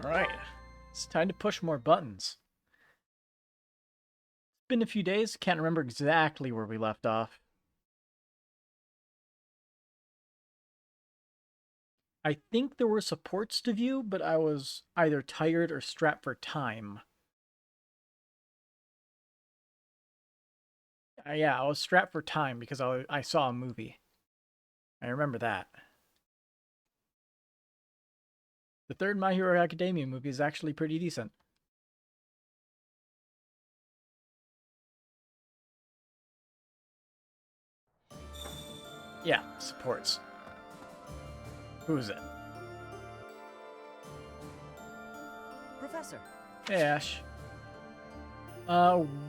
Alright, it's time to push more buttons. It's been a few days, can't remember exactly where we left off. I think there were supports to view, but I was either tired or strapped for time. Yeah, I was strapped for time because I saw a movie. I remember that. The third My Hero Academia movie is actually pretty decent. Yeah, supports. Who is it? Professor. Hey, Ash.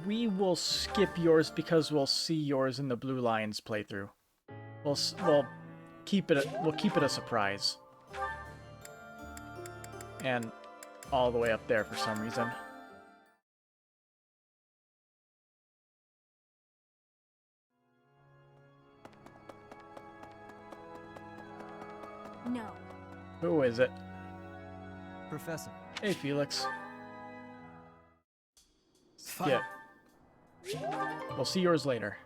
We will skip yours because we'll see yours in the Blue Lions playthrough. We'll keep it a surprise. And all the way up there for some reason. No. Who is it? Professor. Hey, Felix. Fine. Yeah. We'll see yours later.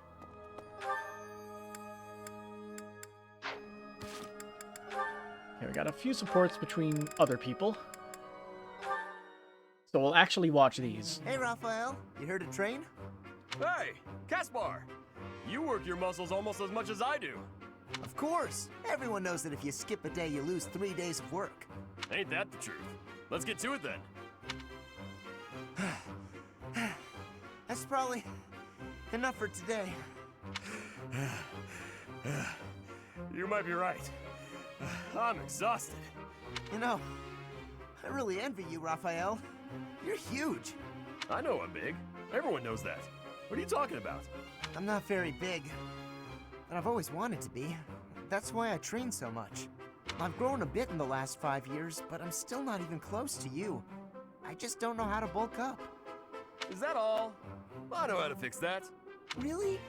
Okay, we got a few supports between other people. So we'll actually watch these. Hey, Raphael. You here to train? Hey, Caspar! You work your muscles almost as much as I do. Of course. Everyone knows that if you skip a day, you lose 3 days of work. Ain't that the truth? Let's get to it then. That's probably enough for today. You might be right. I'm exhausted. You know, I really envy you, Raphael. You're huge. I know I'm big. Everyone knows that. What are you talking about? I'm not very big, but I've always wanted to be. That's why I train so much. I've grown a bit in the last 5 years, but I'm still not even close to you. I just don't know how to bulk up. Is that all? I know how to fix that. Really?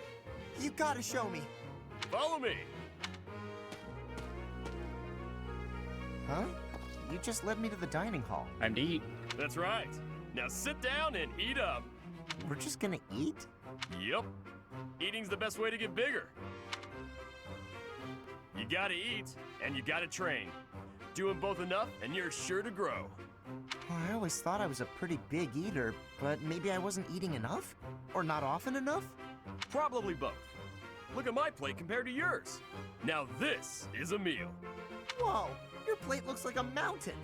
You gotta show me. Follow me. Huh? You just led me to the dining hall. Time to eat. That's right. Now sit down and eat up. We're just gonna eat? Yep. Eating's the best way to get bigger. You gotta eat, and you gotta train. Do them both enough, and you're sure to grow. Well, I always thought I was a pretty big eater, but maybe I wasn't eating enough? Or not often enough? Probably both. Look at my plate compared to yours. Now this is a meal. Whoa, your plate looks like a mountain.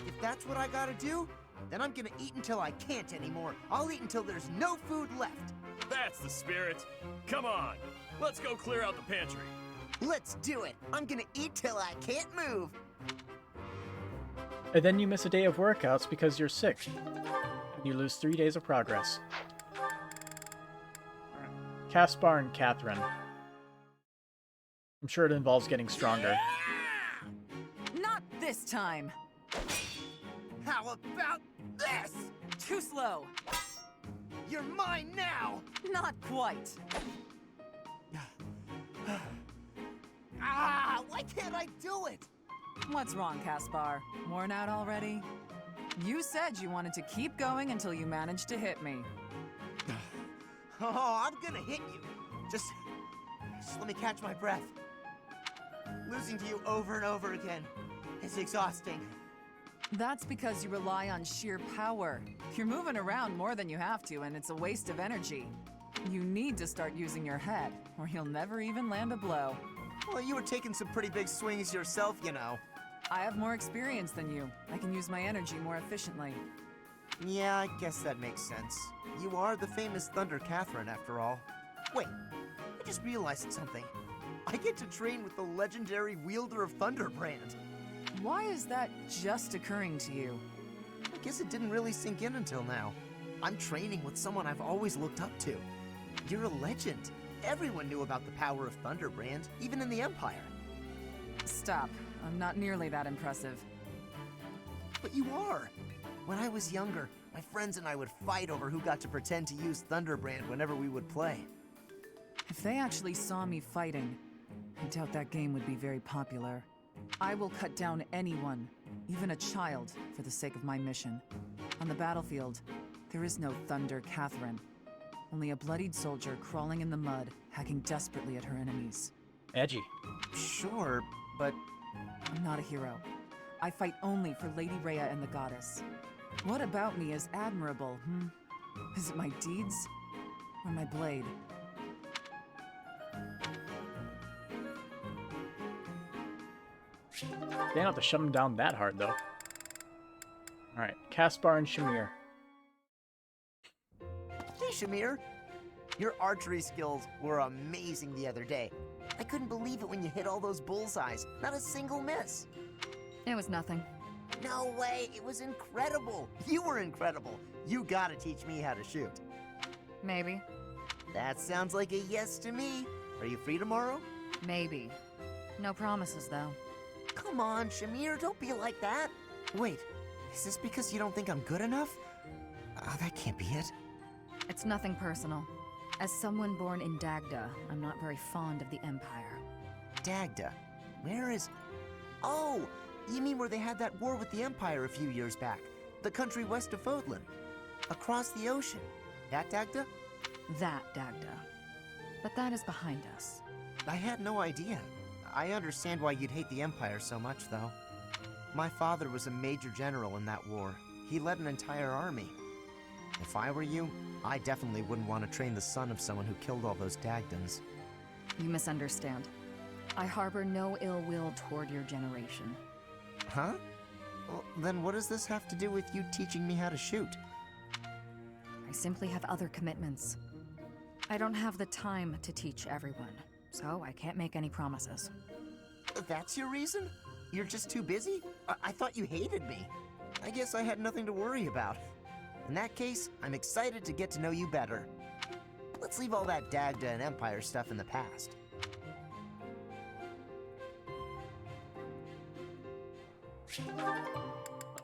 If that's what I gotta do, then I'm gonna eat until I can't anymore. I'll eat until there's no food left. That's the spirit. Come on, let's go clear out the pantry. Let's do it. I'm gonna eat till I can't move. And then you miss a day of workouts because you're sick. And you lose 3 days of progress. Caspar and Catherine. I'm sure it involves getting stronger. Not this time. How about this? Too slow. You're mine now. Not quite. Why can't I do it? What's wrong, Caspar? Worn out already? You said you wanted to keep going until you managed to hit me. Oh, I'm gonna hit you. Just let me catch my breath. Losing to you over and over again is exhausting. That's because you rely on sheer power. You're moving around more than you have to, and it's a waste of energy. You need to start using your head, or you'll never even land a blow. Well, you were taking some pretty big swings yourself, you know. I have more experience than you. I can use my energy more efficiently. Yeah, I guess that makes sense. You are the famous Thunder Catherine, after all. Wait, I just realized something. I get to train with the legendary wielder of Thunderbrand. Why is that just occurring to you? I guess it didn't really sink in until now. I'm training with someone I've always looked up to. You're a legend. Everyone knew about the power of Thunderbrand, even in the Empire. Stop. I'm not nearly that impressive. But you are. When I was younger, my friends and I would fight over who got to pretend to use Thunderbrand whenever we would play. If they actually saw me fighting, I doubt that game would be very popular. I will cut down anyone even a child, for the sake of my mission. On the battlefield, there is no Thunder Catherine. Only a bloodied soldier crawling in the mud, hacking desperately at her enemies. Edgy. Sure, but I'm not a hero. I fight only for Lady Rhea and the Goddess. What about me is admirable, Is it my deeds? Or my blade? They don't have to shut him down that hard, though. Alright, Caspar and Shamir. hey, Shamir. Your archery skills were amazing the other day. I couldn't believe it when you hit all those bullseyes. Not a single miss. It was nothing. No way, it was incredible. You were incredible. You gotta teach me how to shoot. Maybe. That sounds like a yes to me. Are you free tomorrow? Maybe. No promises, though. Come on, Shamir, don't be like that. Wait, is this because you don't think I'm good enough? Oh, that can't be it. It's nothing personal. As someone born in Dagda, I'm not very fond of the Empire. Dagda? Where is... Oh, you mean where they had that war with the Empire a few years back? The country west of Fodlan. Across the ocean. That Dagda? That Dagda. But that is behind us. I had no idea. I understand why you'd hate the Empire so much, though. My father was a major general in that war. He led an entire army. If I were you, I definitely wouldn't want to train the son of someone who killed all those Dagdans. You misunderstand. I harbor no ill will toward your generation. Huh? Well, then what does this have to do with you teaching me how to shoot? I simply have other commitments. I don't have the time to teach everyone, so I can't make any promises. That's your reason? You're just too busy? I thought you hated me. I guess I had nothing to worry about. In that case, I'm excited to get to know you better. Let's leave all that Dagda and Empire stuff in the past.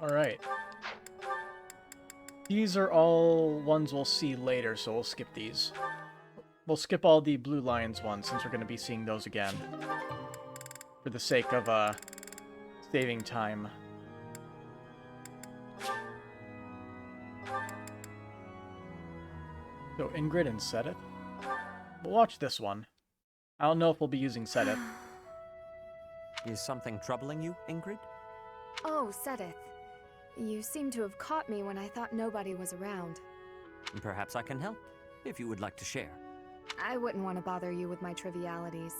Alright. These are all ones we'll see later, so we'll skip these. We'll skip all the Blue Lions ones, since we're going to be seeing those again. For the sake of, saving time. So, Ingrid and Sedith. We'll watch this one. I don't know if we'll be using Sedith. Is something troubling you, Ingrid? Oh, Sedith. You seem to have caught me when I thought nobody was around. Perhaps I can help, if you would like to share. I wouldn't want to bother you with my trivialities.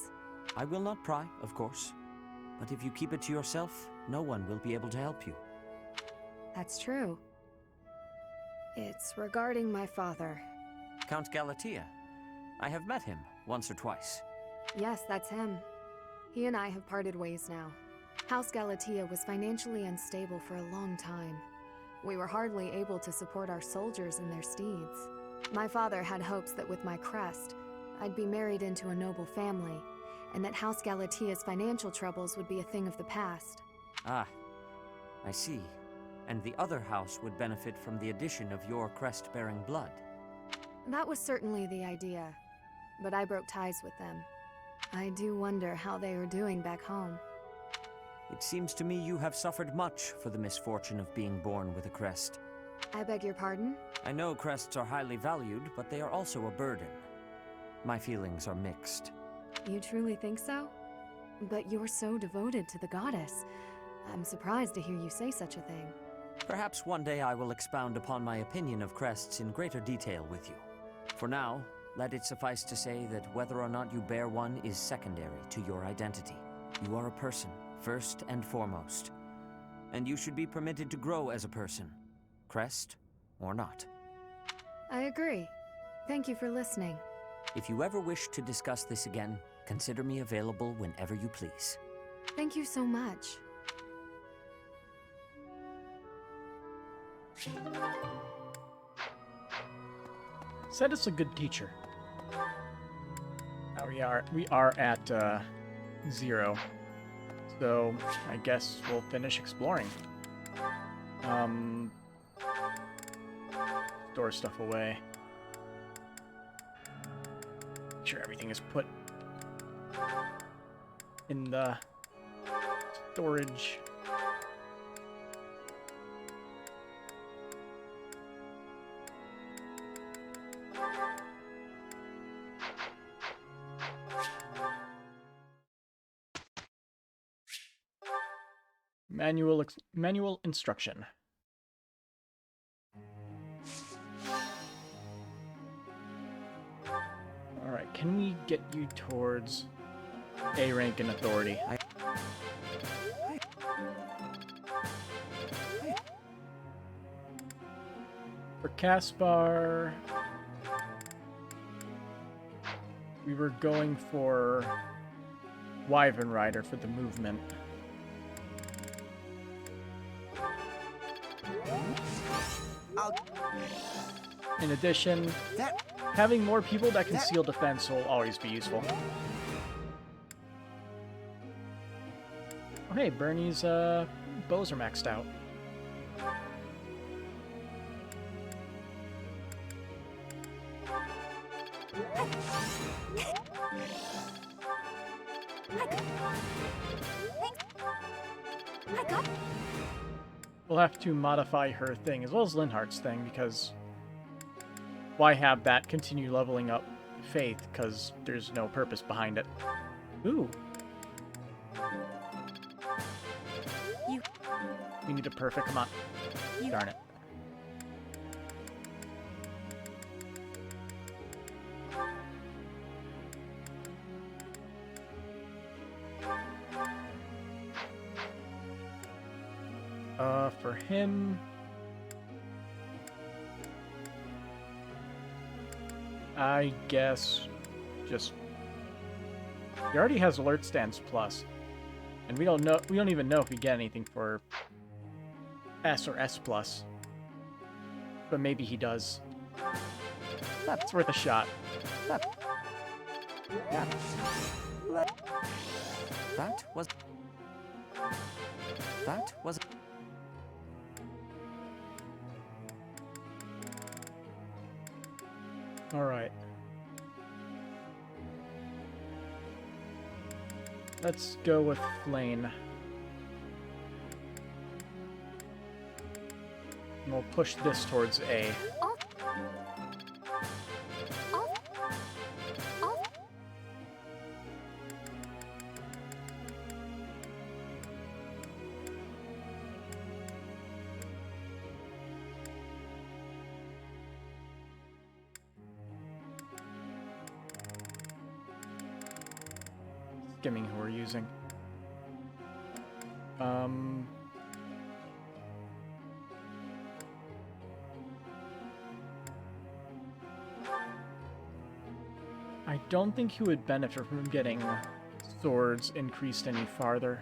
I will not pry, of course. But if you keep it to yourself, no one will be able to help you. That's true. It's regarding my father. Count Galatea. I have met him once or twice. Yes, that's him. He and I have parted ways now. House Galatea was financially unstable for a long time. We were hardly able to support our soldiers and their steeds. My father had hopes that with my crest, I'd be married into a noble family, and that House Galatea's financial troubles would be a thing of the past. Ah, I see. And the other house would benefit from the addition of your crest-bearing blood. That was certainly the idea, but I broke ties with them. I do wonder how they are doing back home. It seems to me you have suffered much for the misfortune of being born with a crest. I beg your pardon? I know crests are highly valued, but they are also a burden. My feelings are mixed. You truly think so? But you're so devoted to the goddess. I'm surprised to hear you say such a thing. Perhaps one day I will expound upon my opinion of crests in greater detail with you. For now, let it suffice to say that whether or not you bear one is secondary to your identity. You are a person, first and foremost. And you should be permitted to grow as a person, crest or not. I agree. Thank you for listening. If you ever wish to discuss this again, consider me available whenever you please. Thank you so much. Sedith's a good teacher. Now we are at 0. So I guess we'll finish exploring. Store stuff away. Make sure everything is put in the storage. Manual instruction. Alright, can we get you towards A rank in authority? For Caspar, we were going for Wyvern Rider for the movement. In addition, having more people that can seal defense will always be useful. Oh hey, Bernie's bows are maxed out. We'll have to modify her thing, as well as Linhart's thing, because why have that continue leveling up Faith, because there's no purpose behind it. Ooh. We need a perfect, come on. Darn it. For him, I guess just he already has alert stance plus, and we don't even know if we get anything for S or S plus, but maybe he does. That's worth a shot. That was All right. Let's go with Flane. And we'll push this towards A. Skimming who we're using. I don't think he would benefit from getting swords increased any farther.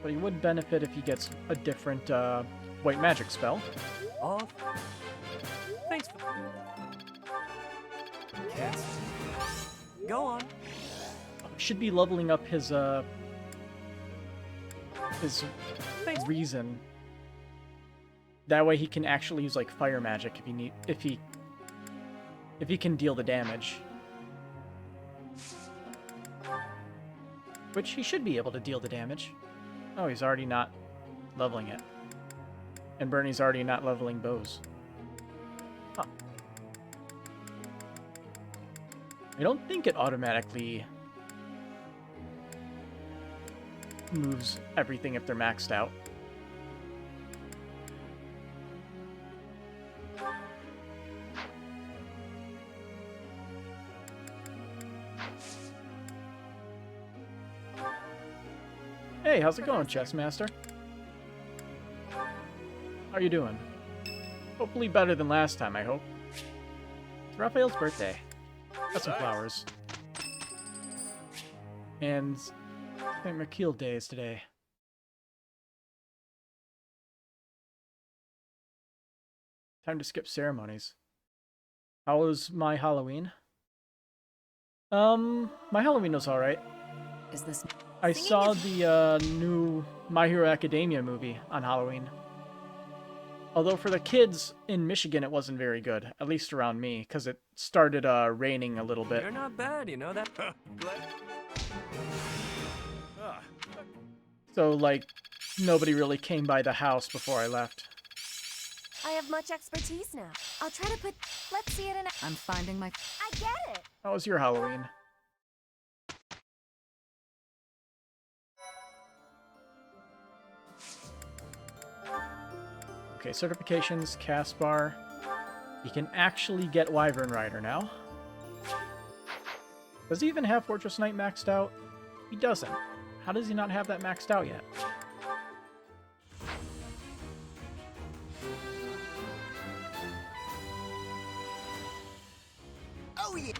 But he would benefit if he gets a different white magic spell. off. Thanks. Yes. Go on. Should be leveling up his reason. That way he can actually use like fire magic if he can deal the damage. Which he should be able to deal the damage. Oh, he's already not leveling it. And Bernie's already not leveling bows. Huh. I don't think it automatically moves everything if they're maxed out. Hey, how's it going, Chess Master? How are you doing? Hopefully better than last time, I hope. It's Raphael's birthday. Got some flowers. And St. Merkiel Day is today. Time to skip ceremonies. How was my Halloween? My Halloween was alright. Is this... I saw the new My Hero Academia movie on Halloween. Although for the kids in Michigan, it wasn't very good, at least around me, because it started raining a little bit. You're not bad, you know that. So, like, nobody really came by the house before I left. I have much expertise now. I'll try to put... Let's see it in... I'm finding my... I get it! How was your Halloween? Okay, certifications, Caspar. He can actually get Wyvern Rider now. Does he even have Fortress Knight maxed out? He doesn't. How does he not have that maxed out yet? Oh yeah!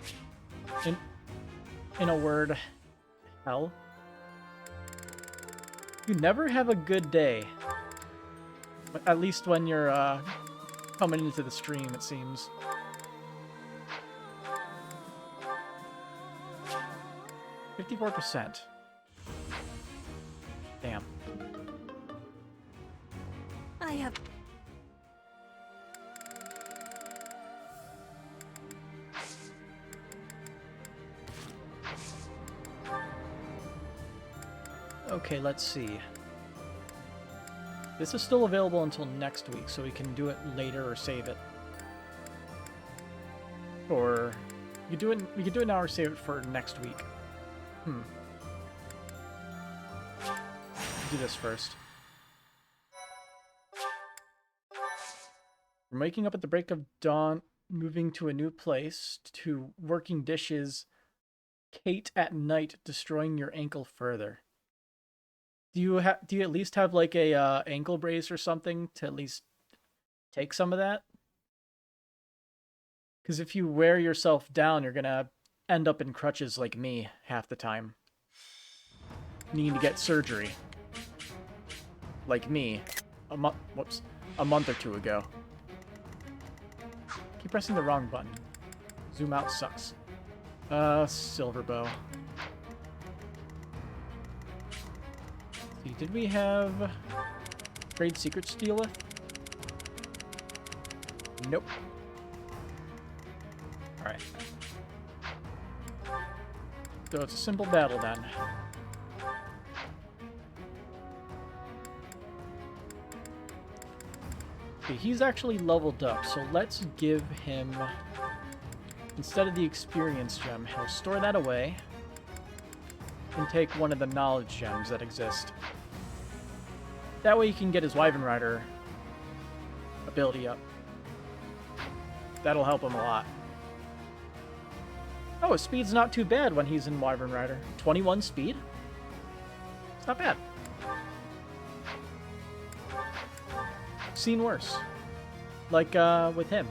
In a word, hell. You never have a good day. At least when you're coming into the stream, it seems. %. Damn. I have... Okay, let's see. This is still available until next week, so we can do it later or save it. Or we could do it now or save it for next week. Do this first. From waking up at the break of dawn, moving to a new place, to working dishes, Kate at night, destroying your ankle further. Do you at least have like a ankle brace or something to at least take some of that? Because if you wear yourself down, you're gonna end up in crutches like me half the time. Need to get surgery. Like me. A month or two ago. Keep pressing the wrong button. Zoom out sucks. Silver bow. See, did we have trade secret stealer? Nope. Alright. So it's a simple battle then. Okay, he's actually leveled up, so let's give him, instead of the experience gem, he'll store that away and take one of the knowledge gems that exist. That way he can get his Wyvern Rider ability up. That'll help him a lot. Oh, his speed's not too bad when he's in Wyvern Rider. 21 speed? It's not bad. Seen worse. Like, with him.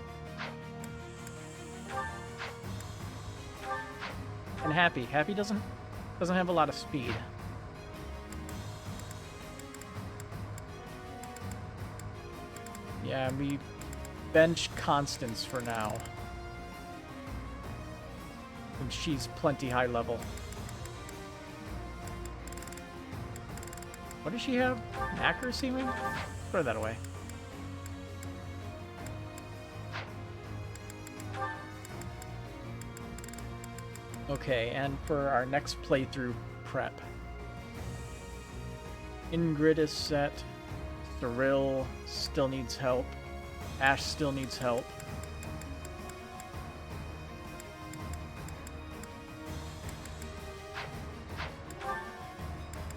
And Happy. Happy doesn't have a lot of speed. Yeah, we bench Constance for now. And she's plenty high level. What does she have? Accuracy, maybe? Throw that away. Okay, and for our next playthrough prep. Ingrid is set. Cyril still needs help. Ash still needs help.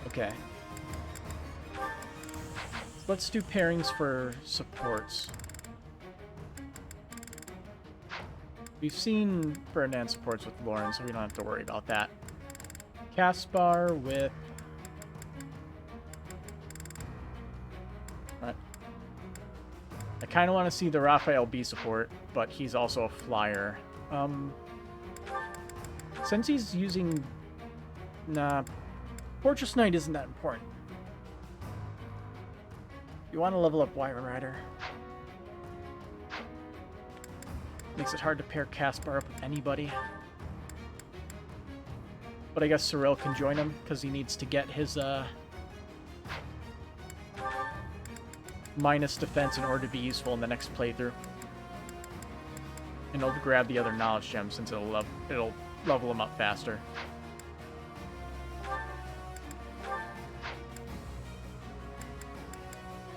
Okay. Let's do pairings for supports. We've seen Ferdinand supports with Lauren, so we don't have to worry about that. Caspar with... I kind of want to see the Raphael B support, but he's also a flyer. Since he's using... Nah, Fortress Knight isn't that important. You want to level up Wyvern Rider. Makes it hard to pair Caspar up with anybody. But I guess Cyril can join him, because he needs to get his, minus defense in order to be useful in the next playthrough. And he'll grab the other knowledge gem, since it'll level him up faster.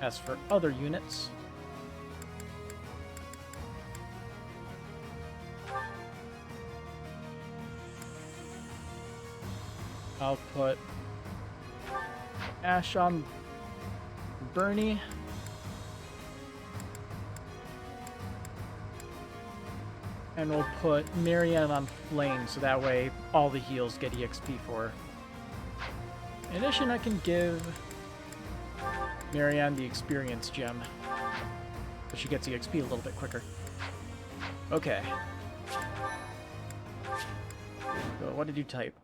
As for other units, I'll put Ash on Bernie. And we'll put Marianne on Flame, so that way all the heals get EXP for her. In addition, I can give Marianne the Experience Gem, but she gets EXP a little bit quicker. Okay. So what did you type?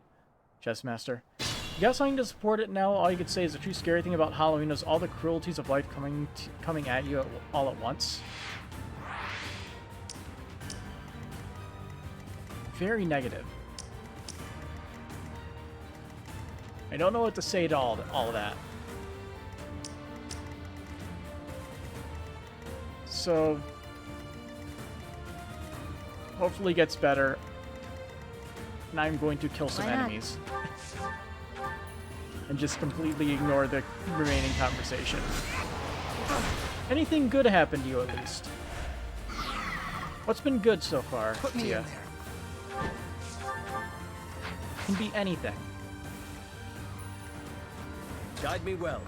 Chessmaster. You got something to support it now? All you could say is the true scary thing about Halloween is all the cruelties of life coming at you all at once. Very negative. I don't know what to say to all of that. So, hopefully it gets better. And I'm going to kill some enemies. And just completely ignore the remaining conversation. Anything good happened to you, at least? What's been good so far, Put me Tia? in there. Can be anything. Guide me well.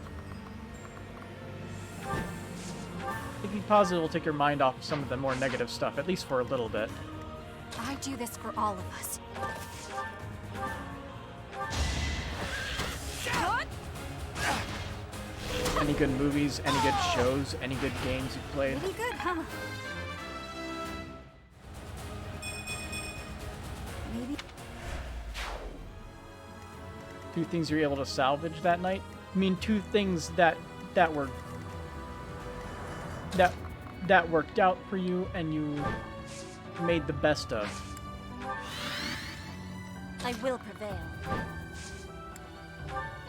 If you pause it, will take your mind off of some of the more negative stuff, at least for a little bit. I do this for all of us. Any good movies, any good shows, any good games you've played? Pretty good, huh? Maybe. 2 things you're able to salvage that night? I mean, 2 things that worked out for you and you made the best of. I will prevail.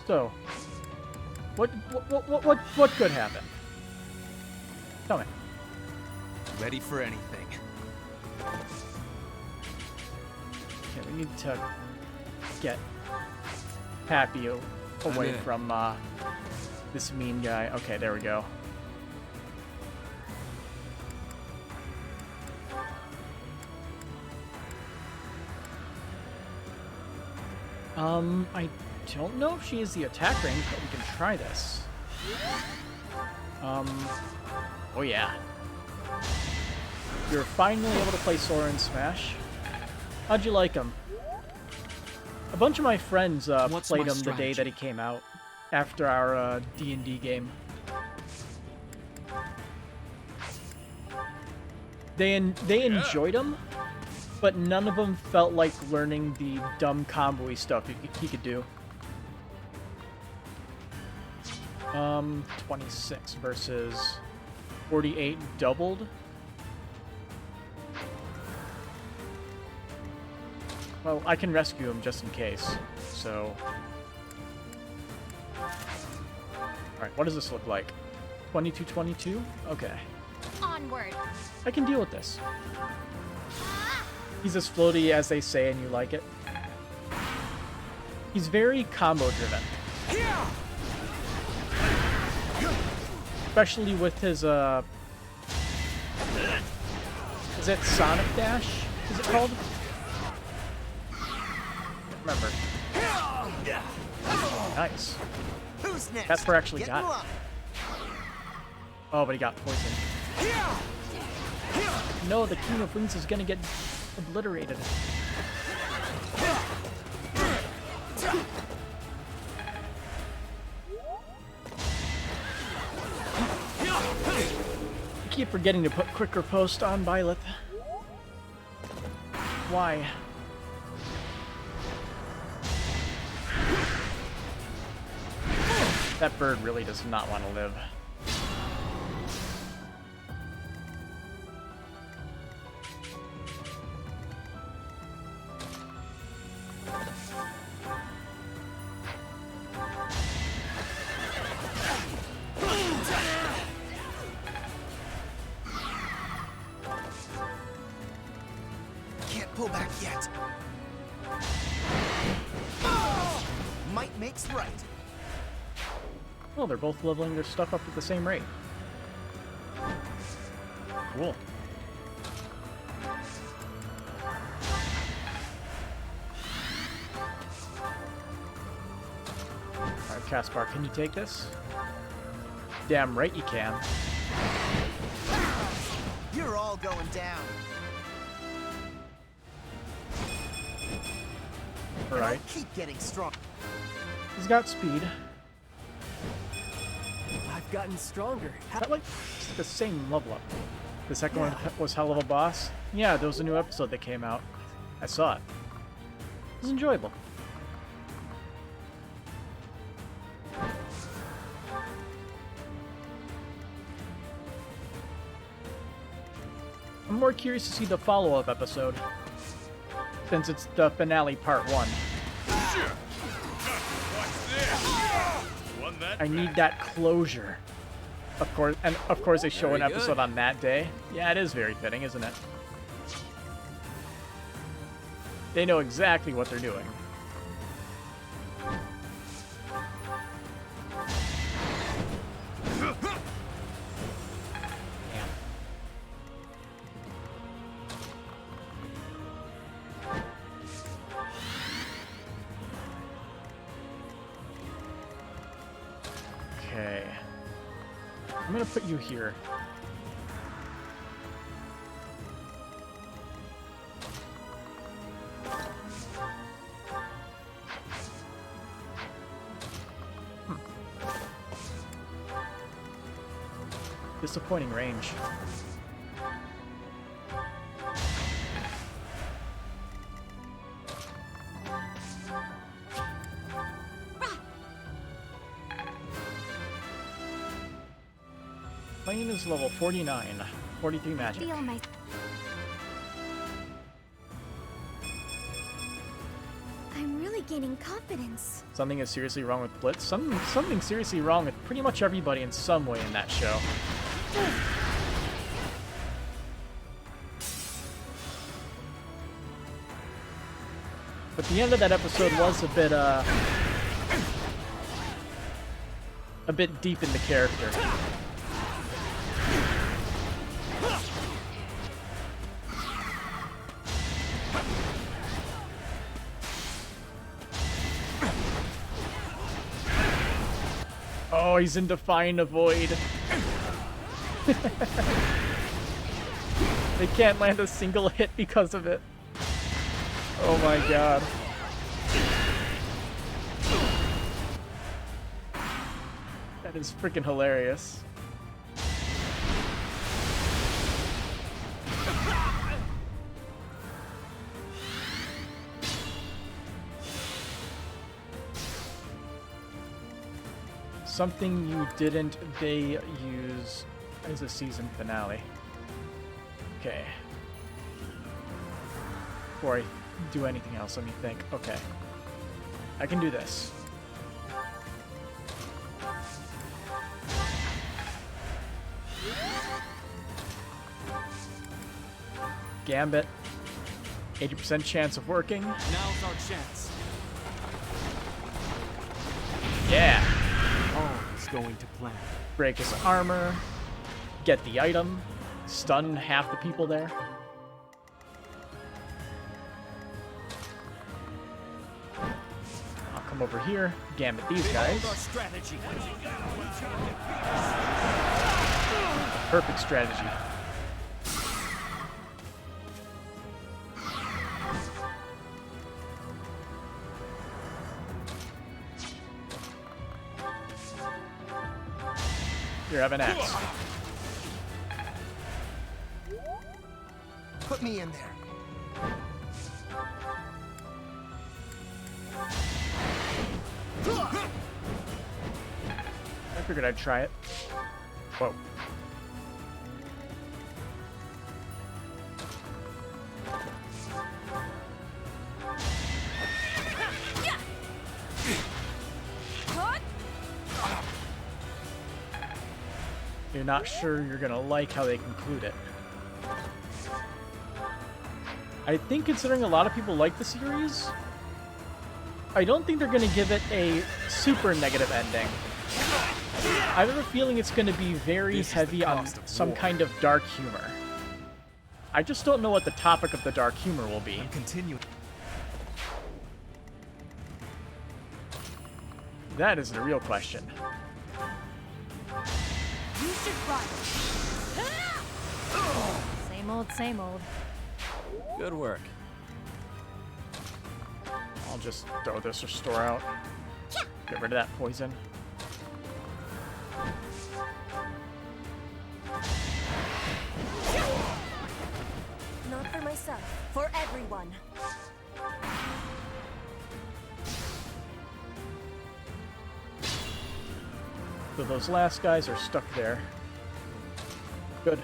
So, what could happen? Tell me. Ready for anything. Okay, we need to get Happy away from this mean guy. Okay, there we go. I don't know if she is the attack range, but we can try this. Oh yeah. You're finally able to play Sora and Smash. How'd you like him? A bunch of my friends played him the day that he came out, after our D&D game. They enjoyed him, but none of them felt like learning the dumb combo-y stuff he could do. 26 versus 48 doubled. Well, I can rescue him just in case, so... Alright, what does this look like? 22-22? Okay. Onward. I can deal with this. He's as floaty as they say and you like it. He's very combo-driven. Especially with his, Is it Sonic Dash? Is it called? Remember. Nice. Who's next? That's where I actually Get got in it. line. Oh, but he got poisoned. No, the King of Wings is gonna get obliterated. I keep forgetting to put quicker post on Byleth. Why? That bird really does not want to live. Can't pull back yet. Might makes right. Well, they're both leveling their stuff up at the same rate. Cool. Caspar, can you take this? Damn right you can. You're all going down. Alright. Keep getting strong. He's got speed. I've gotten stronger. Is that like the same level up? The second one was Hell of a Boss? Yeah, there was a new episode that came out. I saw it. It was enjoyable. I'm more curious to see the follow-up episode, since it's the finale part 1. I need that closure. Of course they show an episode on that day. Yeah, it is very fitting, isn't it? They know exactly what they're doing. Okay. I'm gonna put you here. Disappointing range. Plane is level 49, 43 magic. Feel my... I'm really gaining confidence. Something is seriously wrong with Blitz. Something seriously wrong with pretty much everybody in some way in that show. But the end of that episode was a bit deep in the character. Oh, he's in Defying the Void. They can't land a single hit because of it. Oh my god. That is freaking hilarious. Something you didn't they use as a season finale. Okay. Before I do anything else, let me think. Okay. I can do this. Gambit. 80% chance of working. Now's our chance. Yeah. All is going to plan. Break his armor. Get the item. Stun half the people there. I'll come over here. Gambit these guys. Perfect strategy. Here, have an axe. Put me in there. I figured I'd try it. Whoa. You're not sure you're gonna like how they conclude it. I think considering a lot of people like the series, I don't think they're gonna give it a super negative ending. I have a feeling it's gonna be very heavy on some kind of dark humor. I just don't know what the topic of the dark humor will be. Continue. That is the real question. You should run. Same old, same old. Good work. I'll just throw this restore out. Get rid of that poison. Not for myself, for everyone. So those last guys are stuck there. Good.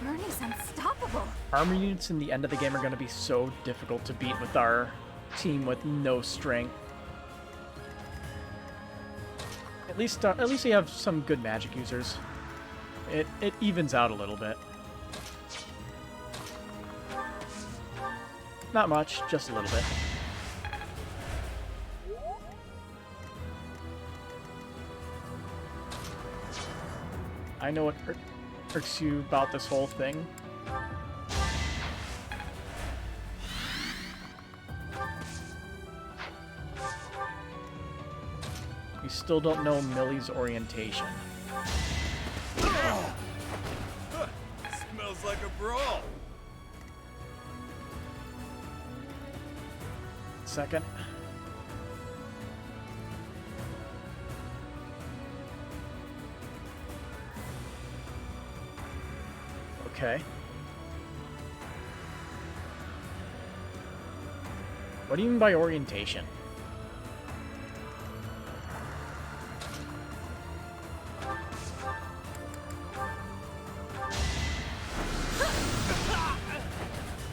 Bernie's unstoppable. Armor units in the end of the game are going to be so difficult to beat with our team with no strength. At least we have some good magic users. It evens out a little bit. Not much, just a little bit. I know what irks you about this whole thing. We still don't know Millie's orientation. Smells like a brawl. Second. Okay. What do you mean by orientation?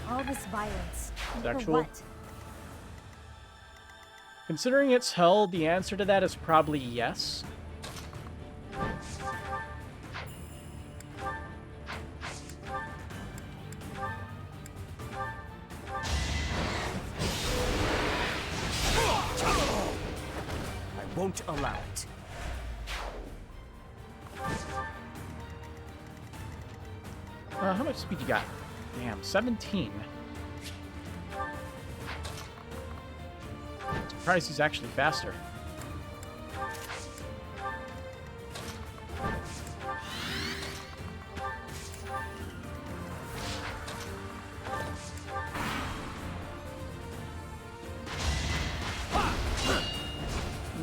All this violence. Sexual? For what? Considering it's hell, the answer to that is probably yes. I won't allow it. How much speed you got? Damn, 17. Surprised he's actually faster.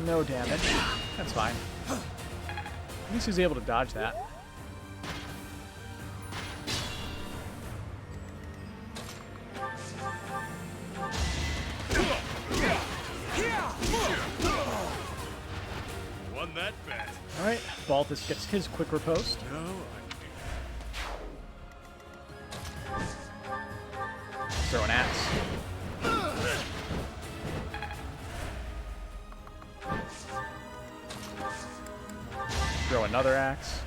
No damage. That's fine. At least he was able to dodge that. Won that bet. Alright, Balthus gets his quick riposte. No, Throw an axe. Throw another axe.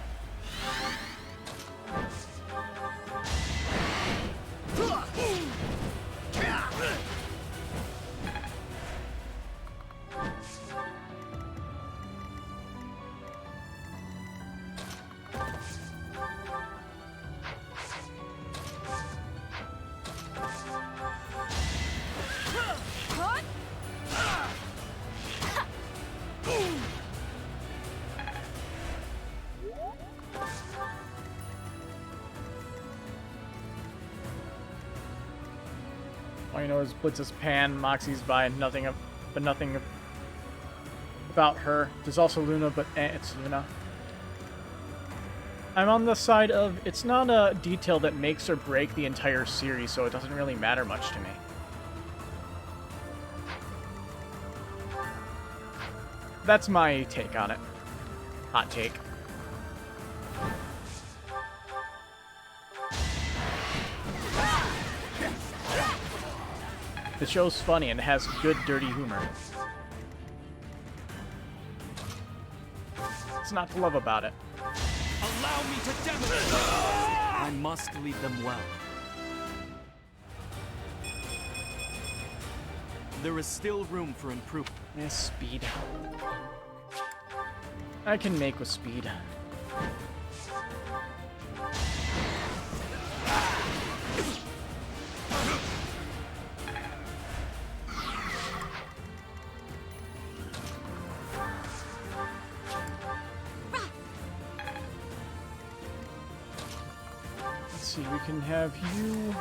All you know is Blitz's pan, Moxie's by, nothing about her. There's also Luna, but it's Luna. I'm on the side of, it's not a detail that makes or break the entire series, so it doesn't really matter much to me. That's my take on it. Hot take. The show's funny and has good dirty humor. What's not to love about it? Allow me to demonstrate! I must lead them well. there is still room for improvement. Yeah, speed. I can make with speed. Let's see, we can have you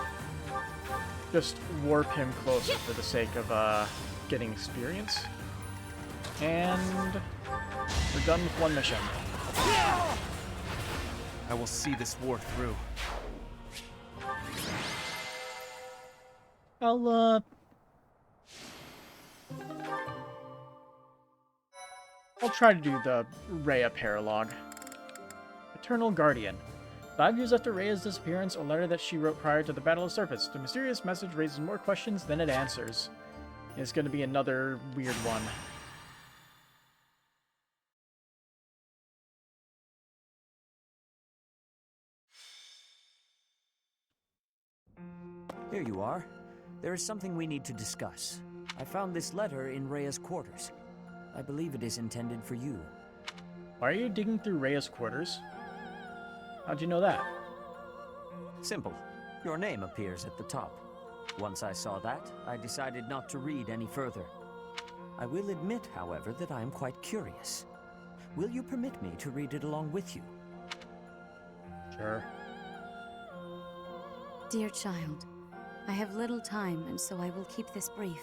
just warp him closer for the sake of getting experience. And we're done with one mission. I will see this war through. I'll try to do the Rhea Paralogue. Eternal Guardian. 5 years after Rhea's disappearance, a letter that she wrote prior to the Battle of surfaced. The mysterious message raises more questions than it answers. It's going to be another weird one. Here you are. There is something we need to discuss. I found this letter in Rhea's quarters. I believe it is intended for you. Why are you digging through Rhea's quarters? How'd you know that? Simple. Your name appears at the top. Once I saw that, I decided not to read any further. I will admit, however, that I am quite curious. Will you permit me to read it along with you? Sure. Dear child, I have little time, and so I will keep this brief.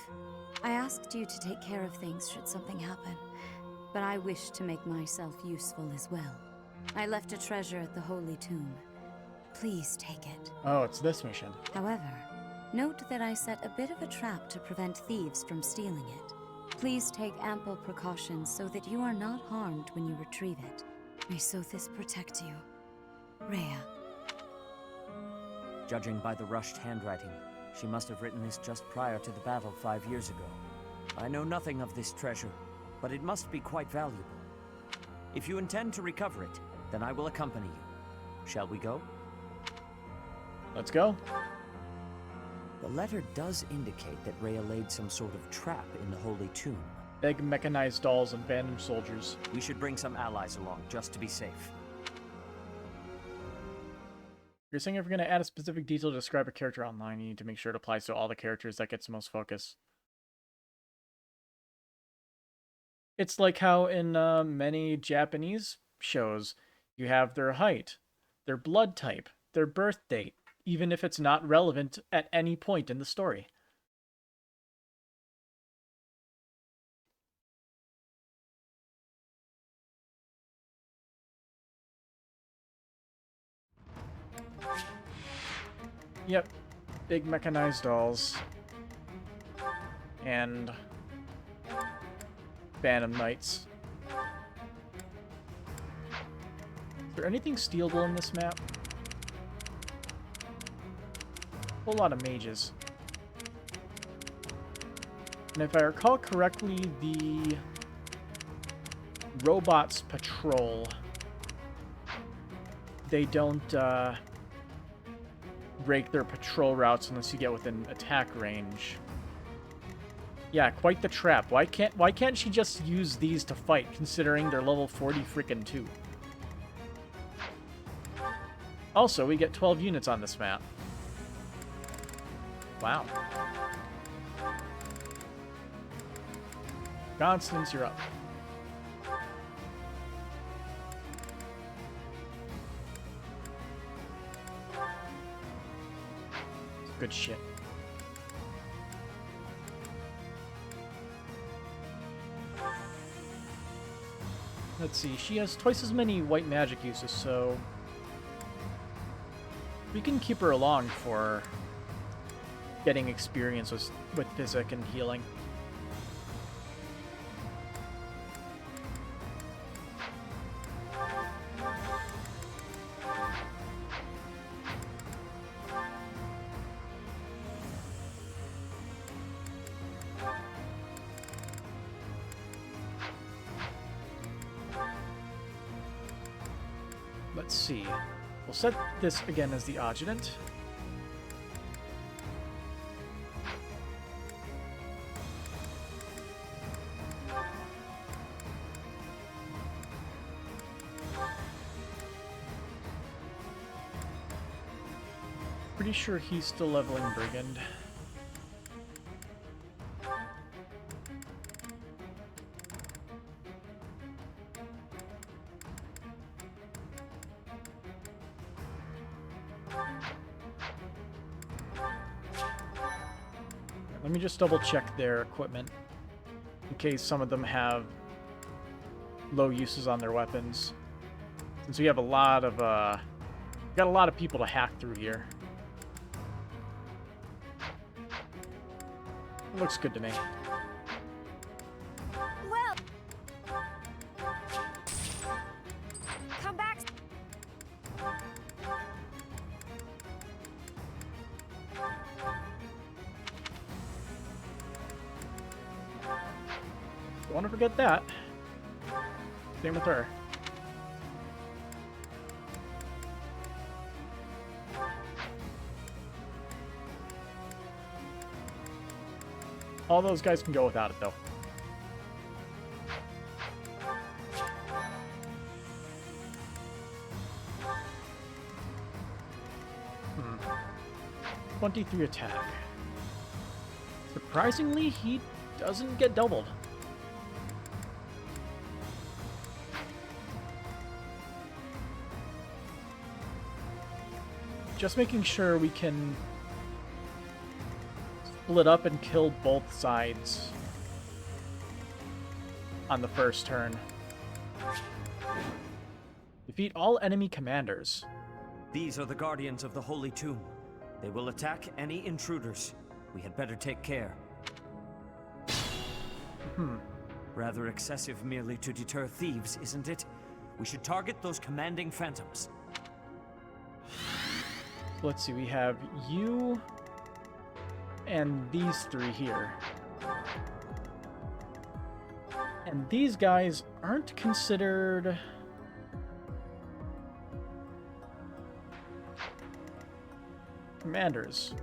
I asked you to take care of things should something happen, but I wish to make myself useful as well. I left a treasure at the Holy Tomb. Please take it. Oh, it's this mission. However, note that I set a bit of a trap to prevent thieves from stealing it. Please take ample precautions so that you are not harmed when you retrieve it. May Sothis protect you. Rhea. Judging by the rushed handwriting, she must have written this just prior to the battle 5 years ago. I know nothing of this treasure, but it must be quite valuable. If you intend to recover it, then I will accompany you. Shall we go? Let's go. The letter does indicate that Rhea laid some sort of trap in the Holy Tomb. Big mechanized dolls and abandoned soldiers. We should bring some allies along, just to be safe. You're saying if we're going to add a specific detail to describe a character online, you need to make sure it applies to all the characters that gets the most focus. It's like how in many Japanese shows, you have their height, their blood type, their birth date, even if it's not relevant at any point in the story. Yep, big mechanized dolls. And Phantom Knights. Is there anything stealable in this map? A whole lot of mages. And if I recall correctly, the robots patrol. They don't break their patrol routes unless you get within attack range. Yeah, quite the trap. Why can't she just use these to fight, considering they're level 40 freaking 2? Also, we get 12 units on this map. Wow. Constance, you're up. Good shit. Let's see, she has twice as many white magic uses, so we can keep her along for getting experience with physic and healing. Let's see. We'll set this again as the adjutant. Pretty sure he's still leveling Brigand. Let me just double check their equipment in case some of them have low uses on their weapons. Since we have a lot of got a lot of people to hack through here. Looks good to me. Well, come back. Don't want to forget that. Same with her. All those guys can go without it, though. Hmm. 23 attack. Surprisingly, he doesn't get doubled. Just making sure we can split up and kill both sides on the first turn. Defeat all enemy commanders. These are the guardians of the Holy Tomb. They will attack any intruders. We had better take care. Rather excessive merely to deter thieves, isn't it? We should target those commanding phantoms. Let's see, we have you and these three here. And these guys aren't considered commanders.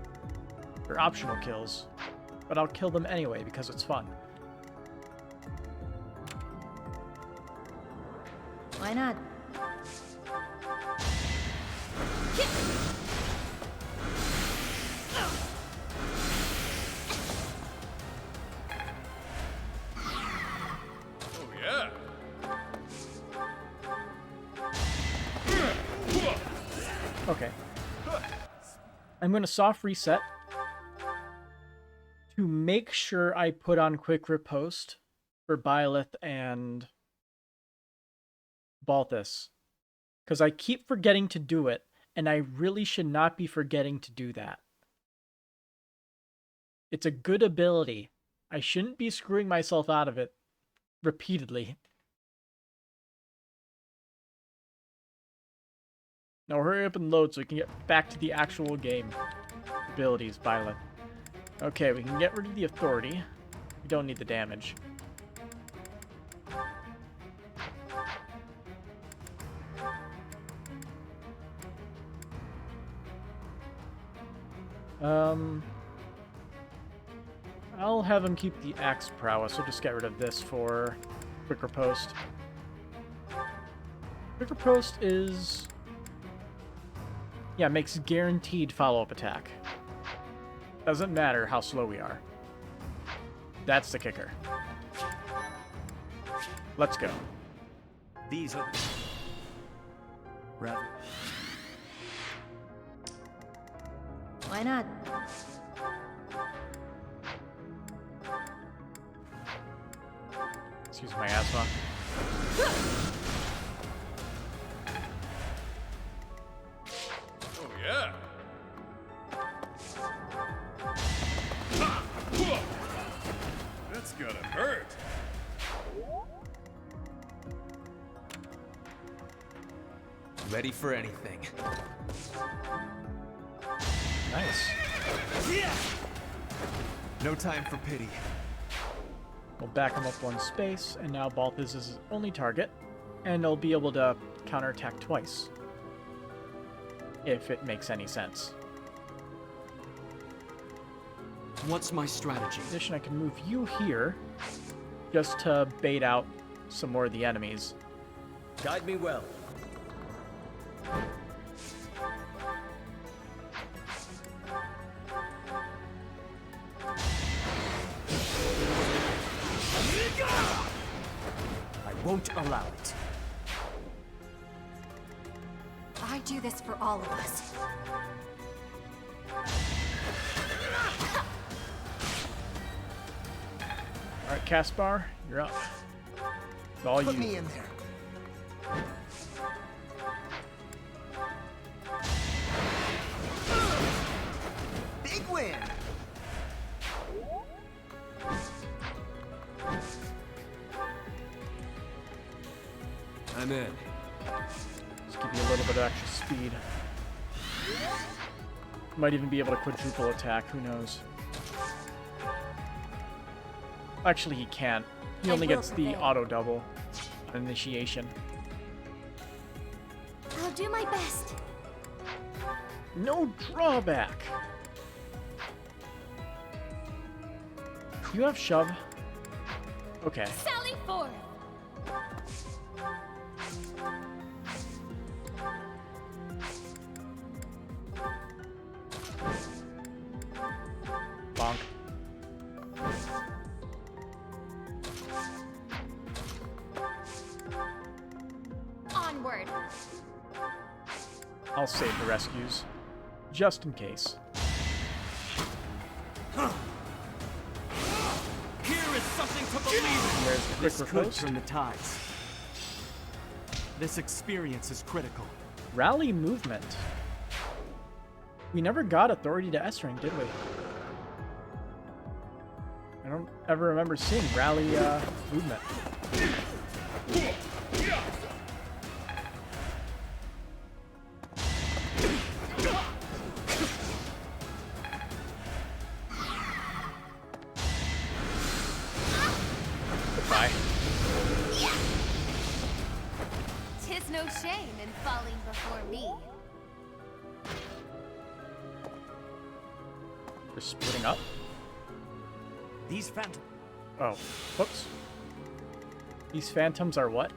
They're optional kills, but I'll kill them anyway because it's fun. Why not? Oh, yeah. Okay. I'm going to soft reset to make sure I put on quick riposte for Byleth and Balthus, because I keep forgetting to do it, and I really should not be forgetting to do that. It's a good ability. I shouldn't be screwing myself out of it repeatedly. Now hurry up and load so we can get back to the actual game. Abilities, Byleth. Okay, we can get rid of the authority. We don't need the damage. I'll have him keep the axe prowess. We'll just get rid of this for quick riposte. Quick riposte is... yeah, makes guaranteed follow-up attack. Doesn't matter how slow we are. That's the kicker. Let's go. These are... rather... Why not? Excuse my asthma. Oh, yeah. That's gonna hurt. Ready for anything. Nice. No time for pity. We'll back him up one space, and now Balthus is his only target, and he'll be able to counterattack twice. If it makes any sense. What's my strategy? In addition, I can move you here, just to bait out some more of the enemies. Guide me well. won't allow it. I do this for all of us. Alright, Caspar, you're up. It's all Put you. me in there. Big win! I'm in. Just give you a little bit of extra speed. Might even be able to quadruple attack, who knows. Actually, he can't. He I only will gets the prevail. auto double on initiation. I'll do my best. No drawback. You have shove. Okay. Sally forth. Bonk. Onward. I'll save the rescues. Just in case. Here is something to believe in. There's the quick This could riposte. turn the tides. This experience is critical. Rally movement. We never got authority to S rank, did we? I don't ever remember seeing rally movement. Goodbye. Tis no shame in falling before me. We're splitting up. These phantoms. Oh, whoops. These phantoms are what?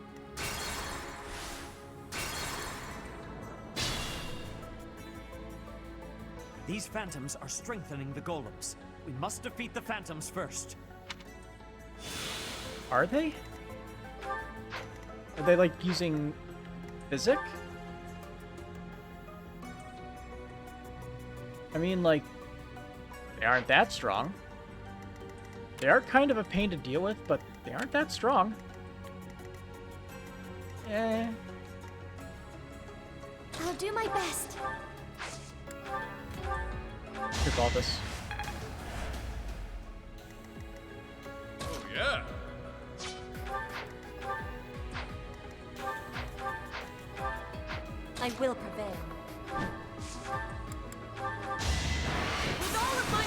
These phantoms are strengthening the golems. We must defeat the phantoms first. Are they? Are they like using physic? I mean, like, they aren't that strong. They are kind of a pain to deal with, but they aren't that strong. Eh. I'll do my best. Took all this. Oh, yeah. I will prevail. With all of my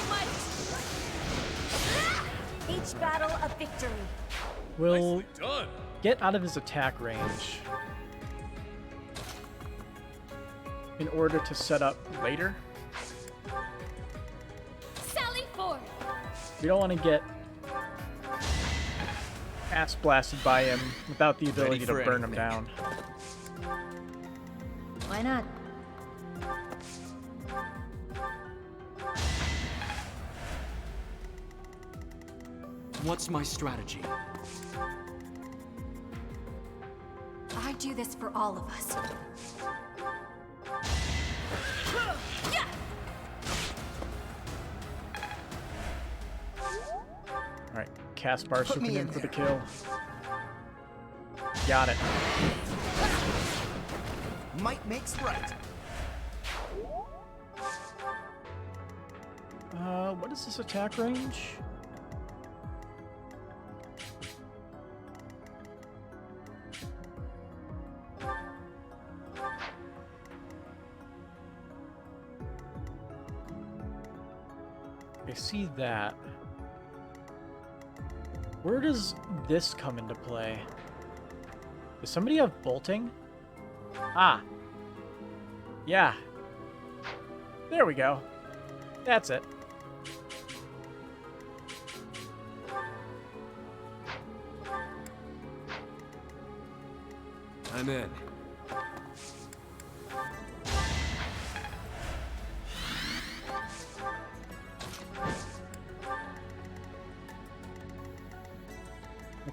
might! Each battle a victory. We'll Nicely done. get out of his attack range in order to set up later. Sally forth! We don't want to get ass blasted by him without the ability to for burn him anything. down. Why not? What's my strategy? I do this for all of us. Alright, Caspar Put me swooping in in for the there. kill. Got it. Might makes right. What is this attack range? I see that. Where does this come into play? Does somebody have bolting? Ah. Yeah. There we go. That's it. I'm in.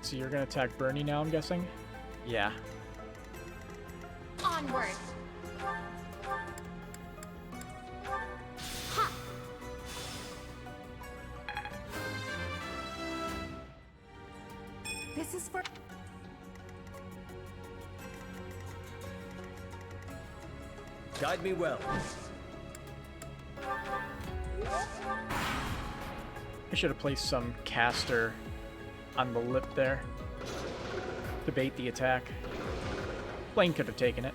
Let's see, you're gonna attack Bernie now, I'm guessing? Yeah. Onward. Ha! This is for... Guide me well. I should have placed some caster on the lip there to bait the attack. Blaine could have taken it.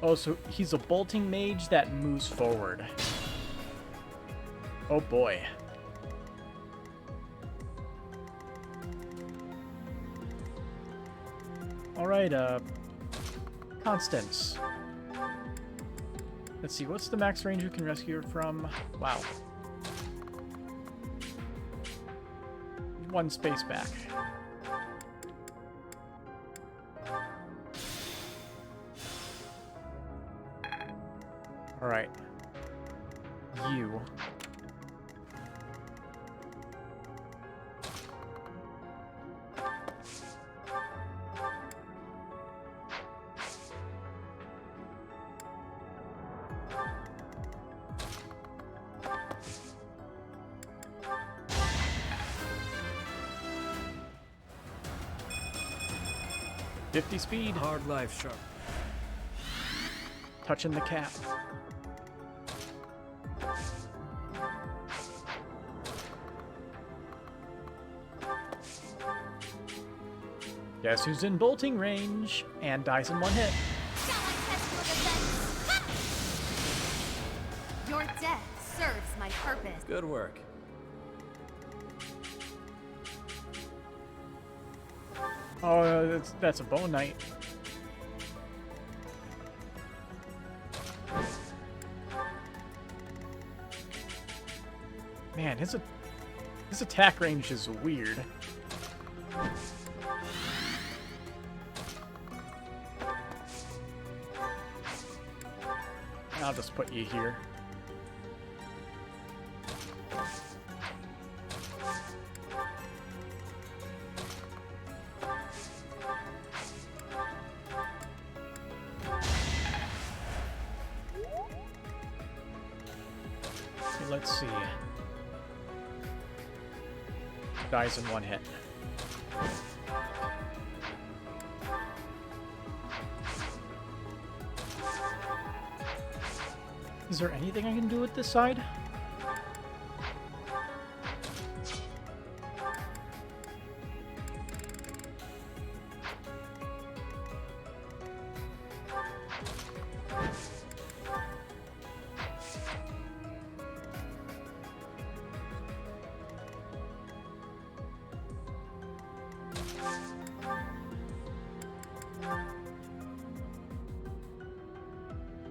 Oh, so he's a bolting mage that moves forward. Oh boy. Alright, Constance. Let's see, what's the max range you can rescue her from? Wow. 1 space back. Alright. You. .50 speed. Hard life, sharp. Touching the cap. Guess who's in bolting range and dies in 1 hit? Shall I test your defense? Ha! Your death serves my purpose. Good work. Oh, that's a bone knight. Man, his attack range is weird. I'll just put you here. Let's see. Dies in 1 hit. Is there anything I can do with this side?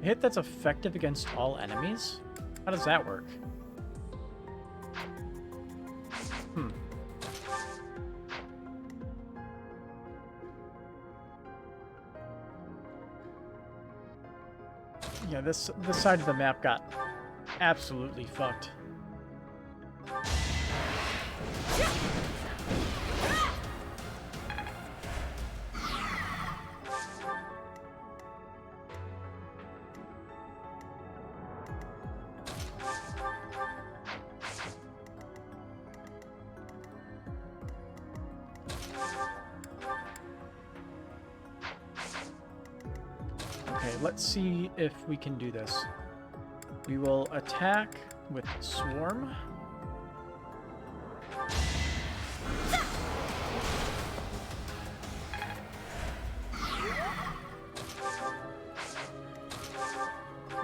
A hit that's effective against all enemies? How does that work? Yeah, this side of the map got absolutely fucked. Okay, let's see if we can do this. We will attack with Swarm.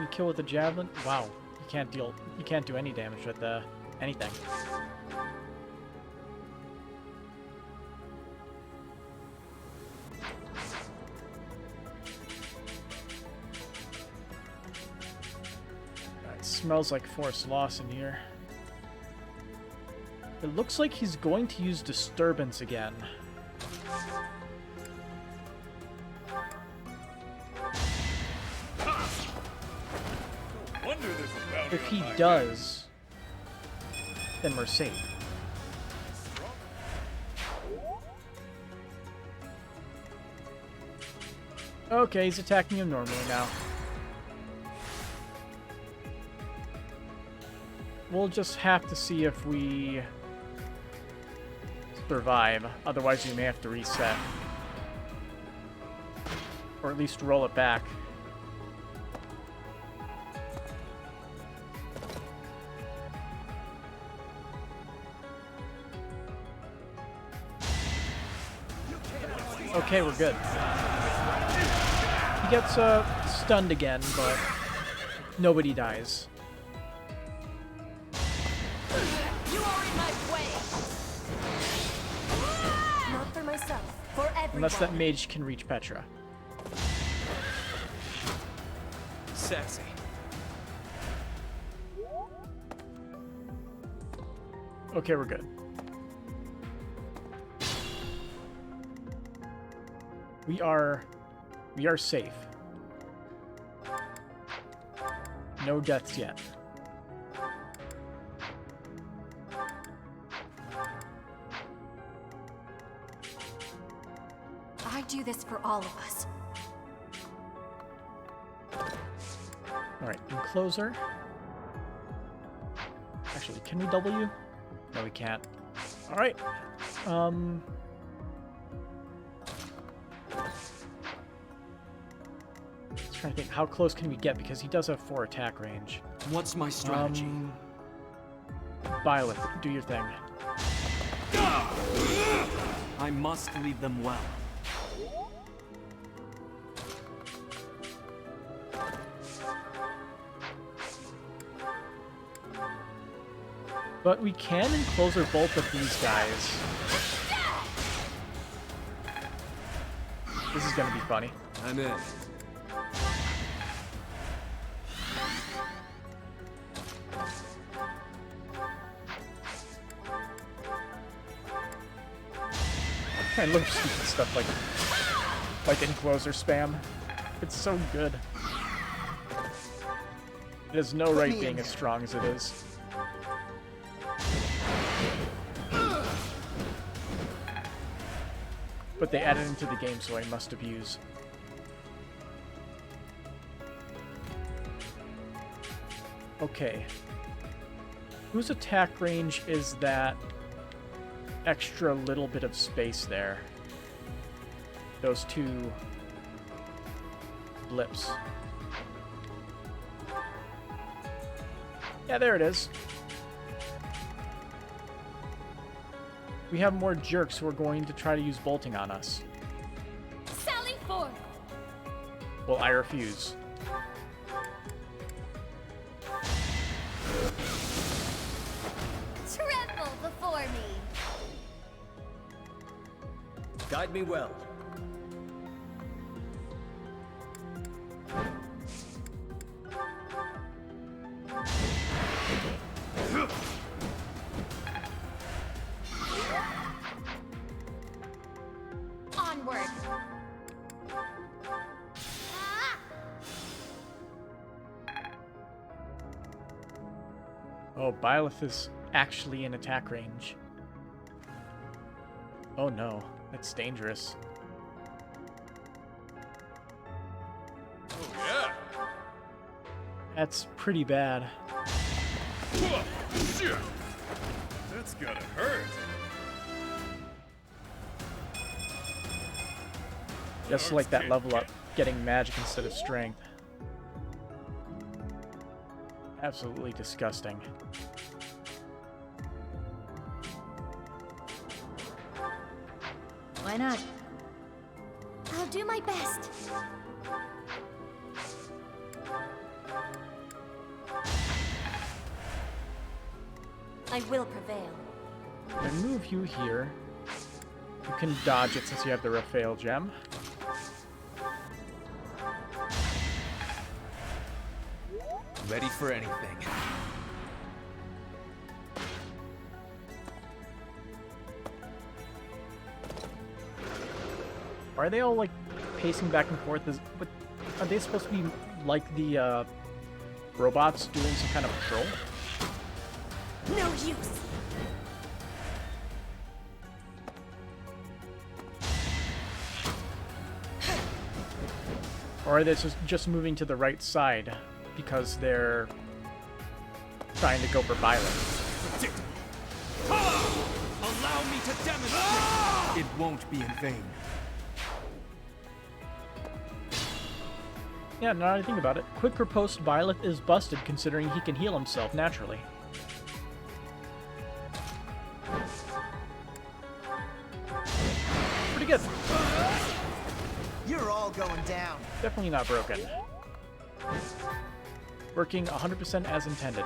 You kill with a javelin? Wow, you can't do any damage with anything. Smells like force loss in here. It looks like he's going to use Disturbance again. If he does, then we're safe. Okay, he's attacking him normally now. We'll just have to see if we survive. Otherwise, we may have to reset. Or at least roll it back. Okay, we're good. He gets stunned again, but nobody dies. You are in my way. Not for myself, for everyone. Unless that mage can reach Petra. Sexy. Okay, we're good. We are safe. No deaths yet. I do this for all of us. Alright, encloser. Actually, can we W? No, we can't. Alright. Trying to think, how close can we get? Because he does have 4 attack range. What's my strategy? Byleth, do your thing. I must lead them well. But we can encloser both of these guys. This is gonna be funny. I'm in. I love stupid stuff like encloser spam. It's so good. It has no right being as strong as it is. But they added it into the game, so I must abuse. Okay. Whose attack range is that extra little bit of space there? Those 2 blips. Yeah, there it is. We have more jerks who are going to try to use bolting on us. Sally forth. Well, I refuse. Tremble before me. Guide me well. Onward. Oh, Byleth is actually in attack range. Oh no, that's dangerous. Oh yeah. That's pretty bad. Shit. That's gotta hurt. Just like that level up, getting magic instead of strength. Absolutely disgusting. Why not? I'll do my best. I will prevail. I move you here. You can dodge it since you have the Raphael gem. Ready for anything. Why are they all, like, pacing back and forth? But are they supposed to be like the robots doing some kind of patrol? No use. Or are they just moving to the right side because they're trying to go for Violet? Allow me to demonstrate! It won't be in vain. Yeah, now that I think about it, quick riposte Violet is busted considering he can heal himself naturally. Pretty good. You're all going down. Definitely not broken. Working 100% as intended.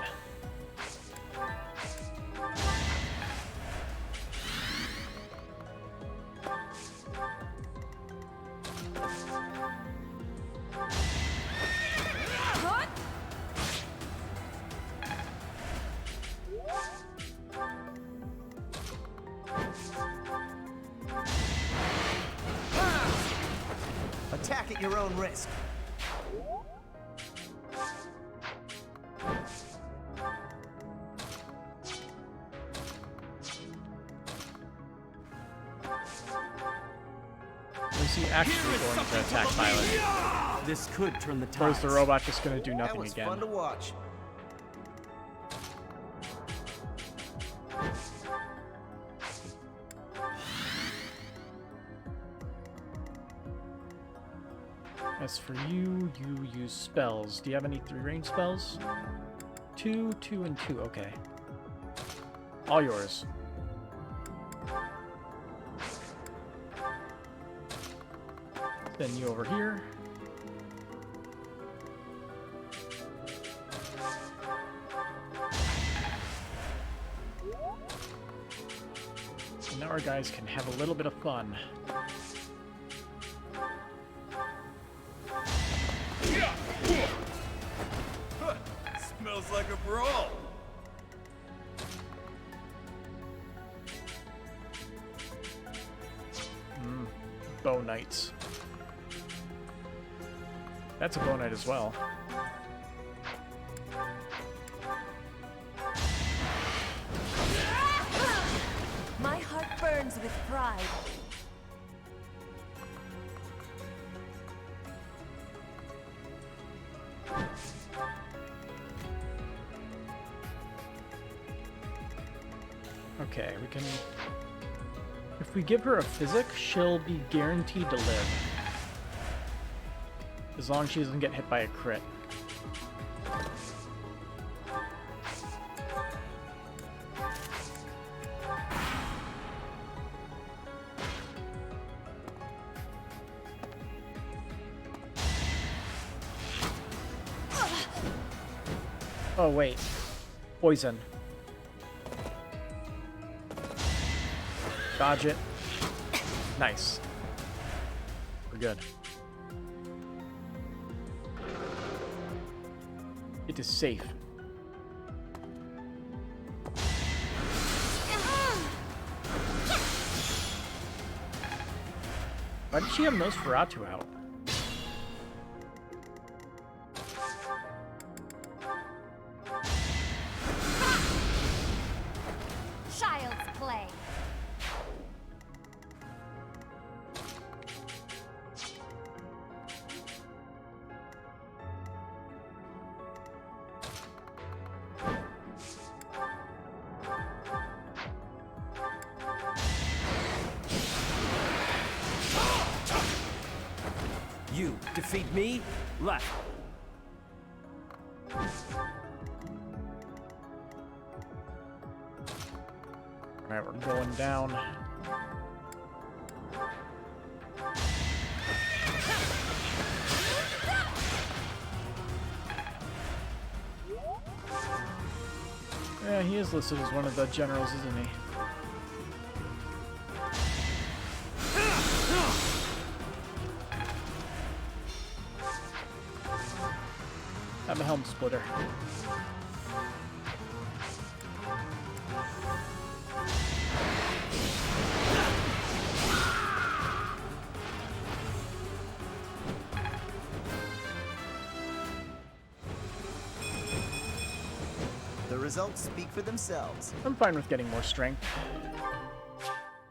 Attack at your own risk. Is he actually going to attack Violet? This could turn the Or tide. is the robot just going to do That nothing was again? fun to watch. As for you, you use spells. Do you have any 3-range spells? 2, 2, and 2. Okay. All yours. Send you over here. And now our guys can have a little bit of fun. Smells like a brawl. Bow Knights. That's a Bow Knight as well. My heart burns with pride. Okay, we can... If we give her a physic, she'll be guaranteed to live. As long as she doesn't get hit by a crit. Oh, wait. Poison. Dodge it. Nice. We're good. It is safe. Why did she have Nosferatu out? Child's play. You defeat me? Left. Alright, we're going down. Yeah, he is listed as one of the generals, isn't he? That the helm splitter. The results speak for themselves. I'm fine with getting more strength.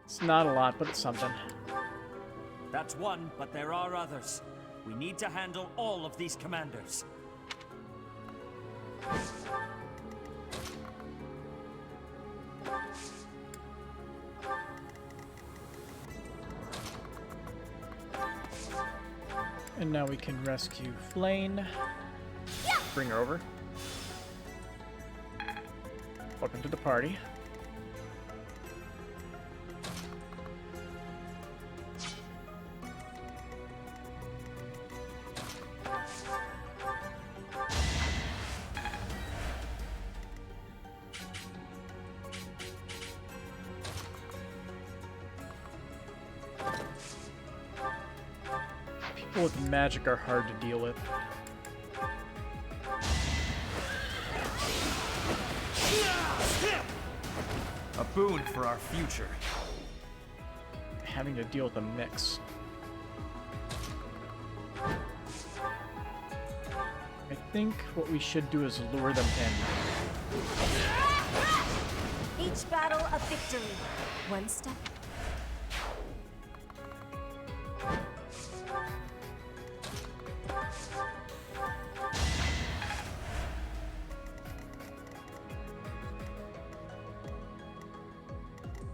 It's not a lot, but it's something. That's one, but there are others. We need to handle all of these commanders. And now we can rescue Flane. Bring her over. Welcome to the party. People with magic are hard to deal with. A boon for our future. Having to deal with a mix. I think what we should do is lure them in. Each battle a victory. One step.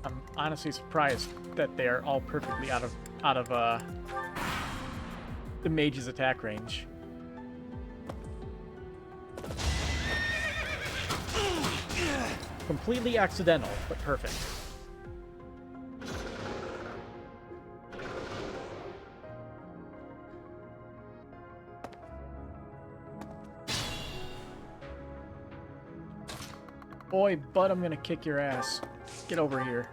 I'm honestly surprised that they are all perfectly out of the mage's attack range. Completely accidental, but perfect. Boy, bud, I'm gonna kick your ass. Get over here.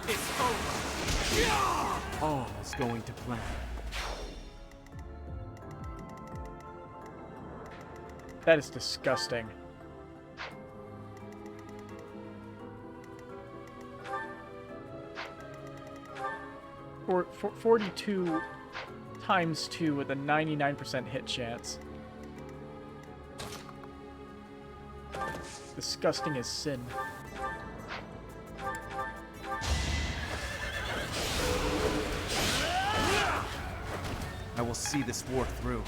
It's over. All is going to plan. That is disgusting. For 42 times 2 with a 99% hit chance. Disgusting as sin. I will see this war through.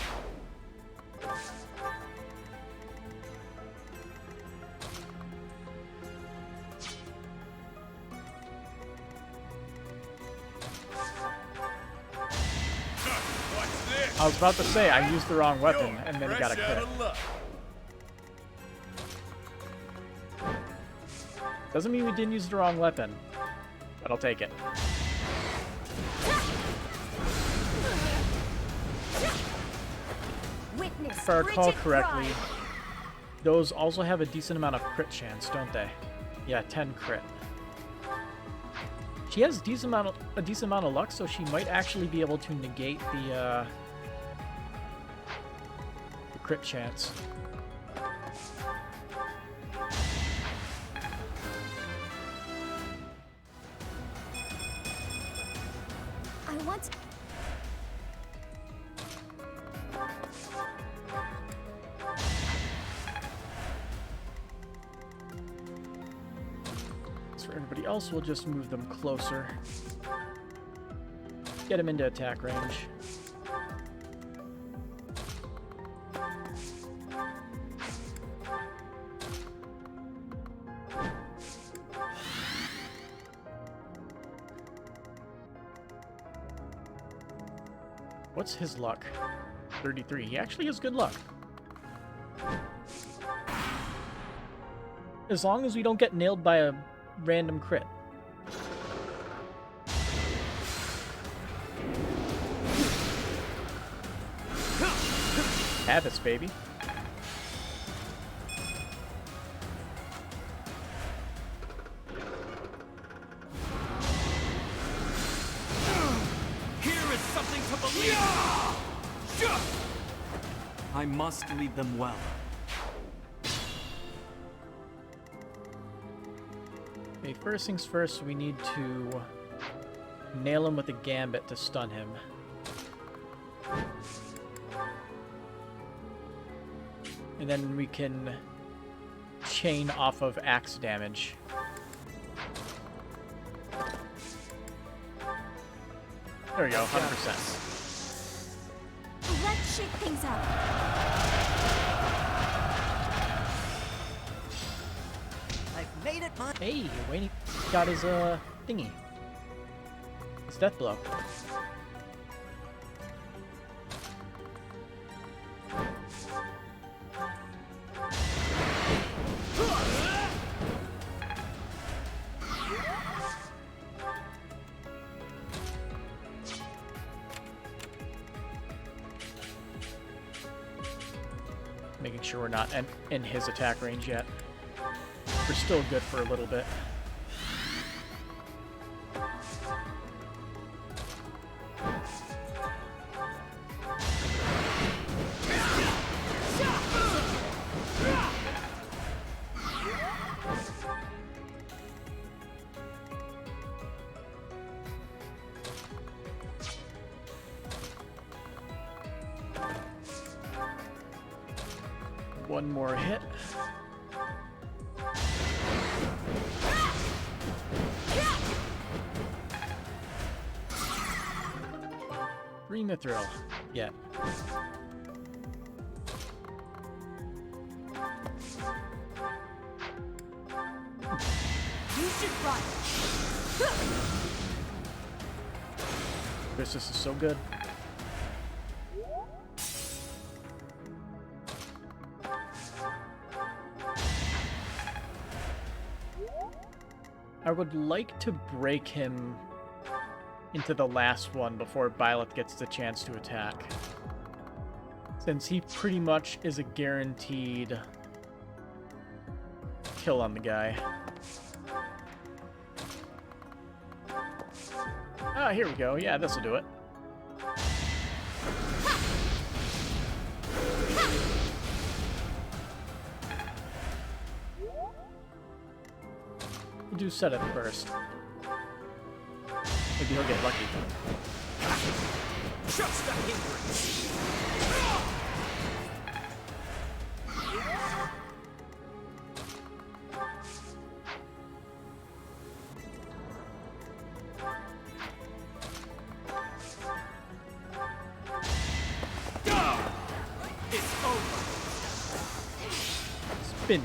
I was about to say, I used the wrong weapon, and then he got a crit. Doesn't mean we didn't use the wrong weapon, but I'll take it. If I recall correctly, those also have a decent amount of crit chance, don't they? Yeah, 10 crit. She has a decent amount of luck, so she might actually be able to negate the crit chance. I want to... As for everybody else, we'll just move them closer. Get them into attack range. What's his luck? 33. He actually has good luck. As long as we don't get nailed by a random crit. Habits, baby. Here is something to believe in. I must lead them well. Okay, first things first, we need to nail him with a gambit to stun him. And then we can chain off of axe damage. There we go, 100%. Let's shake things up. I've made it my... Hey, Wayne got his thingy. His death blow. Making sure we're not in his attack range yet. We're still good for a little bit. One more hit. Bring the thrill. Yeah. You should run. This is so good. I would like to break him into the last one before Byleth gets the chance to attack. Since he pretty much is a guaranteed kill on the guy. Ah, here we go. Yeah, this'll do it. We'll do set it first. Maybe he'll get lucky. Just a hindrance. It's over. Spin.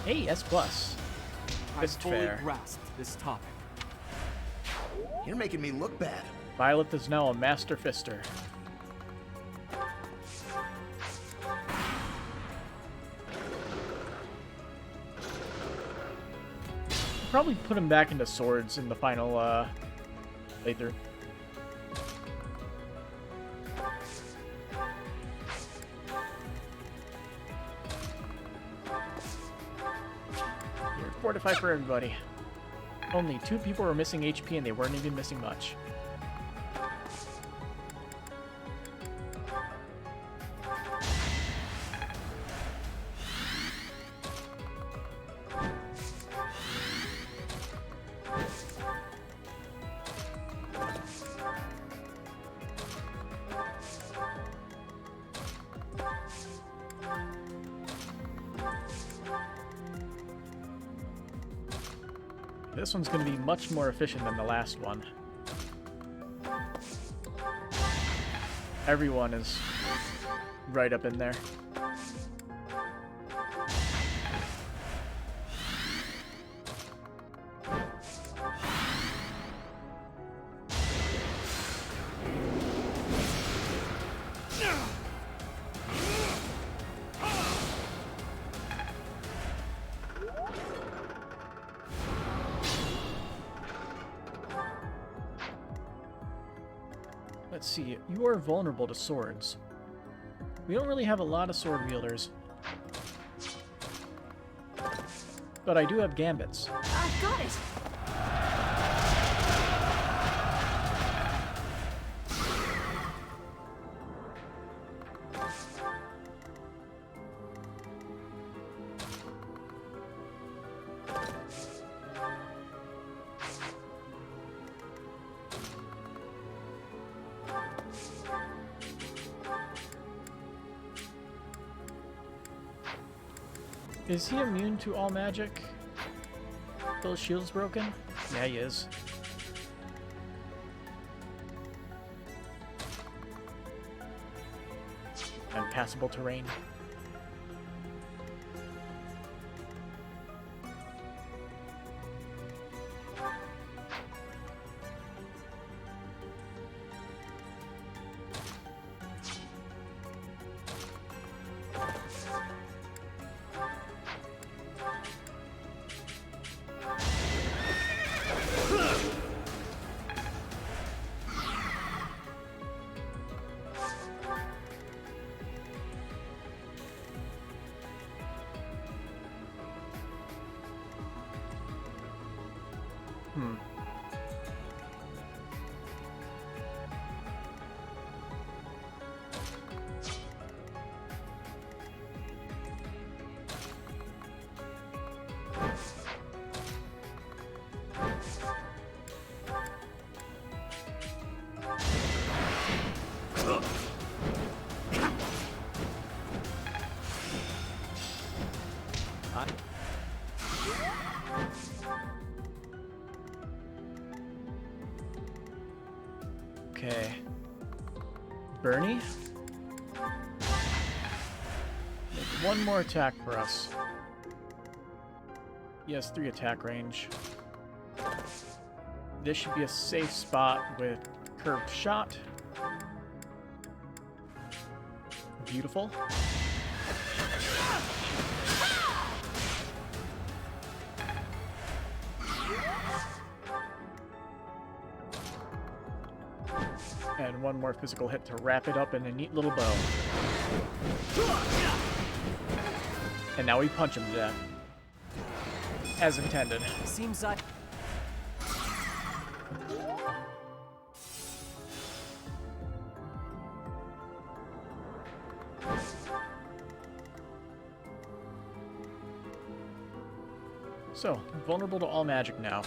Hey, S+. I Fist fully fair. grasp this topic. You're making me look bad. Byleth is now a master fister. Probably put him back into swords in the final playthrough. Here, fortify for everybody. Only 2 people were missing HP and they weren't even missing much. This one's going to be much more efficient than the last one. Everyone is right up in there. Let's see. You are vulnerable to swords. We don't really have a lot of sword wielders. But I do have gambits. I've got it! Is he immune to all magic? Those shields broken? Yeah, he is. Impassable terrain. Okay. Bernie? Make one more attack for us. He has 3 attack range. This should be a safe spot with curved shot. Beautiful. And one more physical hit to wrap it up in a neat little bow. And now we punch him to death. As intended. Seems like... So, vulnerable to all magic now.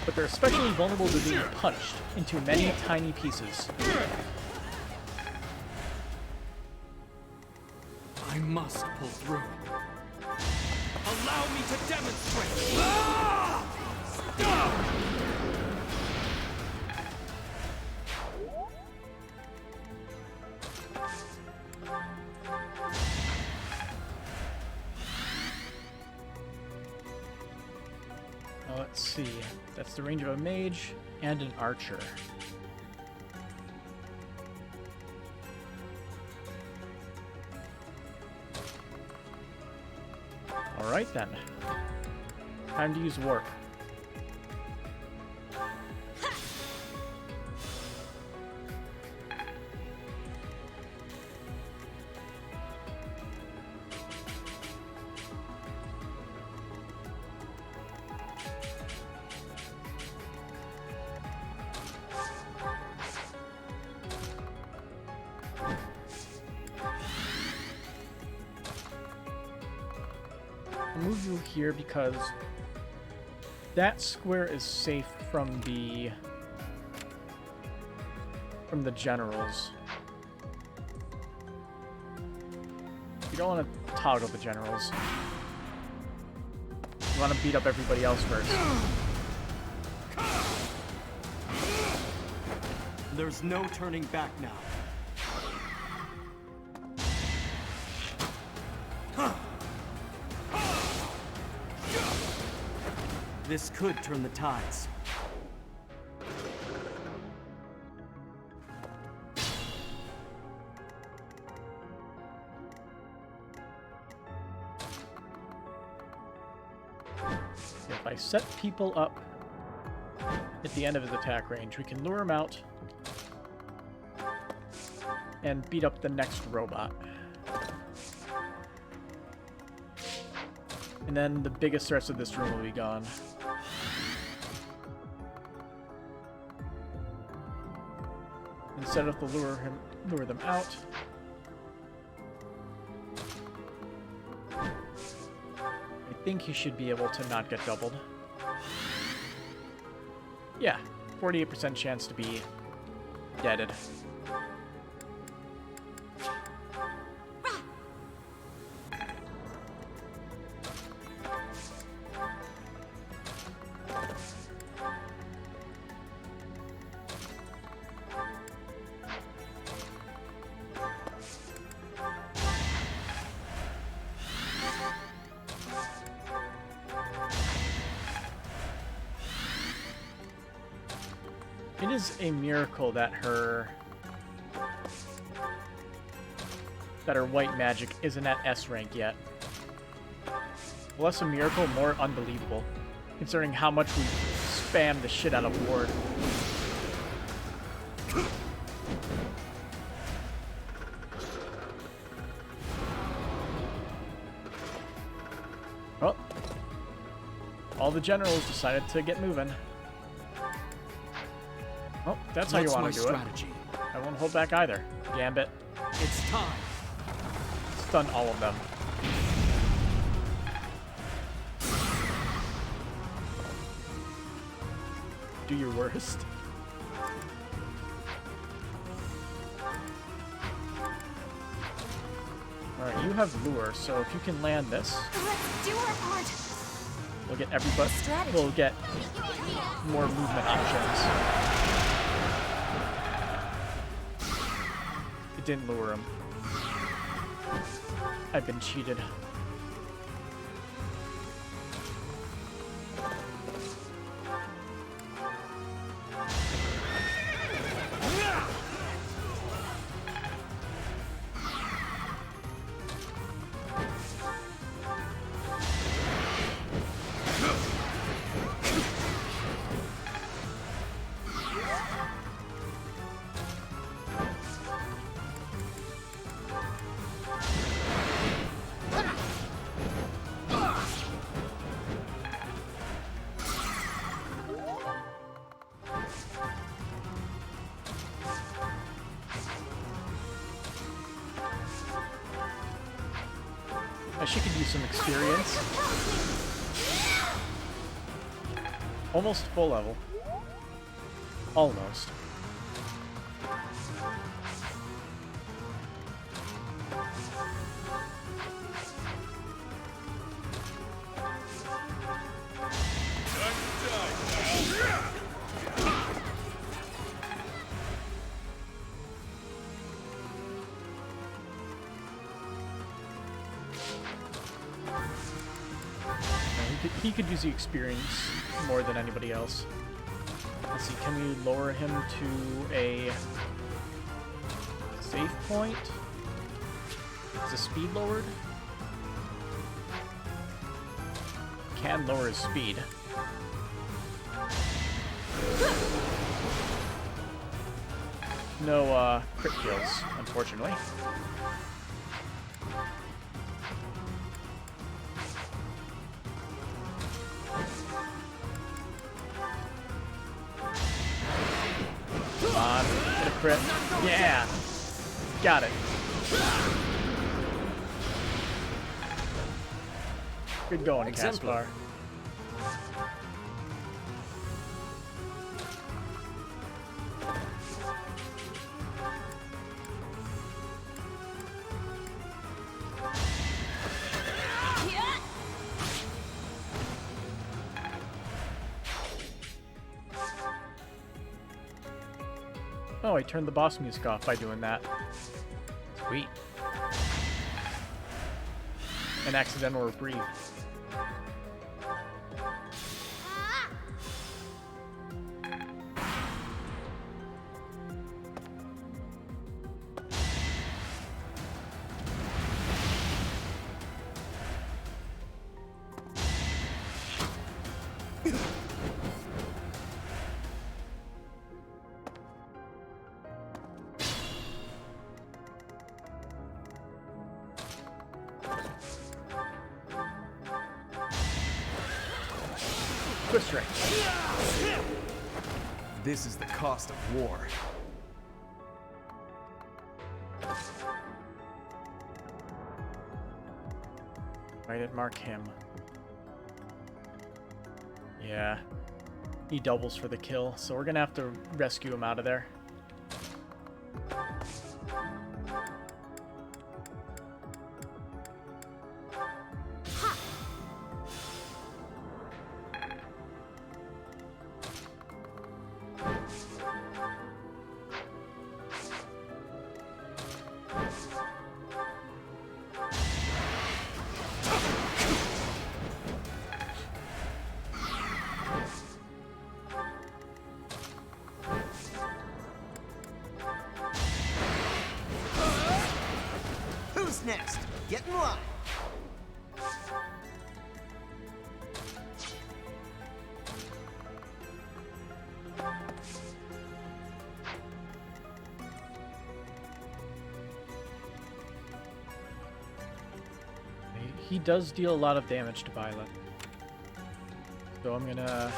But they're especially vulnerable to being punched into many tiny pieces. I must pull through. Allow me to demonstrate! Let's see. That's the range of a mage and an archer. Alright then. Time to use warp. I'll move you here because that square is safe from the generals. You don't want to toggle the generals. You want to beat up everybody else first. There's no turning back now. This could turn the tides. If I set people up at the end of his attack range. We can lure him out and beat up the next robot. And then the biggest threats of this room will be gone. And set up the lure them out. I think he should be able to not get doubled. Yeah, 48% chance to be deaded. It is a miracle that her white magic isn't at S rank yet. Less a miracle, more unbelievable, considering how much we spam the shit out of Ward. Well, all the generals decided to get moving. Oh, that's how you want to do it. I won't hold back either. Gambit. It's time. Stun all of them. Do your worst. Alright, you have lure, so if you can land this, Let's do our part. we'll get everybody. We'll get more movement options. It didn't lure him. I've been cheated. She could use some experience. Almost full level. Almost. He could use the experience more than anybody else. Let's see, can we lower him to a safe point? Is the speed lowered? Can lower his speed. No crit kills, unfortunately. Come on, get a crit. Yeah! Got it. Good going, Caspar. Oh, I turned the boss music off by doing that. Sweet. An accidental reprieve. Twist ring. This is the cost of war. I didn't mark him. Yeah. He doubles for the kill, so we're gonna have to rescue him out of there. Who's next? Get in line. He does deal a lot of damage to Violet. So I'm gonna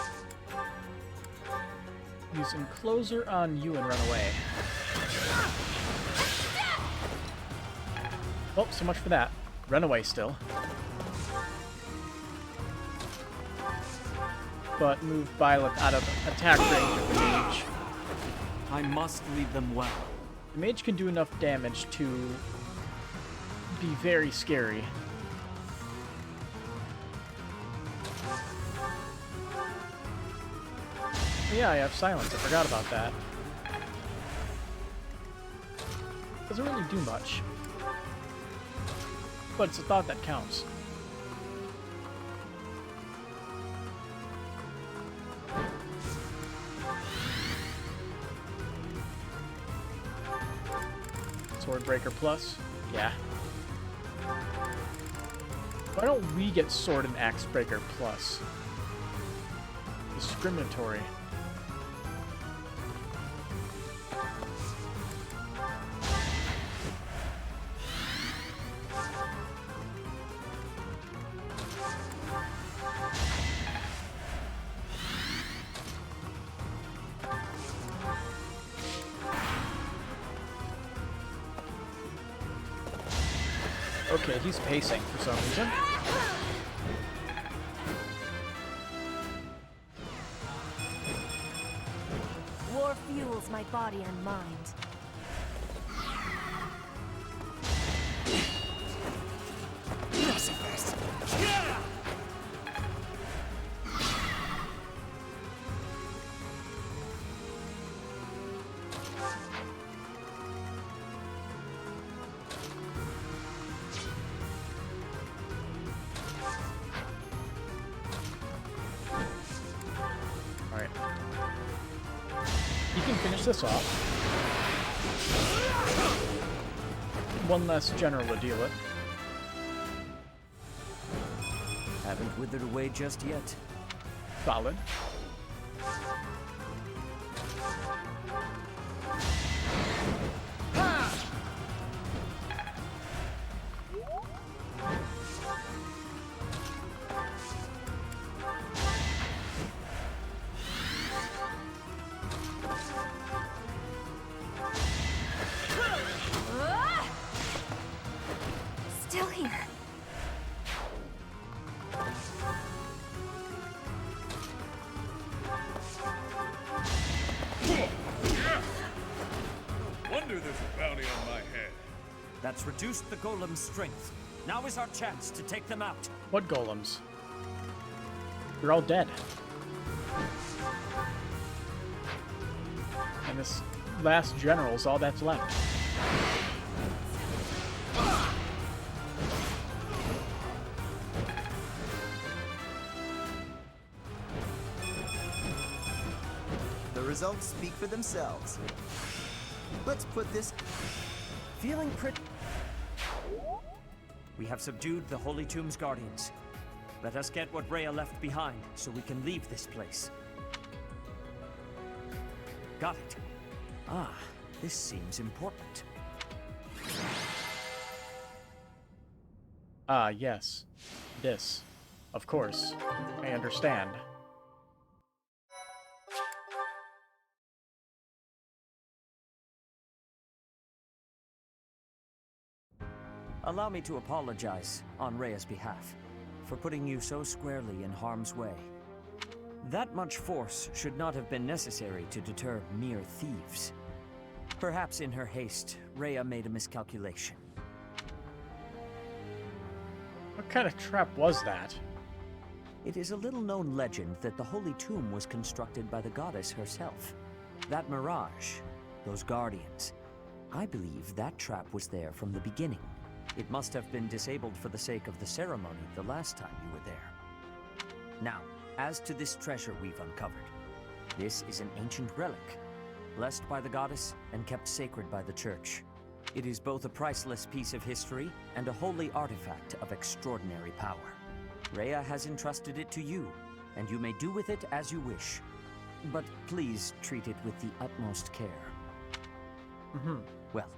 use Encloser on you and run away. Oh, so much for that. Run away still. But move Violet out of attack range of the mage. I must lead them well. The mage can do enough damage to be very scary. Yeah, I have silence. I forgot about that. Doesn't really do much. But it's a thought that counts. Swordbreaker plus? Yeah. Why don't we get Sword and Axe Breaker plus? Discriminatory. Okay, he's pacing for some reason. War fuels my body and mind. Not so fast. Alright. You can finish this off. One less general to deal it. Haven't withered away just yet. Solid. Still here. Wonder there's a bounty on my head. That's reduced the golem's strength. Now is our chance to take them out. What golems? You're all dead. And this last general is all that's left. The results speak for themselves. Let's put this... Feeling pretty... We have subdued the Holy Tomb's guardians. Let us get what Rhea left behind, so we can leave this place. Got it. Ah, this seems important. Ah, yes. This. Of course. I understand. Allow me to apologize on Rhea's behalf for putting you so squarely in harm's way. That much force should not have been necessary to deter mere thieves. Perhaps in her haste, Rhea made a miscalculation. What kind of trap was that? It is a little-known legend that the Holy Tomb was constructed by the goddess herself. That mirage, those guardians, I believe that trap was there from the beginning. It must have been disabled for the sake of the ceremony the last time you were there. Now, as to this treasure we've uncovered, this is an ancient relic, blessed by the goddess and kept sacred by the church. It is both a priceless piece of history and a holy artifact of extraordinary power. Rhea has entrusted it to you, and you may do with it as you wish. But please treat it with the utmost care. Well,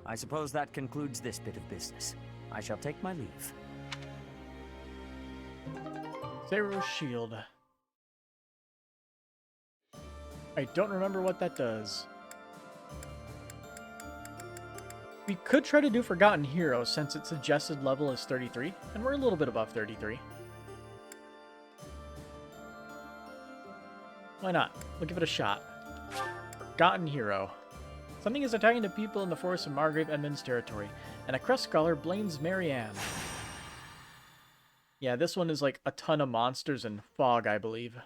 I suppose that concludes this bit of business. I shall take my leave. Zero's shield. I don't remember what that does. We could try to do Forgotten Hero since its suggested level is 33, and we're a little bit above 33. Why not? We'll give it a shot. Forgotten Hero. Something is attacking the people in the forest of Margrave Edmund's territory, and a Crest scholar blames Marianne. Yeah, this one is like a ton of monsters and fog, I believe.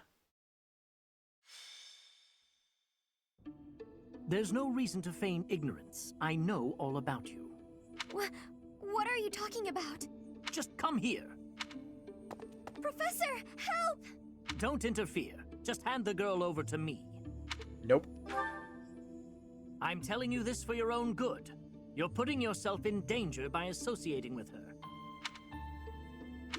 There's no reason to feign ignorance. I know all about you. What are you talking about? Just come here. Professor, help! Don't interfere. Just hand the girl over to me. Nope. I'm telling you this for your own good. You're putting yourself in danger by associating with her.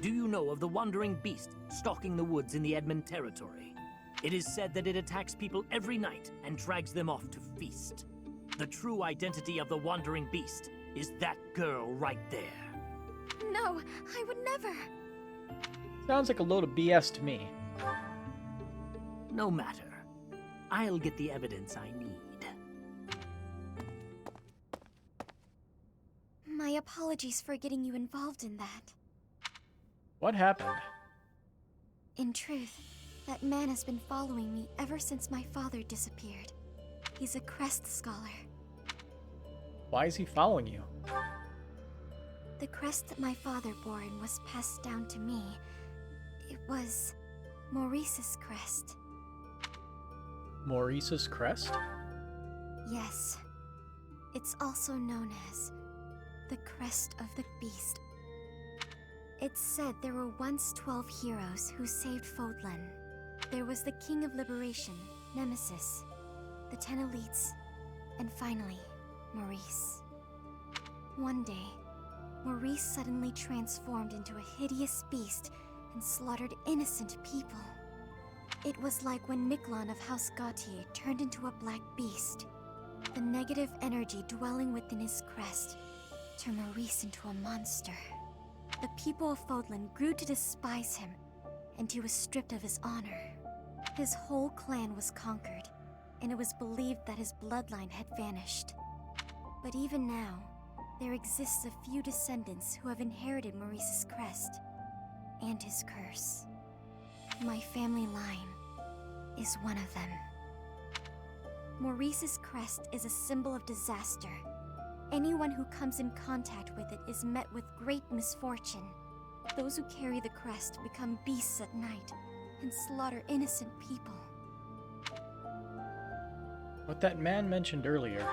Do you know of the wandering beast stalking the woods in the Edmund territory? It is said that it attacks people every night and drags them off to feast. The true identity of the wandering beast is that girl right there. No, I would never. Sounds like a load of BS to me. No matter. I'll get the evidence I need. My apologies for getting you involved in that. What happened? In truth, that man has been following me ever since my father disappeared. He's a Crest scholar. Why is he following you? The crest that my father bore and was passed down to me, it was Maurice's crest. Maurice's crest? Yes. It's also known as the Crest of the Beast. It's said there were once 12 heroes who saved Fodlan. There was the King of Liberation, Nemesis, the 10 elites, and finally, Maurice. One day, Maurice suddenly transformed into a hideous beast and slaughtered innocent people. It was like when Miklon of House Gautier turned into a black beast. The negative energy dwelling within his crest turned Maurice into a monster. The people of Fodlan grew to despise him, and he was stripped of his honor. His whole clan was conquered, and it was believed that his bloodline had vanished. But even now, there exists a few descendants who have inherited Maurice's crest and his curse. My family line is one of them. Maurice's crest is a symbol of disaster. Anyone who comes in contact with it is met with great misfortune. Those who carry the crest become beasts at night and slaughter innocent people. What that man mentioned earlier.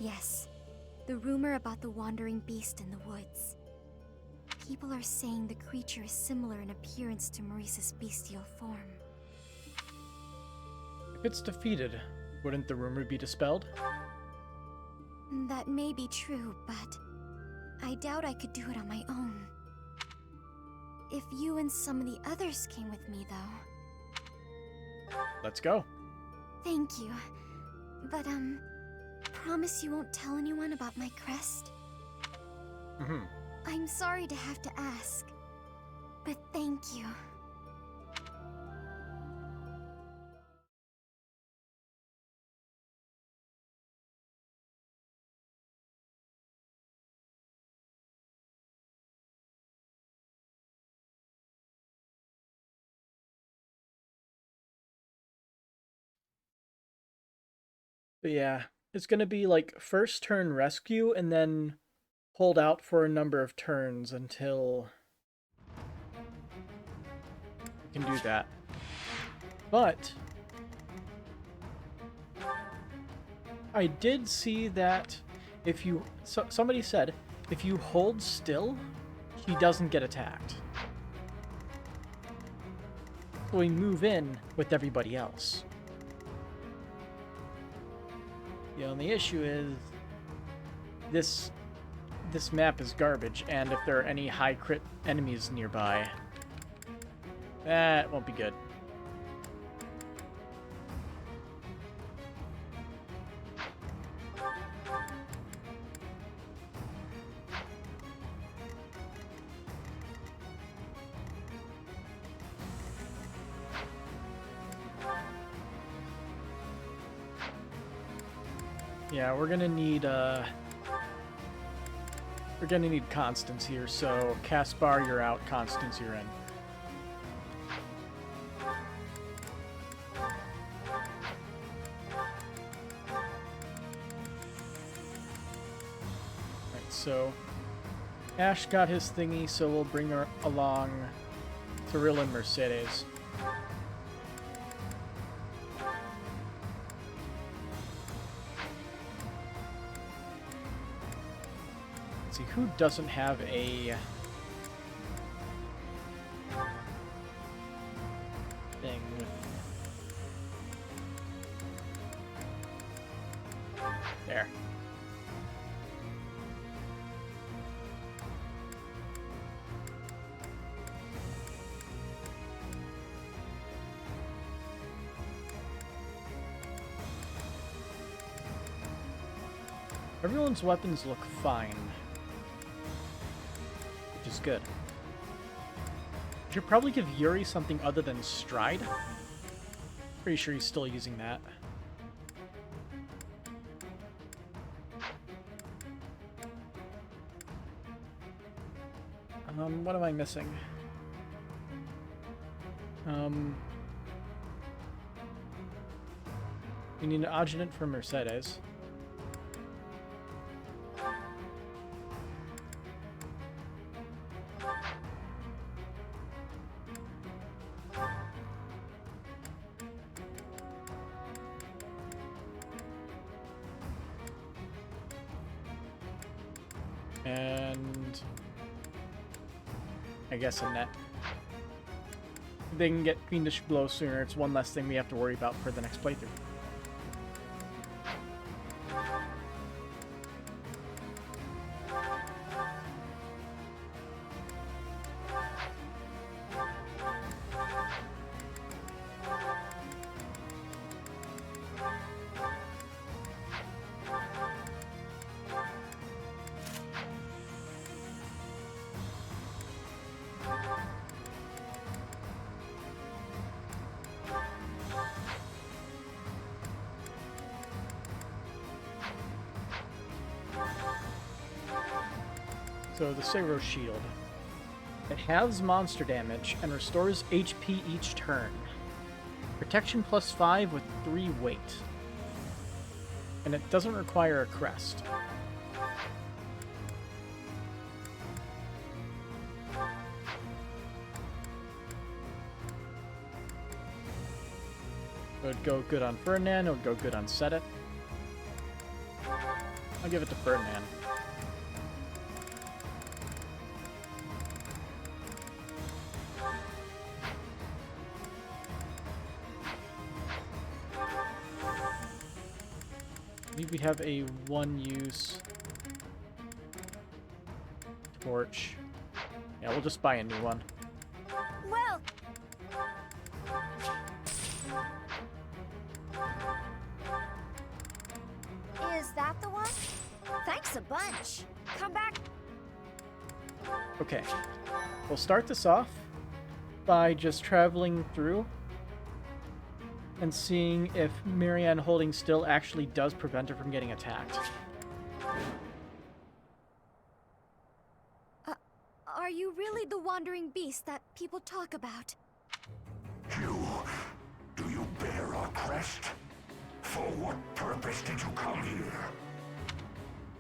Yes, the rumor about the wandering beast in the woods. People are saying the creature is similar in appearance to Maurice's bestial form. If it's defeated, wouldn't the rumor be dispelled? That may be true, but I doubt I could do it on my own. If you and some of the others came with me, though. Let's go. Thank you. But, promise you won't tell anyone about my crest? I'm sorry to have to ask, but thank you. But yeah, it's gonna be like first turn rescue and then hold out for a number of turns until you can do that. But I did see that if you... somebody said, if you hold still, he doesn't get attacked. So we move in with everybody else. The only issue is this map is garbage, and if there are any high crit enemies nearby, that won't be good. Yeah, we're gonna need Constance here, so Caspar, you're out, Constance, you're in. Alright, so Ash got his thingy, so we'll bring her along Tyrell and Merceus. Who doesn't have a thing with... There. Everyone's weapons look fine. Is good. I should probably give Yuri something other than Stride. Pretty sure he's still using that. What am I missing? We need an adjutant for Merceus. And I guess a net. If they can get Fiendish Blow sooner, it's one less thing we have to worry about for the next playthrough. So the Seiro Shield. It halves monster damage and restores HP each turn. Protection +5 with 3 weight. And it doesn't require a crest. It would go good on Ferdinand, it would go good on Sedit. I'll give it to Ferdinand. We have a one-use torch. Yeah, we'll just buy a new one. Well, is that the one? Thanks a bunch. Come back. Okay, we'll start this off by just traveling through and seeing if Marianne holding still actually does prevent her from getting attacked. Are you really the wandering beast that people talk about? Do you bear our crest? For what purpose did you come here?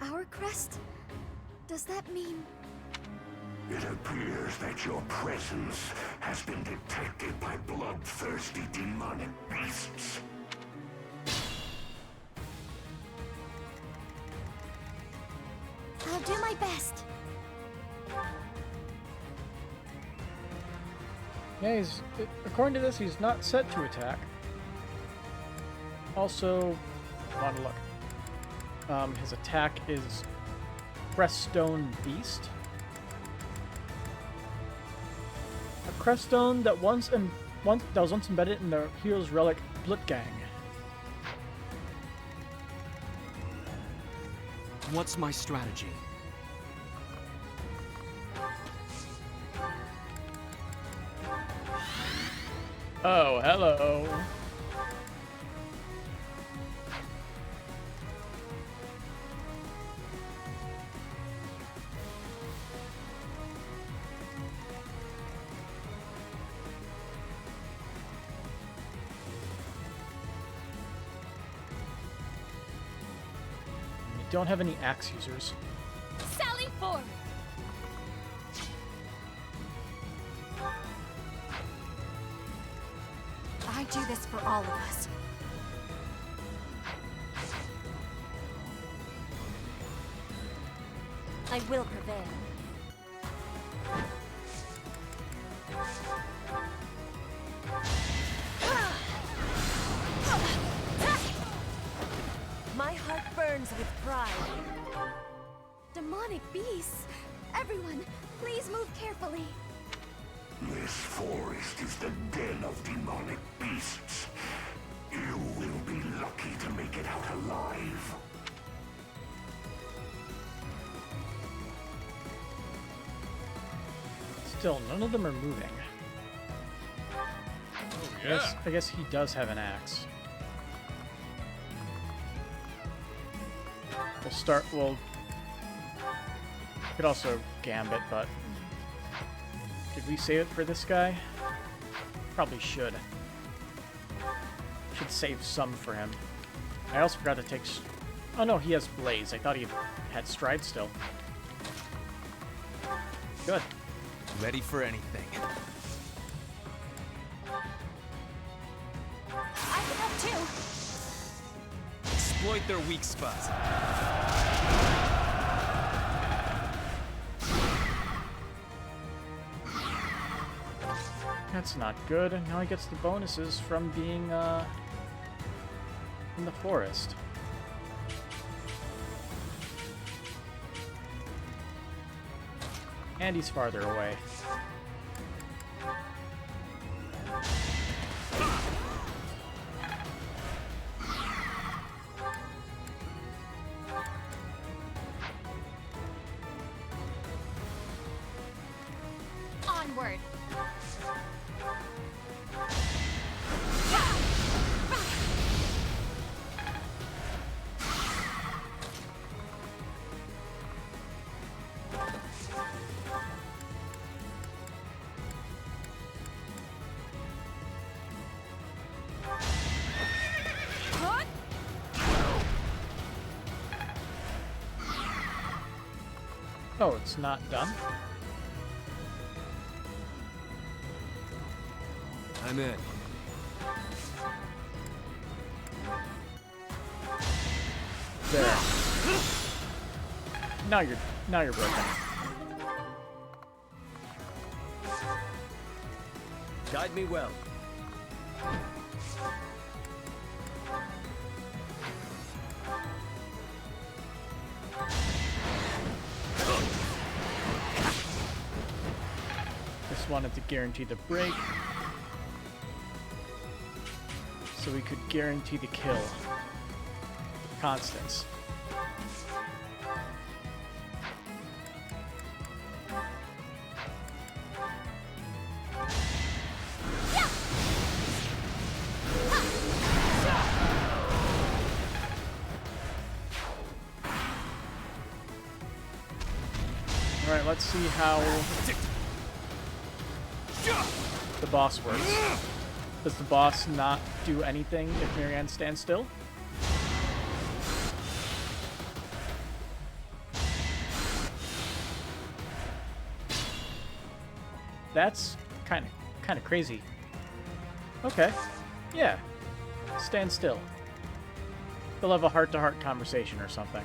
Our Crest? Does that mean... It appears that your presence has been detected by bloodthirsty demonic beasts. I'll do my best. Yeah, according to this, he's not set to attack. Also, want to look. His attack is Creststone Beast. A Creststone that was once embedded in the hero's relic Blutgang. What's my strategy? Oh, hello. We don't have any axe users. Sally forth! I do this for all of us. I will prevail. My heart burns with pride. Demonic beasts! Everyone, please move carefully. This forest is the den of demonic beasts. You will be lucky to make it out alive. Still, none of them are moving. Oh, yeah. I guess he does have an axe. We'll could also gambit, but did we save it for this guy? Probably should. Should save some for him. I also forgot to take... Oh no, he has Blaze. I thought he had Stride still. Good. Ready for anything. I can help too. Exploit their weak spots. That's not good. Now he gets the bonuses from being in the forest. And he's farther away. Onward. Oh, it's not done? I'm in. There. Now you're broken. Guide me well. Just wanted to guarantee the break, so we could guarantee the kill. Constance. Alright, let's see how the boss works. Does the boss not do anything if Marianne stands still? That's kind of crazy. Okay. Yeah. Stand still. They'll have a heart-to-heart conversation or something.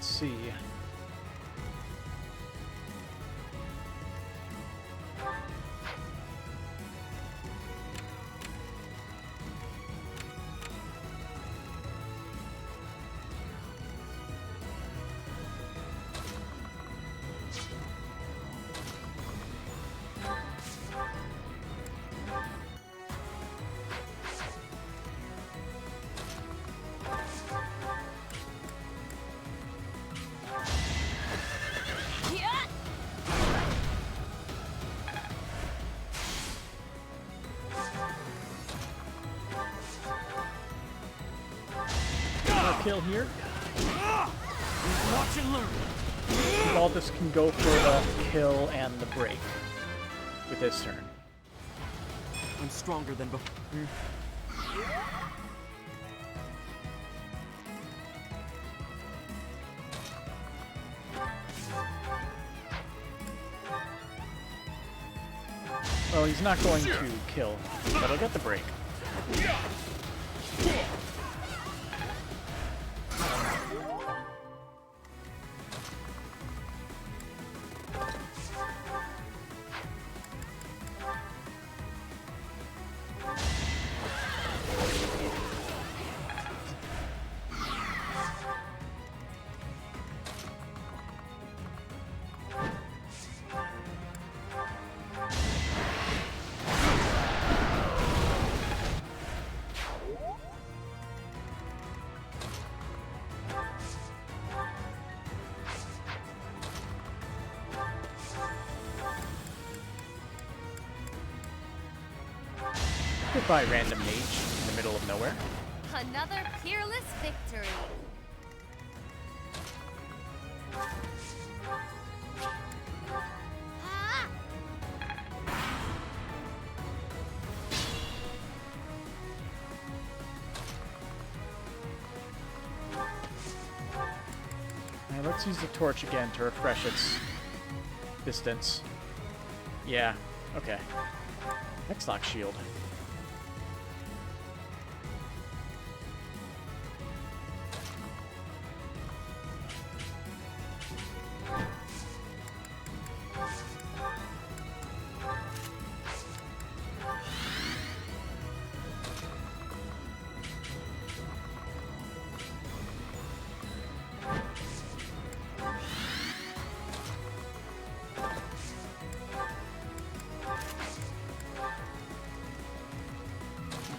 See. Kill here. Watch and learn. Baldus can go for the kill and the break with this turn. I'm stronger than before. Well, he's not going to kill, but he'll get the break. Goodbye, random mage in the middle of nowhere. Another peerless victory. Now let's use the torch again to refresh its distance. Yeah, okay. X-Lock shield.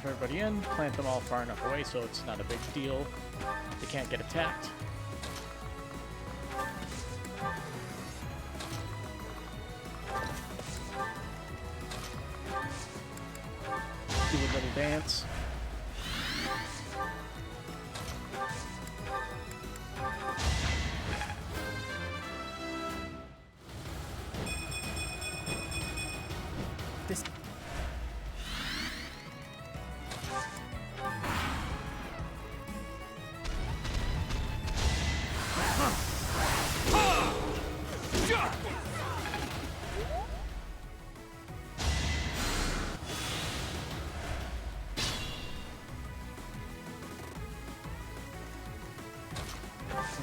Everybody in, plant them all far enough away so it's not a big deal. They can't get attacked. Do a little dance. This.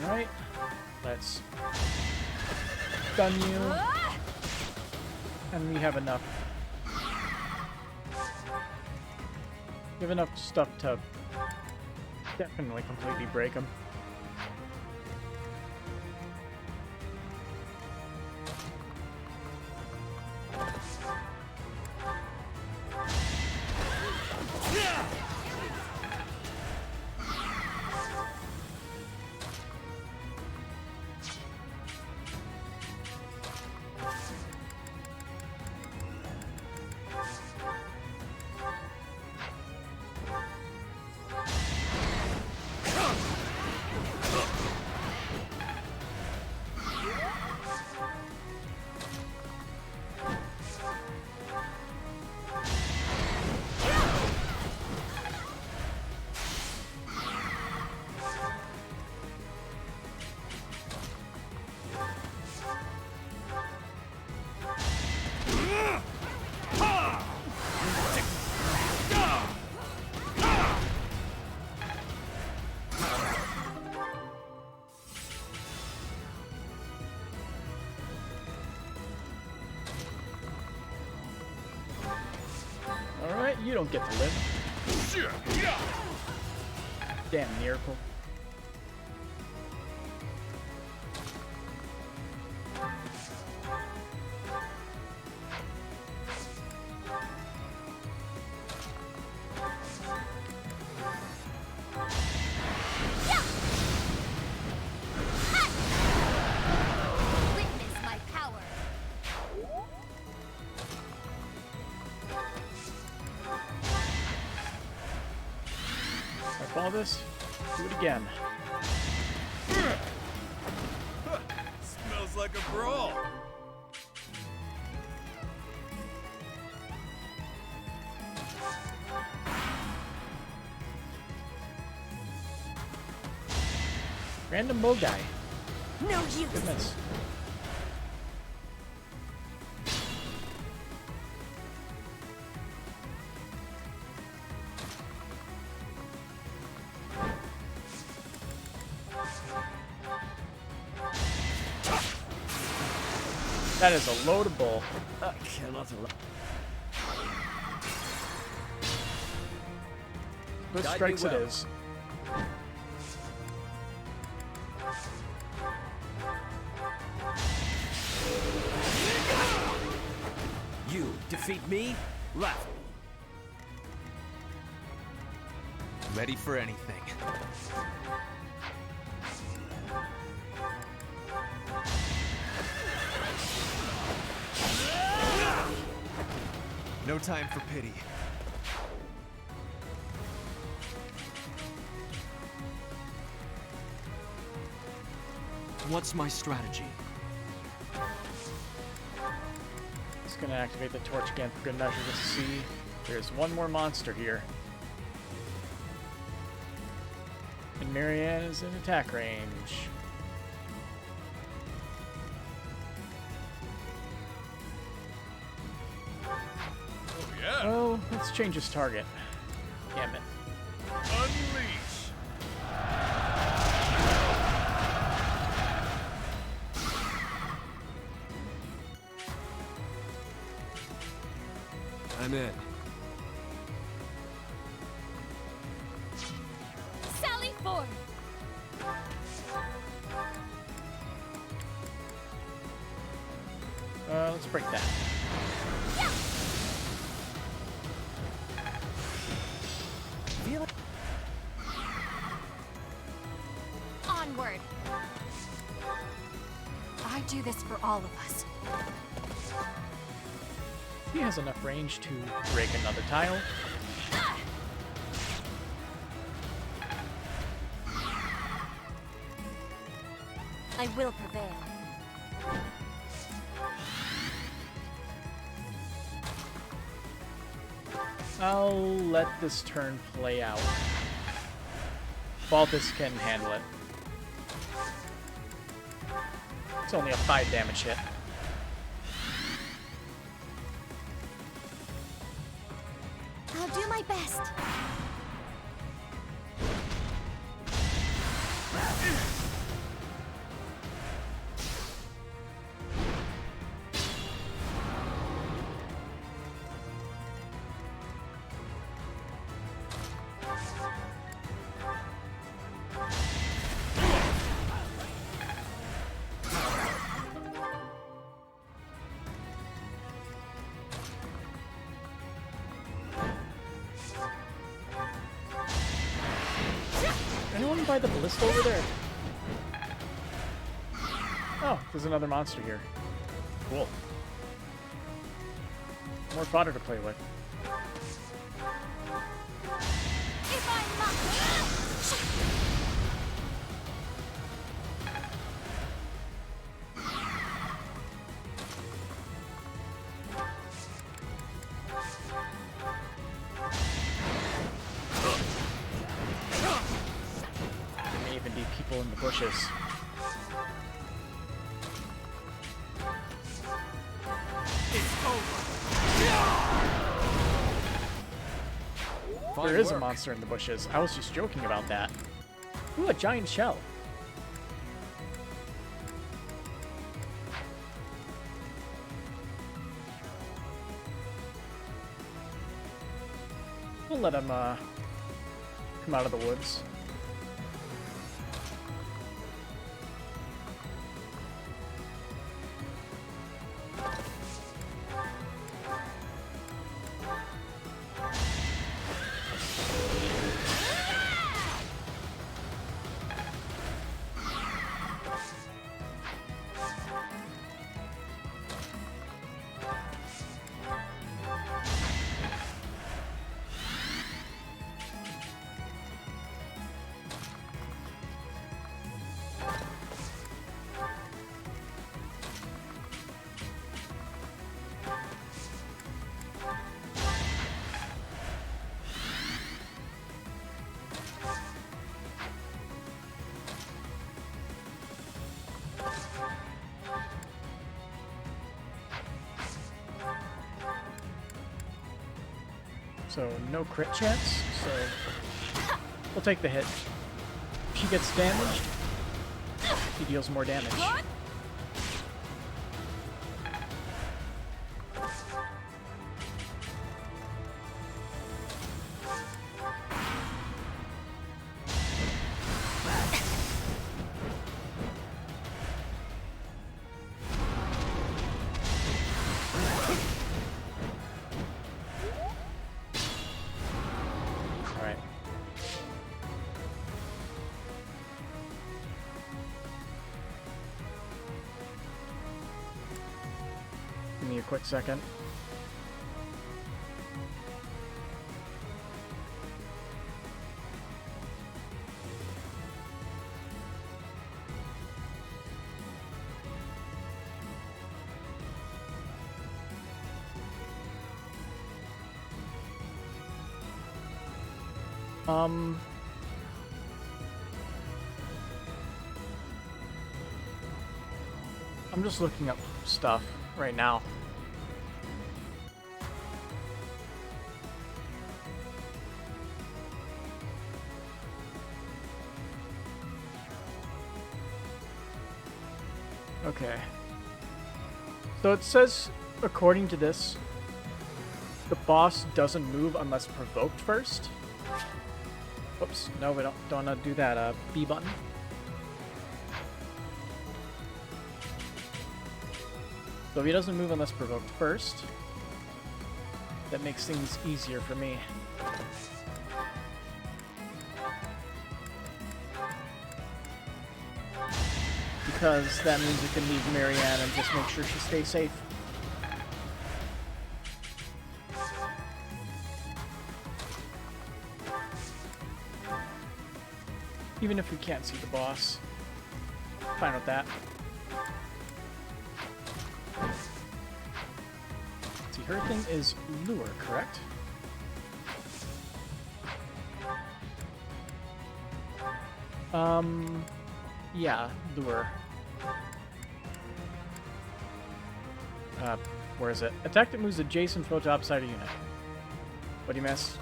Alright, let's stun you. And we have enough. We have enough stuff to definitely completely break them. You don't get to live. Damn miracle. Witness my power. Like all this, do it again. Smells like a brawl. Random bow guy. No use. Goodness. That is a loadable. I cannot allow. Good Guide me strikes it well. is. You defeat me? Laugh. Ready for anything. No time for pity. What's my strategy? Just gonna activate the torch again for good measure to see. There's one more monster here. And Marianne is in attack range. Oh yeah. Oh, let's change his target. Damn it. Unleash. I'm in. Sally forth. Let's break that. Onward. I do this for all of us. He has enough range to break another tile. I will prevail. I'll let this turn play out. Balthus can handle it. It's only a 5 damage hit. I'll do my best. Anyone buy the ballista over there? Oh, there's another monster here. Cool. More fodder to play with. If I must. There may even be people in the bushes. There is a monster in the bushes. I was just joking about that. Ooh, a giant shell. We'll let him come out of the woods. So no crit chance, so we'll take the hit. If she gets damaged, he deals more damage. Give me a quick second. I'm just looking up stuff right now. Okay. So it says, according to this, the boss doesn't move unless provoked first. Oops, no, we don't want to do that. B button. So if he doesn't move unless provoked first, that makes things easier for me. Because that means we can leave Marianne and just make sure she stays safe. Even if we can't see the boss. Fine with that. Let's see, her thing is lure, correct? Yeah, lure. Where is it? Attack that moves adjacent foe to outside a unit. What do you miss?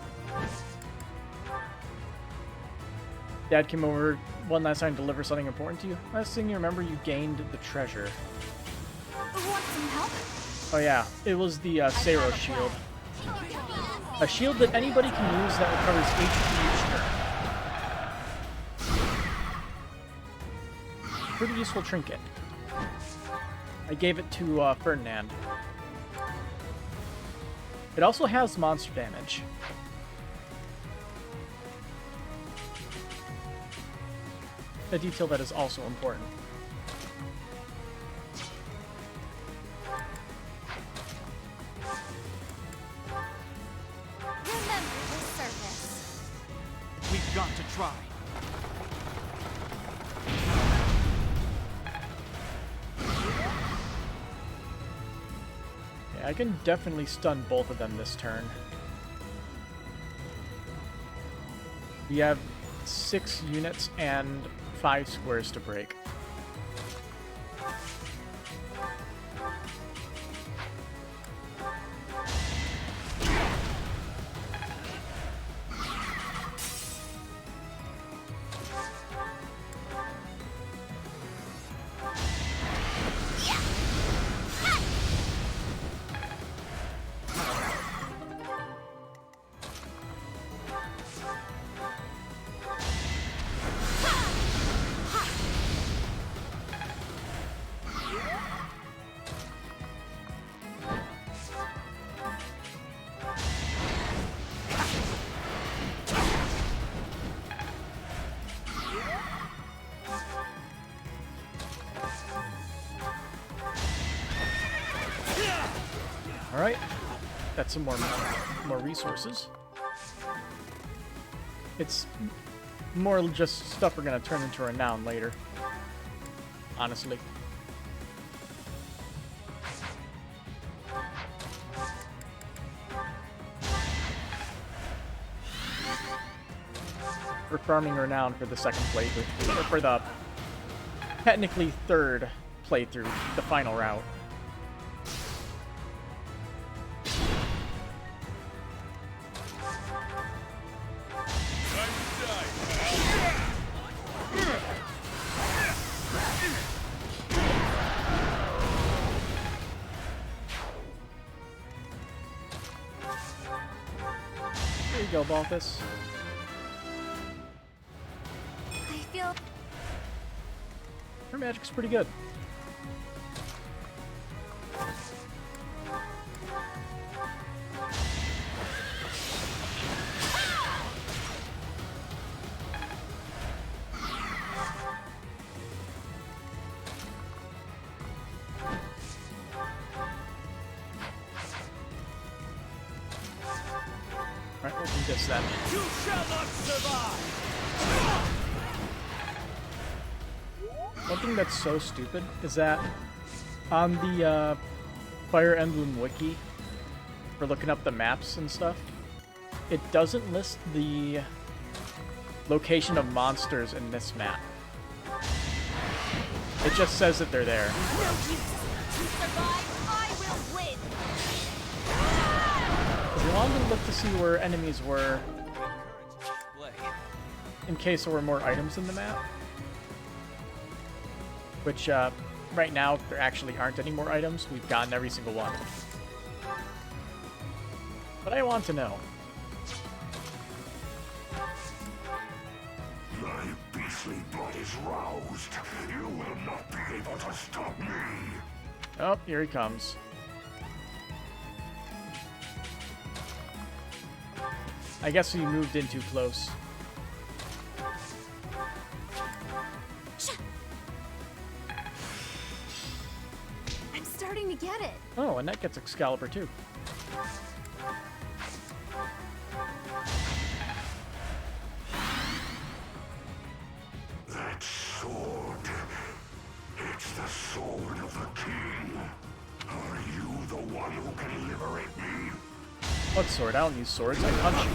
Dad came over one last time to deliver something important to you. Last thing you remember, you gained the treasure. Want some help? Oh yeah, it was the Sero shield. A shield that anybody can use that recovers HP each turn. Pretty useful trinket. I gave it to Ferdinand. It also has monster damage. A detail that is also important. Remember the surface. We've got to try. I can definitely stun both of them this turn. We have 6 units and 5 squares to break. Alright. That's some more resources. It's more just stuff we're gonna turn into renown later. Honestly. We're farming renown for the second playthrough, or for the technically third playthrough, the final route. There you go, Balthus. I feel... Her magic's pretty good. Alright, we'll do this then. You shall not survive! One thing that's so stupid is that on the Fire Emblem wiki, for looking up the maps and stuff, it doesn't list the location of monsters in this map. It just says that they're there. No use. To survive, I will win. If you wanted to look to see where enemies were, in case there were more items in the map, which right now there actually aren't any more items. We've gotten every single one. But I want to know. My beastly blood is roused. You will not be able to stop me. Oh, here he comes. I guess we moved in too close. I'm starting to get it. Oh, and that gets Excalibur too. That sword. It's the sword of the king. Are you the one who can liberate me? What sword? I don't use swords. I punch you.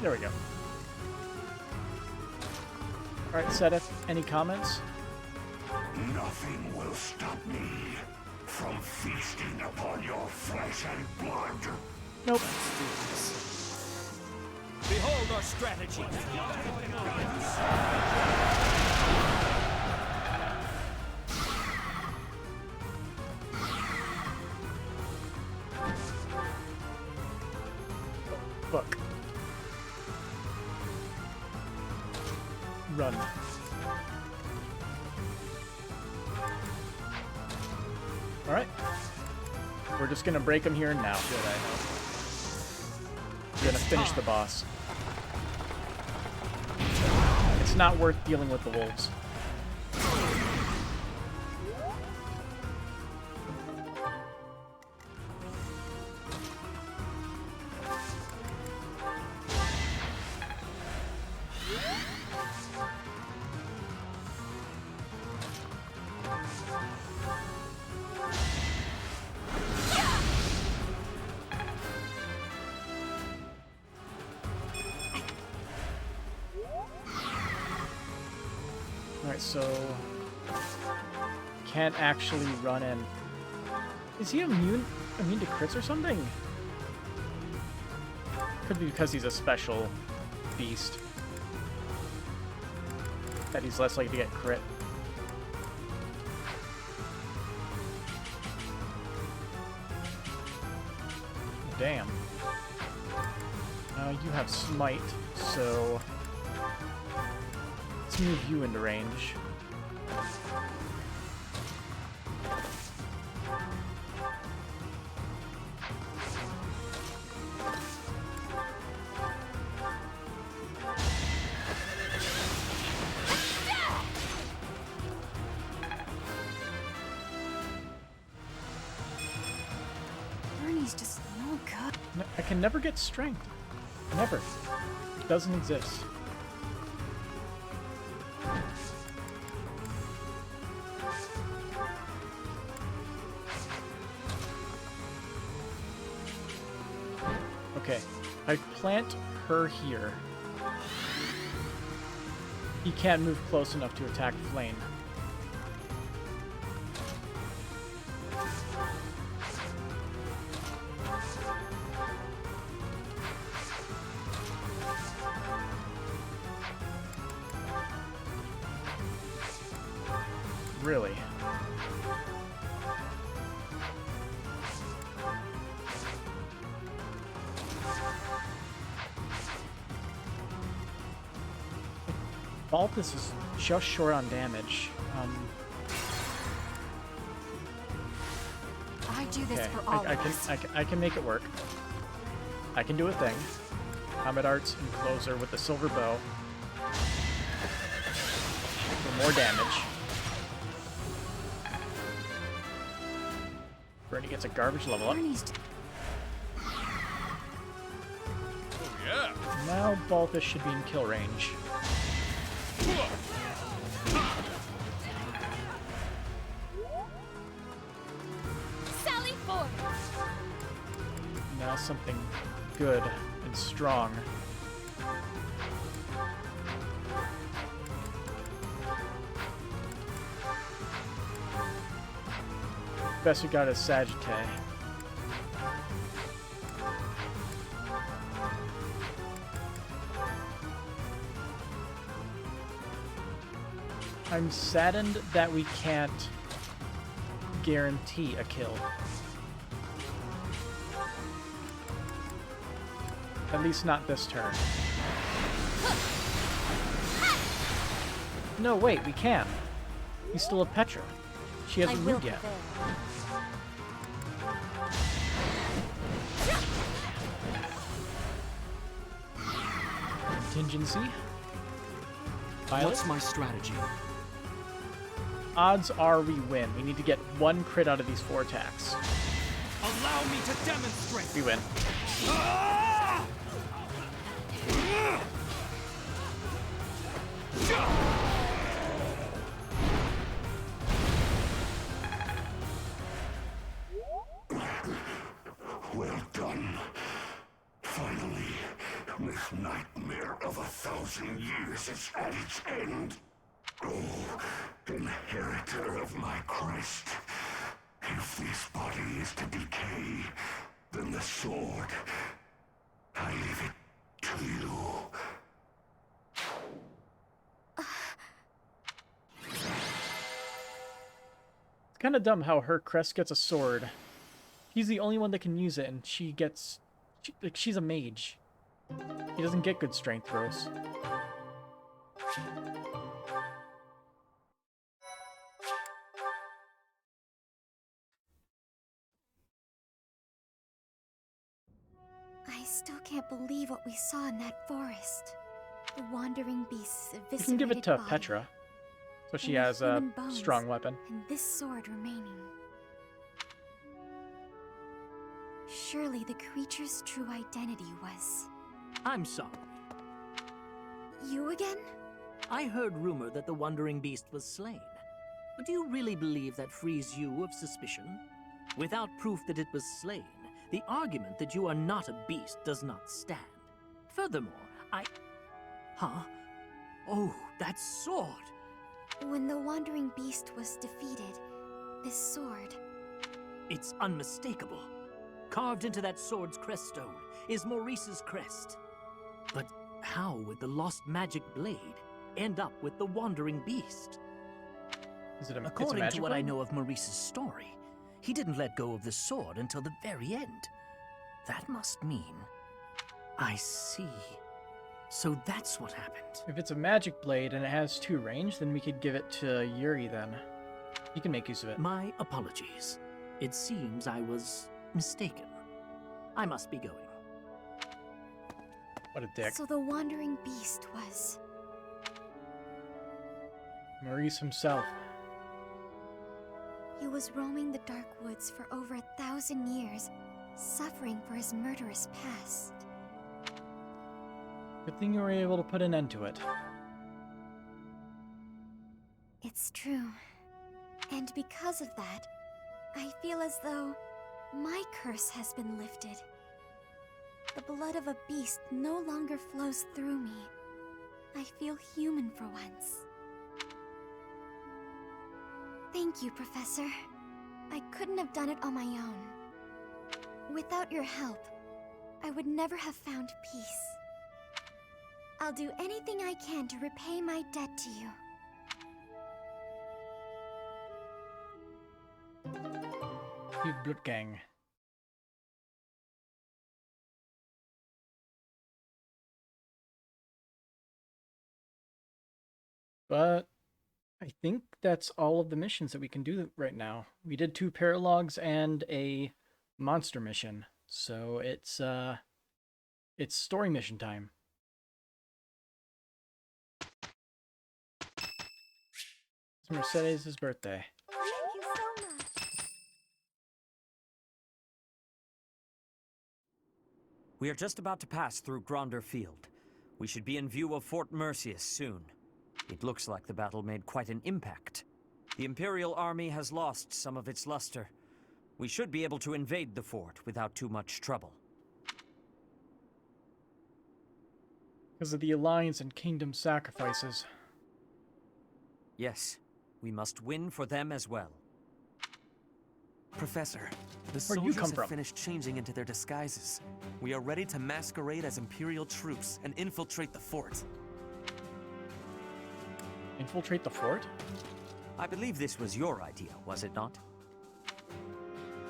There we go. Alright, Seth, any comments? Nothing will stop me from feasting upon your flesh and blood. Nope. Behold our strategy. Fuck. Run. Alright. We're just gonna break him here and now. Good, I know. We're gonna finish the boss. It's not worth dealing with the wolves. Alright, so... can't actually run in. Is he immune to crits or something? Could be because he's a special beast. That he's less likely to get crit. Damn. You have smite, so... let's move you into range. I can never get strength. Never. It doesn't exist. Okay, I plant her here. He can't move close enough to attack Flame. Really? Balthus is just short on damage. I do this Okay, for all of us. I can make it work. I can do a thing. Combat Arts and Closer with the silver bow. For more damage. Bernie gets a garbage level up. Oh, yeah. Now Balthus should be in kill range. Sally forward. Now something good and strong. Best we got is Sagittae. I'm saddened that we can't guarantee a kill. At least not this turn. No, wait, we can. We still have Petra. She hasn't moved yet. Contingency. Violet. What's my strategy? Odds are we win. We need to get one crit out of these 4 attacks. Allow me to demonstrate. We win. Well done. Finally, this nightmare of 1,000 years is at its end. Oh, inheritor of my crest. If this body is to decay, then the sword, I leave it to you. It's kind of dumb how her Crest gets a sword. He's the only one that can use it, and she gets... she's a mage. He doesn't get good strength throws. I still can't believe what we saw in that forest. The wandering beasts eviscerated You can give it to body, Petra, so she and the has a human bones, strong weapon. and this sword remaining. Surely the creature's true identity was... I'm sorry. You again? I heard rumor that the Wandering Beast was slain. But do you really believe that frees you of suspicion? Without proof that it was slain, the argument that you are not a beast does not stand. Furthermore, Huh? Oh, that sword! When the wandering beast was defeated, this sword... It's unmistakable. Carved into that sword's crest stone is Maurice's crest. But how would the lost magic blade end up with the Wandering Beast? Is it According to what I know of Maurice's story, he didn't let go of the sword until the very end. That must mean... I see. So that's what happened. If it's a magic blade and it has 2 range, then we could give it to Yuri then. He can make use of it. My apologies. It seems I was mistaken. I must be going. What a dick. So the wandering beast was... Maurice himself. He was roaming the dark woods for over 1,000 years, suffering for his murderous past. Good thing you were able to put an end to it. It's true. And because of that, I feel as though my curse has been lifted. The blood of a beast no longer flows through me. I feel human for once. Thank you, Professor. I couldn't have done it on my own. Without your help, I would never have found peace. I'll do anything I can to repay my debt to you. You Blutgang. But I think that's all of the missions that we can do right now. We did 2 Paralogues and a monster mission, so it's story mission time. It's Merceus' birthday. Thank you so much. We are just about to pass through Gronder Field. We should be in view of Fort Merceus soon. It looks like the battle made quite an impact. The Imperial Army has lost some of its luster. We should be able to invade the fort without too much trouble. Because of the Alliance and Kingdom sacrifices. Yes, we must win for them as well. Professor, the Where'd you soldiers come have from? finished changing into their disguises. We are ready to masquerade as Imperial troops and infiltrate the fort. Infiltrate the fort? I believe this was your idea, was it not?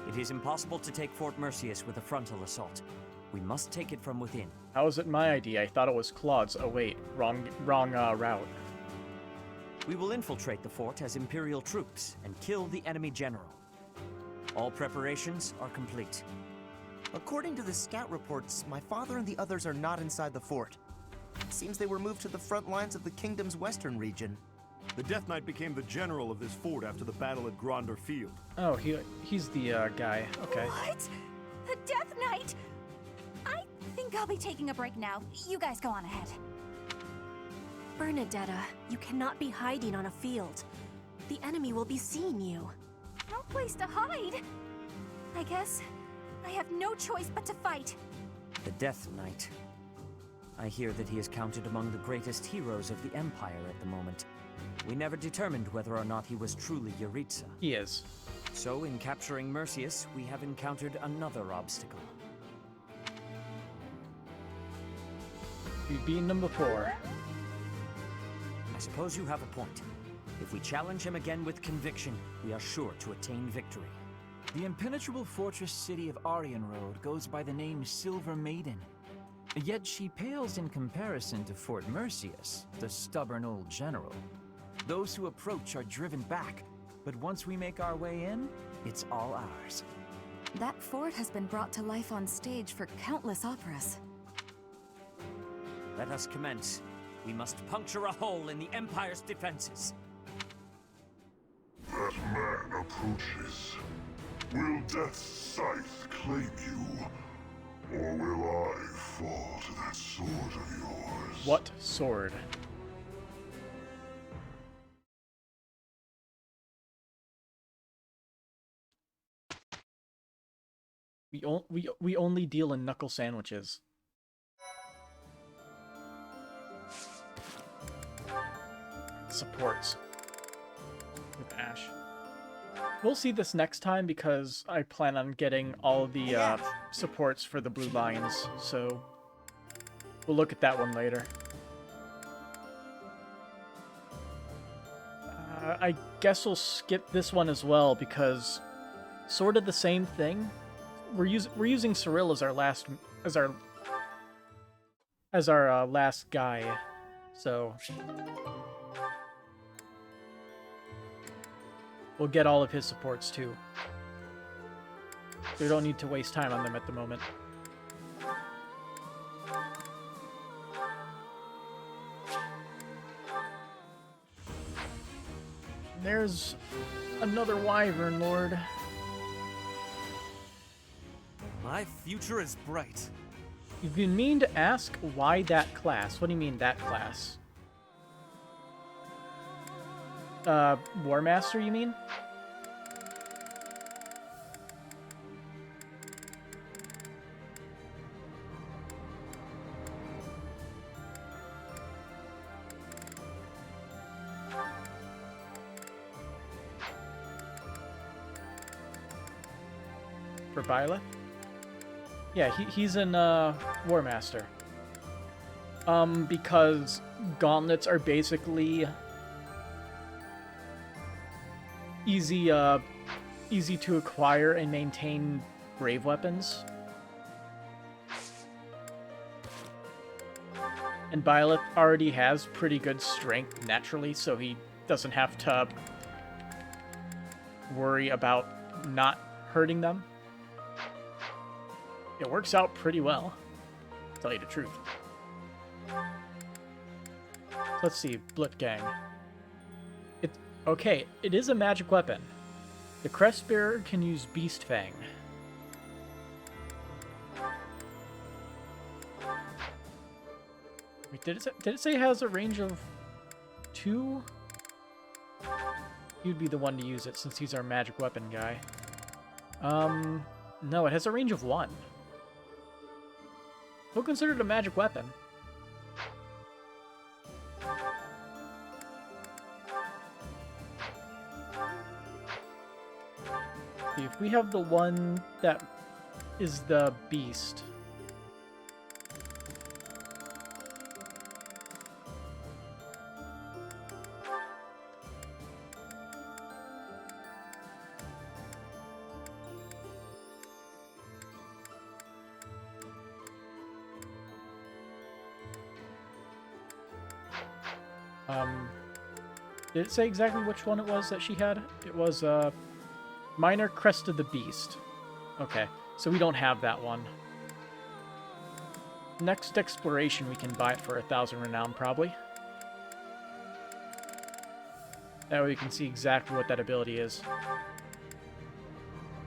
It is impossible to take Fort Merceus with a frontal assault. We must take it from within. How is it my idea? I thought it was Claude's. Oh wait, wrong route. We will infiltrate the fort as Imperial troops and kill the enemy general. All preparations are complete. According to the scout reports, my father and the others are not inside the fort. Seems they were moved to the front lines of the kingdom's western region. The Death Knight became the general of this fort after the battle at Gronder Field. Oh, he's the guy. Okay. What? The Death Knight? I think I'll be taking a break now. You guys go on ahead. Bernadetta, you cannot be hiding on a field. The enemy will be seeing you. No place to hide. I guess I have no choice but to fight. The Death Knight. I hear that he is counted among the greatest heroes of the Empire at the moment. We never determined whether or not he was truly Yaritza. He is. So, in capturing Merceus, we have encountered another obstacle. We've beaten him before. I suppose you have a point. If we challenge him again with conviction, we are sure to attain victory. The impenetrable fortress city of Arianrode goes by the name Silver Maiden. Yet she pales in comparison to Fort Merceus, the stubborn old general. Those who approach are driven back, but once we make our way in, it's all ours. That fort has been brought to life on stage for countless operas. Let us commence. We must puncture a hole in the Empire's defenses. That man approaches. Will Death's scythe claim you? Or will I fall to that sword of yours? What sword? We only deal in knuckle sandwiches. Supports with Ash. We'll see this next time because I plan on getting all the supports for the blue lines, so we'll look at that one later. I guess we'll skip this one as well because sort of the same thing. We're using Cyril as our last last guy, so we'll get all of his supports too. We don't need to waste time on them at the moment. There's another Wyvern Lord. My future is bright. You've been mean to ask why that class. What do you mean, that class? War Master, you mean? For Byleth? Yeah, he's in War Master. Because gauntlets are basically easy to acquire and maintain brave weapons. And Byleth already has pretty good strength naturally, so he doesn't have to worry about not hurting them. It works out pretty well, to tell you the truth. Let's see, Blitgang. Okay, it is a magic weapon. The Crest Bearer can use Beast Fang. Wait, did it say it has a range of 2? You'd be the one to use it since he's our magic weapon guy. No, it has a range of 1. Still considered a magic weapon. See, if we have the one that is the beast. Did it say exactly which one it was that she had? It was, Minor Crest of the Beast. Okay, so we don't have that one. Next exploration, we can buy it for 1,000 renown, probably. That way we can see exactly what that ability is.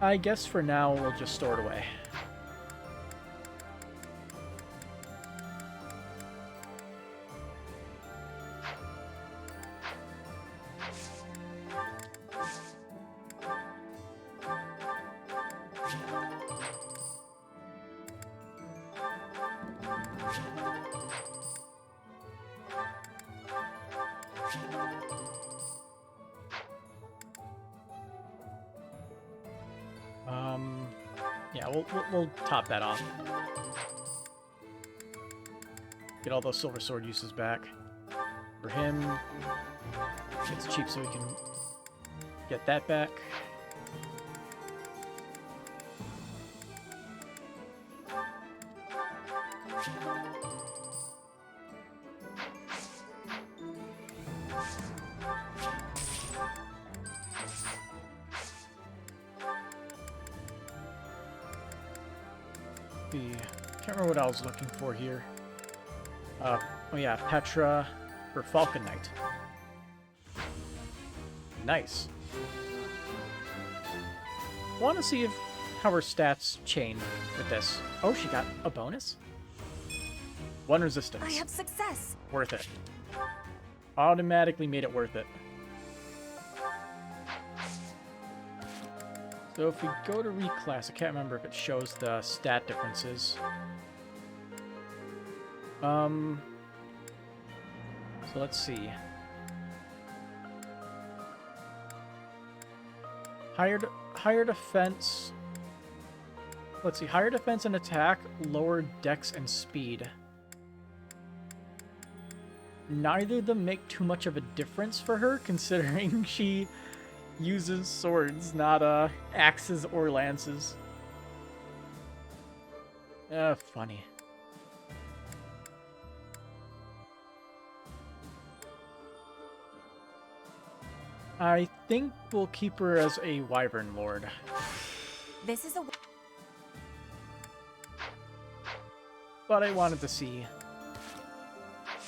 I guess for now, we'll just store it away. Yeah, we'll top that off. Get all those silver sword uses back. For him, it's cheap so we can get that back. Can't remember what I was looking for here. Oh yeah, Petra for Falcon Knight. Nice. Want to see how her stats change with this. Oh, she got a bonus? 1 resistance. I have success. Worth it. Automatically made it worth it. So if we go to reclass, I can't remember if it shows the stat differences. So let's see. Higher defense. Let's see. Higher defense and attack, lower dex and speed. Neither of them make too much of a difference for her, considering she uses swords, not axes or lances. Funny. I think we'll keep her as a Wyvern Lord. This is a... But I wanted to see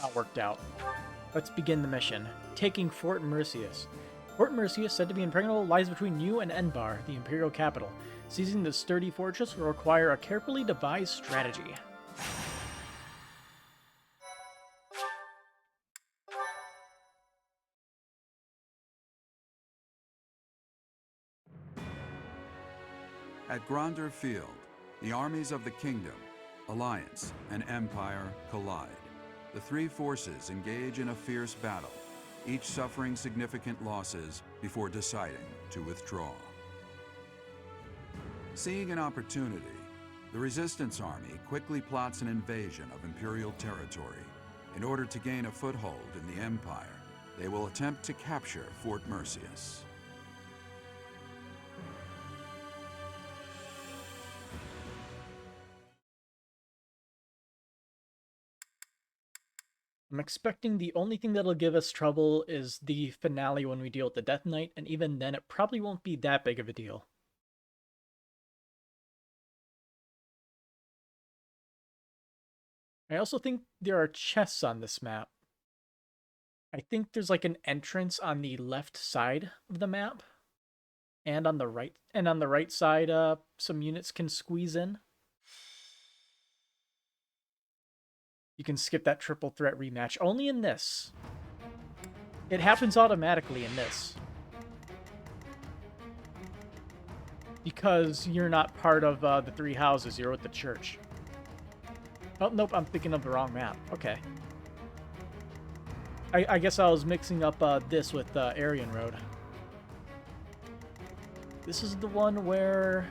how it worked out. Let's begin the mission. Taking Fort Merceus. Fort Merceus, said to be impregnable, lies between you and Enbar, the Imperial capital. Seizing the sturdy fortress will require a carefully devised strategy. At Gronder Field, the armies of the Kingdom, Alliance, and Empire collide. The three forces engage in a fierce battle, each suffering significant losses before deciding to withdraw. Seeing an opportunity, the Resistance Army quickly plots an invasion of Imperial territory. In order to gain a foothold in the Empire, they will attempt to capture Fort Merceus. I'm expecting the only thing that'll give us trouble is the finale when we deal with the Death Knight, and even then it probably won't be that big of a deal. I also think there are chests on this map. I think there's like an entrance on the left side of the map, and on the right side some units can squeeze in. You can skip that triple threat rematch only in this. It happens automatically in this, because you're not part of the three houses, you're with the church. Oh, nope, I'm thinking of the wrong map. Okay. I guess I was mixing up this with Aryan Road. This is the one where...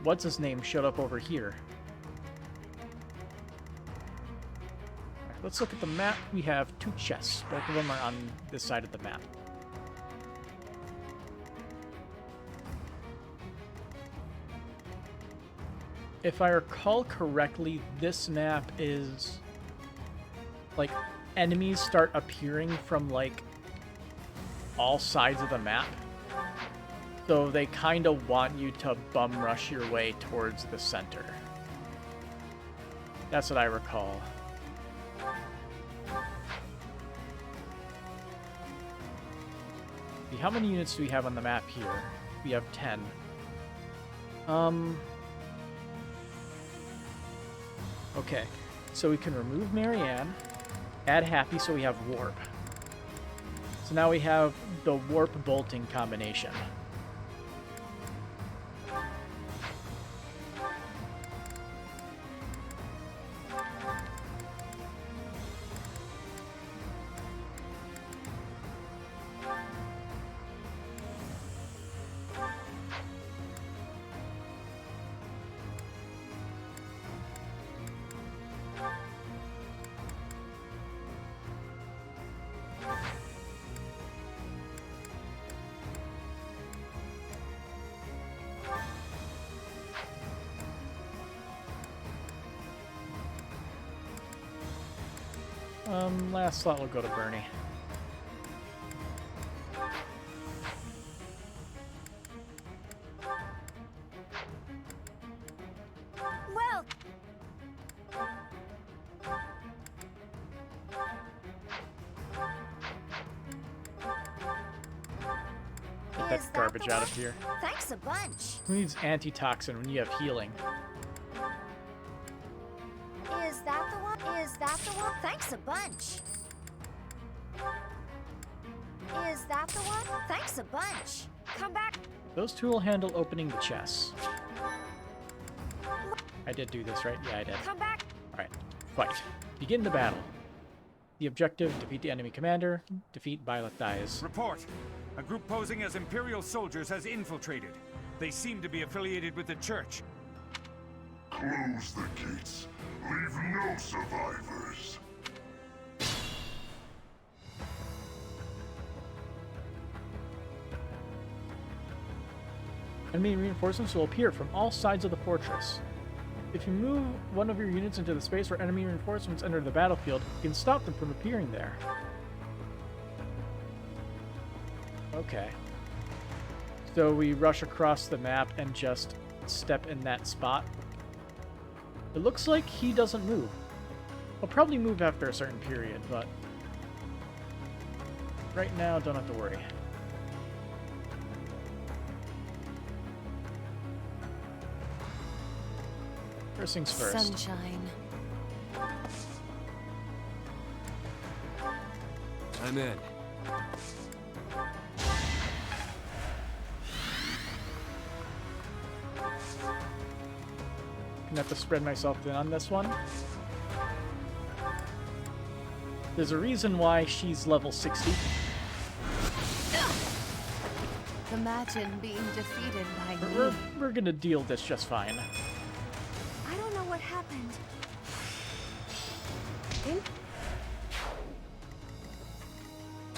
what's-his-name showed up over here. Right, let's look at the map. We have two chests. Both of them are on this side of the map. If I recall correctly, this map is... like, enemies start appearing from, like, all sides of the map. So they kind of want you to bum rush your way towards the center. That's what I recall. See, how many units do we have on the map here? We have 10. Okay, so we can remove Marianne, add Happy so we have Warp. So now we have the Warp bolting combination. Last slot will go to Bernie. Well, Get that garbage out of here. thanks a bunch. Who needs antitoxin when you have healing? Is that the one? Is that the one? Thanks a bunch. Is that the one? Thanks a bunch. Come back. Those two will handle opening the chests. I did do this, right? Yeah, I did. Come back. Alright, fight. Begin the battle. The objective, defeat the enemy commander. Defeat Byleth dies. Report. A group posing as Imperial soldiers has infiltrated. They seem to be affiliated with the Church. Close the gates. Leave no survivors. Enemy reinforcements will appear from all sides of the fortress. If you move one of your units into the space where enemy reinforcements enter the battlefield, you can stop them from appearing there. Okay. So we rush across the map and just step in that spot. It looks like he doesn't move. He'll probably move after a certain period, but right now, don't have to worry. First things first. Sunshine. I'm in. Gonna have to spread myself thin on this one. There's a reason why she's level 60. Imagine being defeated by me. We're gonna deal this just fine. I don't know what happened.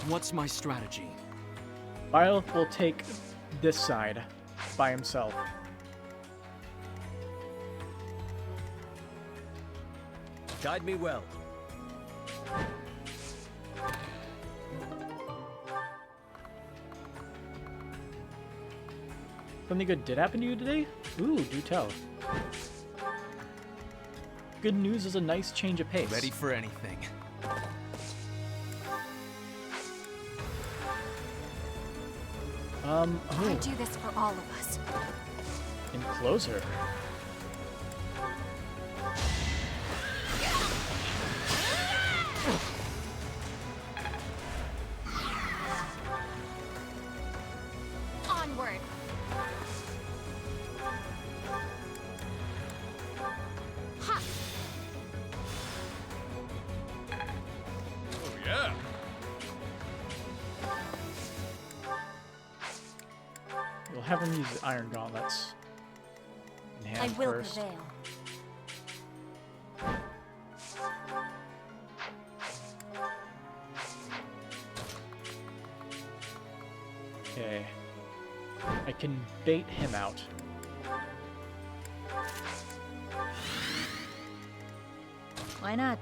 What's my strategy? Byleth will take this side by himself. Guide me well. Something good did happen to you today? Ooh, do tell. Good news is a nice change of pace. Ready for anything. I Oh, do this for all of us. enclose her. Onward. Ha! Oh, yeah. We'll have him use the iron gauntlets. In I hand will first. prevail. Okay. I can bait him out. Why not?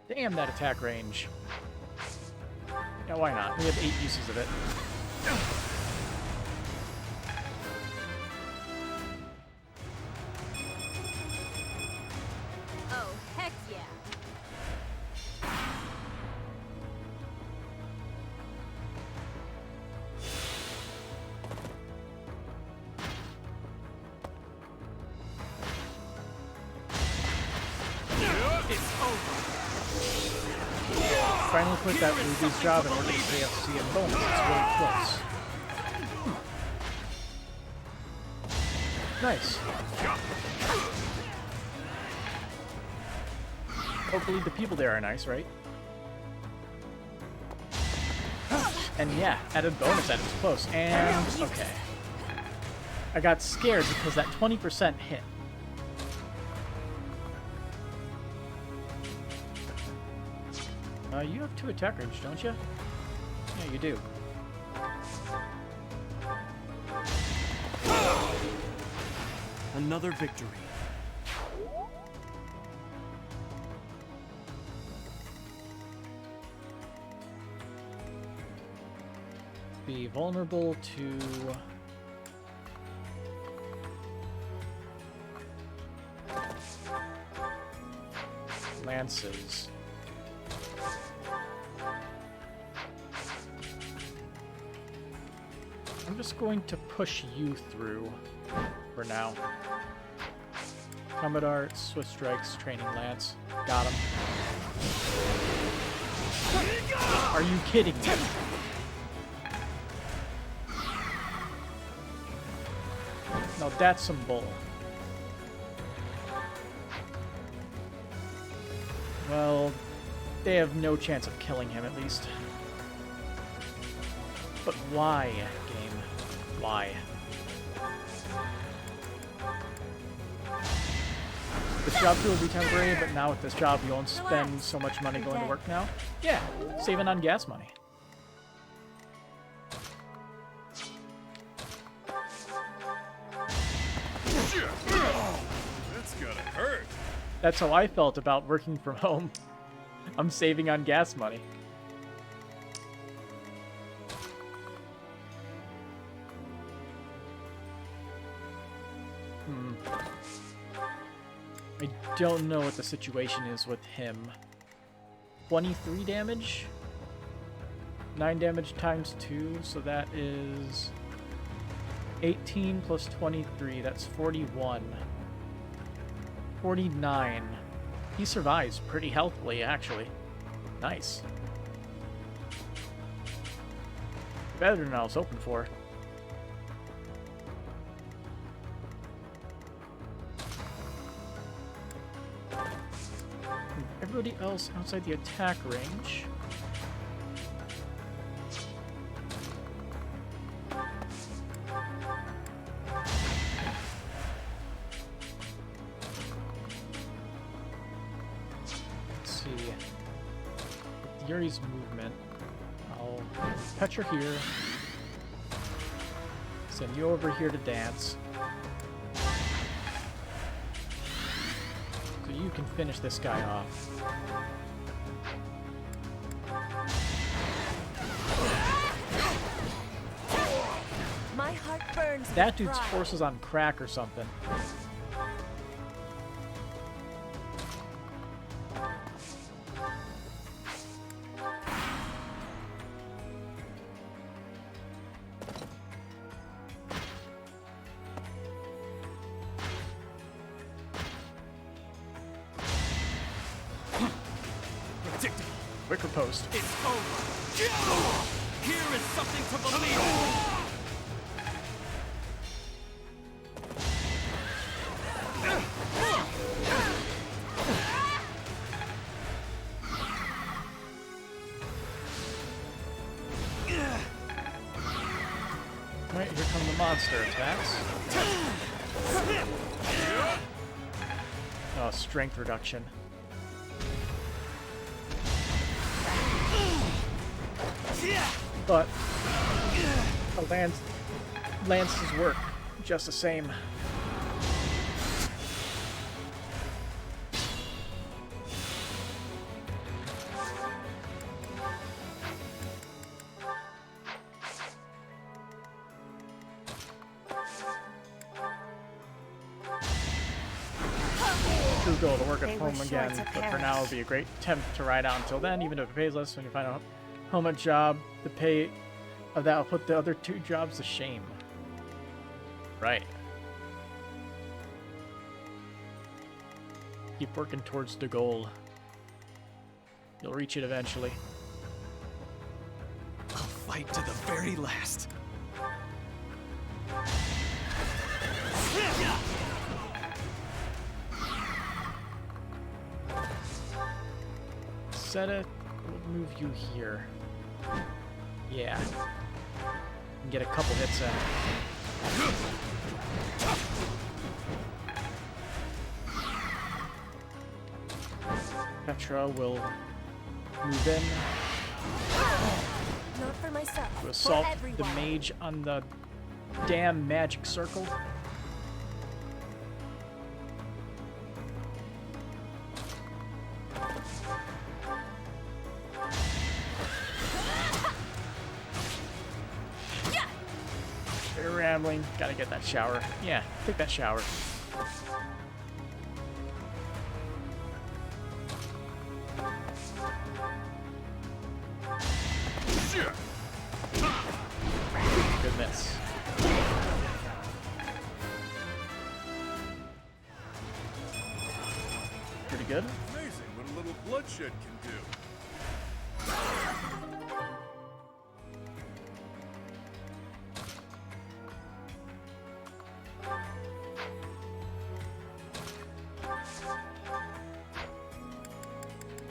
Damn, that attack range. Yeah, why not? We have 8 uses of it. Oh, heck yeah. Finally put that Ruby's job in order to stay FC and bonus. It's really close. Nice. Hopefully the people there are nice, right? And yeah, added bonus that it's close. And okay. I got scared because that 20% hit. You have 2 attack range, don't you? Yeah, you do. Another victory. Be vulnerable to lances. I'm just going to push you through for now. Combat Arts, Swift Strikes, Training Lance. Got him. Are you kidding me? No, that's some bull. Well, they have no chance of killing him, at least. But why, game? Why? This job too will be temporary, but now with this job you won't spend so much money going to work now. Yeah, saving on gas money. That's gonna hurt. That's how I felt about working from home. I'm saving on gas money. I don't know what the situation is with him. 23 damage? 9 damage times 2, so that is 18 plus 23, that's 41. 49. He survives pretty healthily, actually. Nice. Better than I was hoping for. Everybody else outside the attack range. Let's see. With Yuri's movement, I'll Petra here. Send you over here to dance. So you can finish this guy off. My heart burns. That dude's force is on crack or something. Quick riposte. It's over. Here is something to believe in. Alright, here come the monster attacks. Oh, strength reduction. But lances work just the same. True goal to work at home again, but for now it would be a great attempt to ride out until then, even if it pays less when you find a home a job. The pay of that will put the other two jobs to shame. Right. Keep working towards the goal. You'll reach it eventually. I'll fight to the very last. Seta, we'll move you here. Yeah. And get a couple hits in. Petra will move in. Not for myself. To assault the mage on the damn magic circle. They're rambling. Gotta get that shower. Yeah, take that shower. Good miss. Pretty good. Amazing what a little bloodshed can do.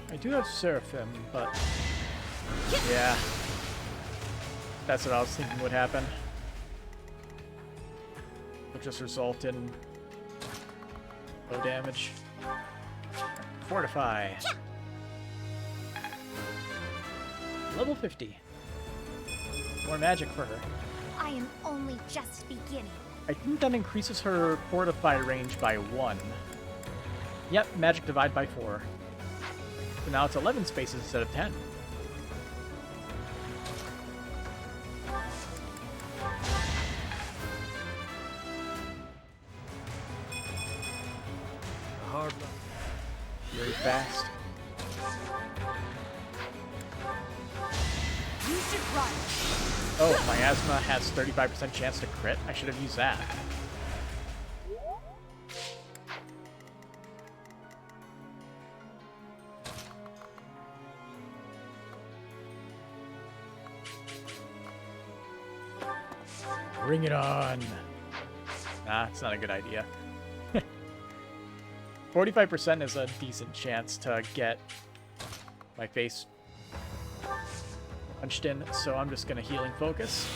I do have Seraphim, but yeah, that's what I was thinking would happen. It'll just result in low damage. Fortify. Level 50. More magic for her. I am only just beginning. I think that increases her fortify range by 1. Yep, magic divide by 4. So now it's 11 spaces instead of 10. Hard luck. Very fast. You should run. Oh, Miasma has 35% chance to crit. I should have used that. Bring it on. Nah, it's not a good idea. 45% is a decent chance to get my face punched in, so I'm just gonna healing focus.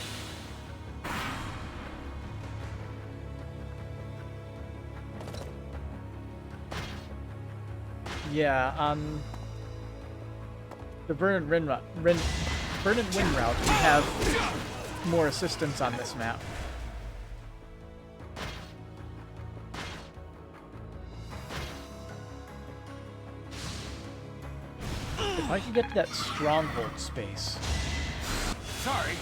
Yeah, on the Burn and Wind route, we have more assistance on this map. If I could get to that stronghold space. Sorry.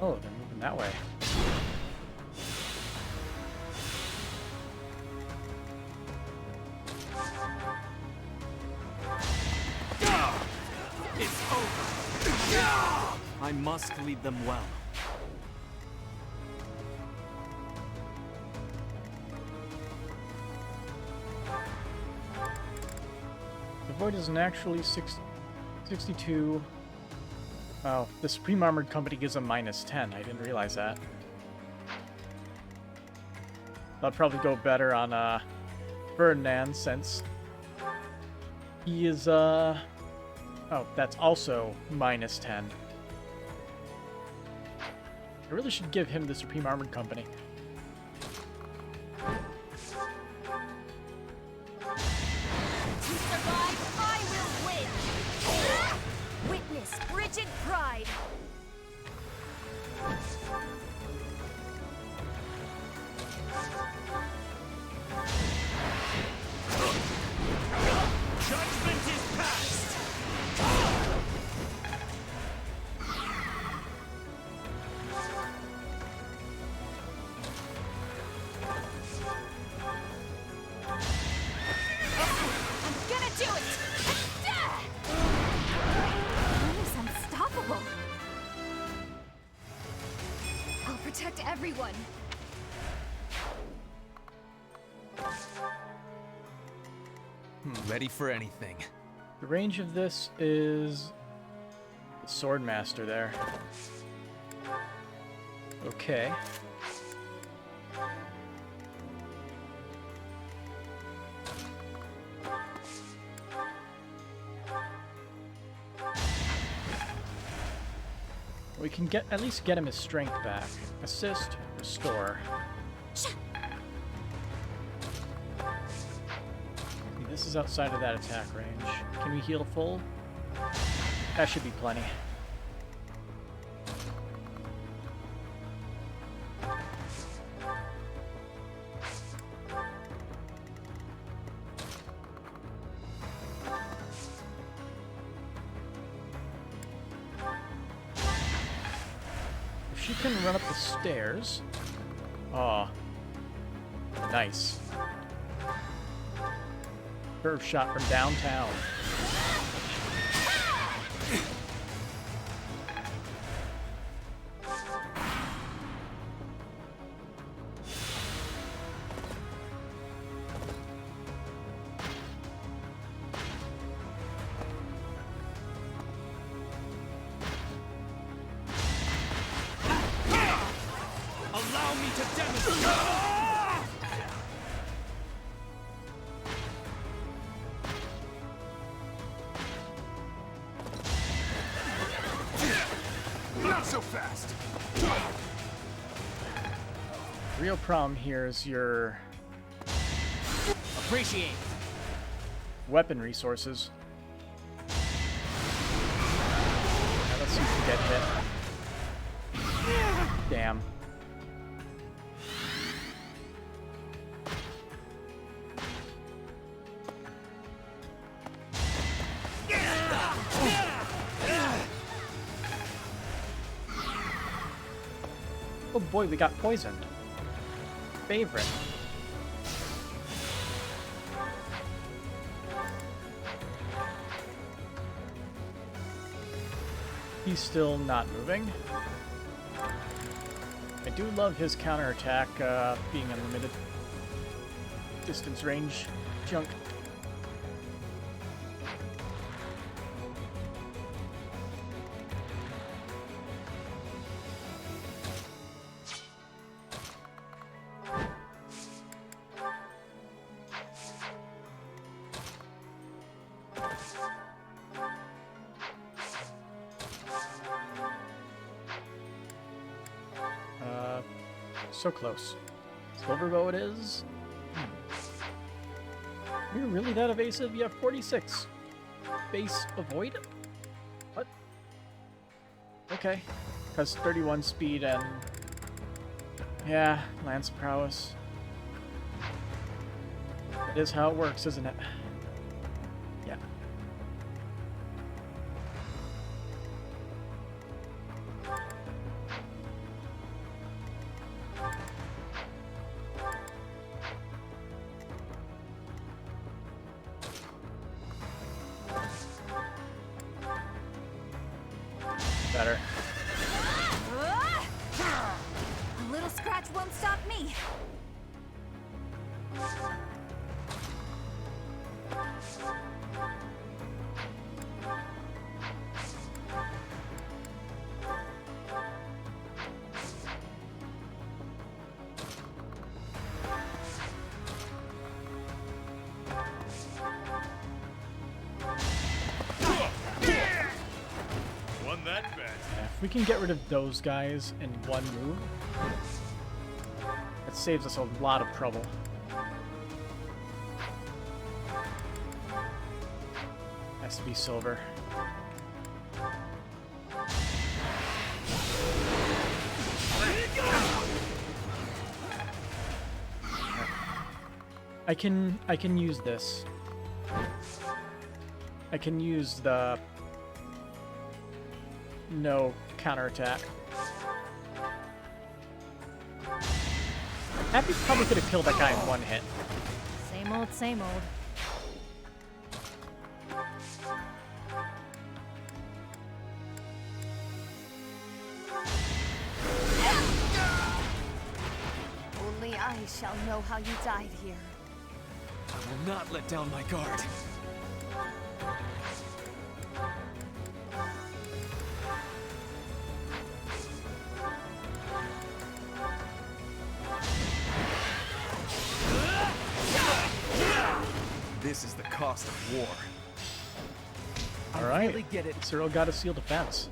Oh, they're moving that way. It's over. I must lead them well. The void isn't actually 62. Oh, the Supreme Armored Company gives a -10. I didn't realize that. That'll probably go better on Ferdinand since he is oh, that's also -10. I really should give him the Supreme Armored Company. To survive, I will win! Witness frigid pride! Judgment is past! I'm gonna do it! One is unstoppable. I'll protect everyone. Ready for anything. The range of this is the Swordmaster there. Okay. We can at least get him his strength back. Assist, restore. See, this is outside of that attack range. Can we heal full? That should be plenty. If she can run up the stairs... Oh. Nice. Curve shot from downtown. Allow me to demonstrate! Not so fast. Real problem here is your Appreciate. weapon resources. Now let's see if we get hit. Damn. Oh boy, we got poisoned. Favorite. He's still not moving. I do love his counterattack being unlimited distance range junk. So close. Silverbow it is. You're really that evasive? You have 46. Base avoid? What? Okay. Because 31 speed and... yeah, lance prowess. It is how it works, isn't it? Yeah. Better. A little scratch won't stop me. If we can get rid of those guys in one move, it saves us a lot of trouble. Has to be silver. I can use this. I can use the no counterattack. Happy probably could have killed that guy in one hit. Same old, same old. Only I shall know how you died here. I will not let down my guard. This is the cost of war. All right, really get it. Cyril got a seal defense.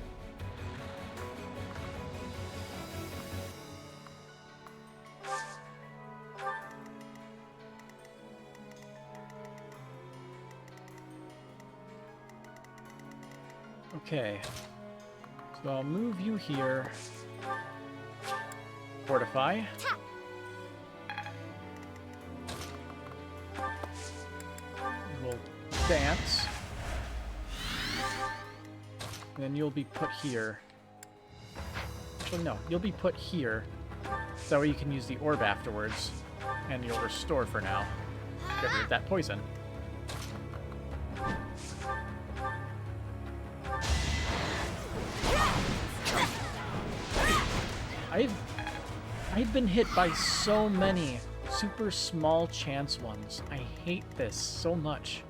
Okay, so I'll move you here. Fortify. We'll dance. And then you'll be put here. Actually, no, you'll be put here. So that way you can use the orb afterwards. And you'll restore for now. Get rid of that poison. I've been hit by so many super small chance ones. I hate this so much.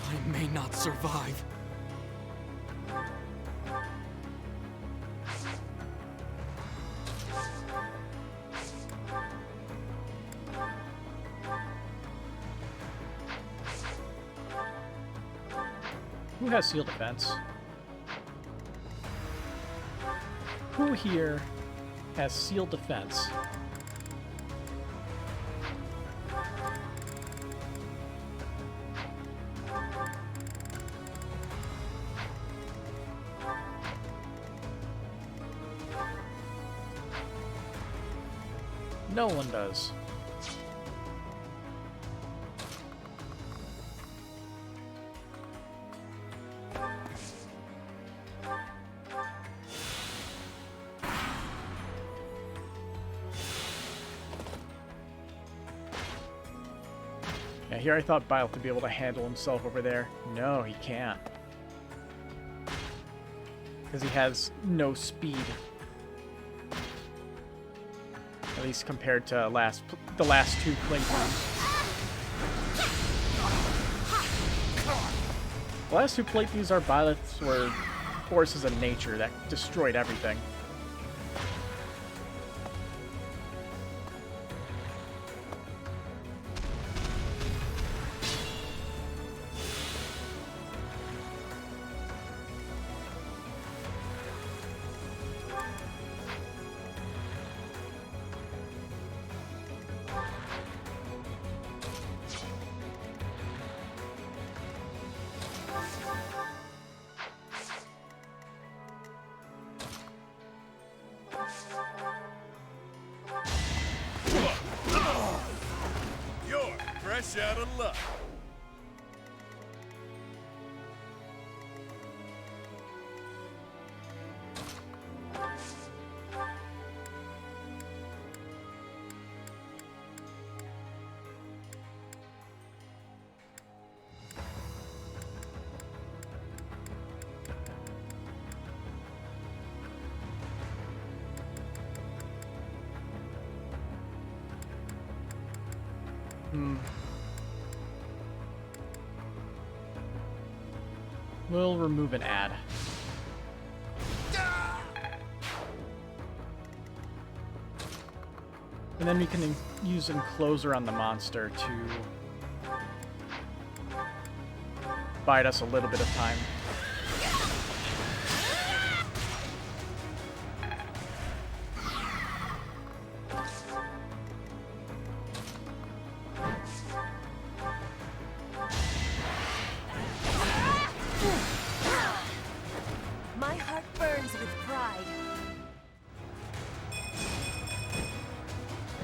I may not survive. Who has seal defense? Who here has seal defense? No one does. Yeah, here I thought Violet would be able to handle himself over there. No, he can't. Because he has no speed. At least compared to the last two playthroughs. The last two playthroughs, our Violets were forces of nature that destroyed everything. You're fresh out of luck. We'll remove an ad. And then we can use Encloser on the monster to bide us a little bit of time. My heart burns with pride.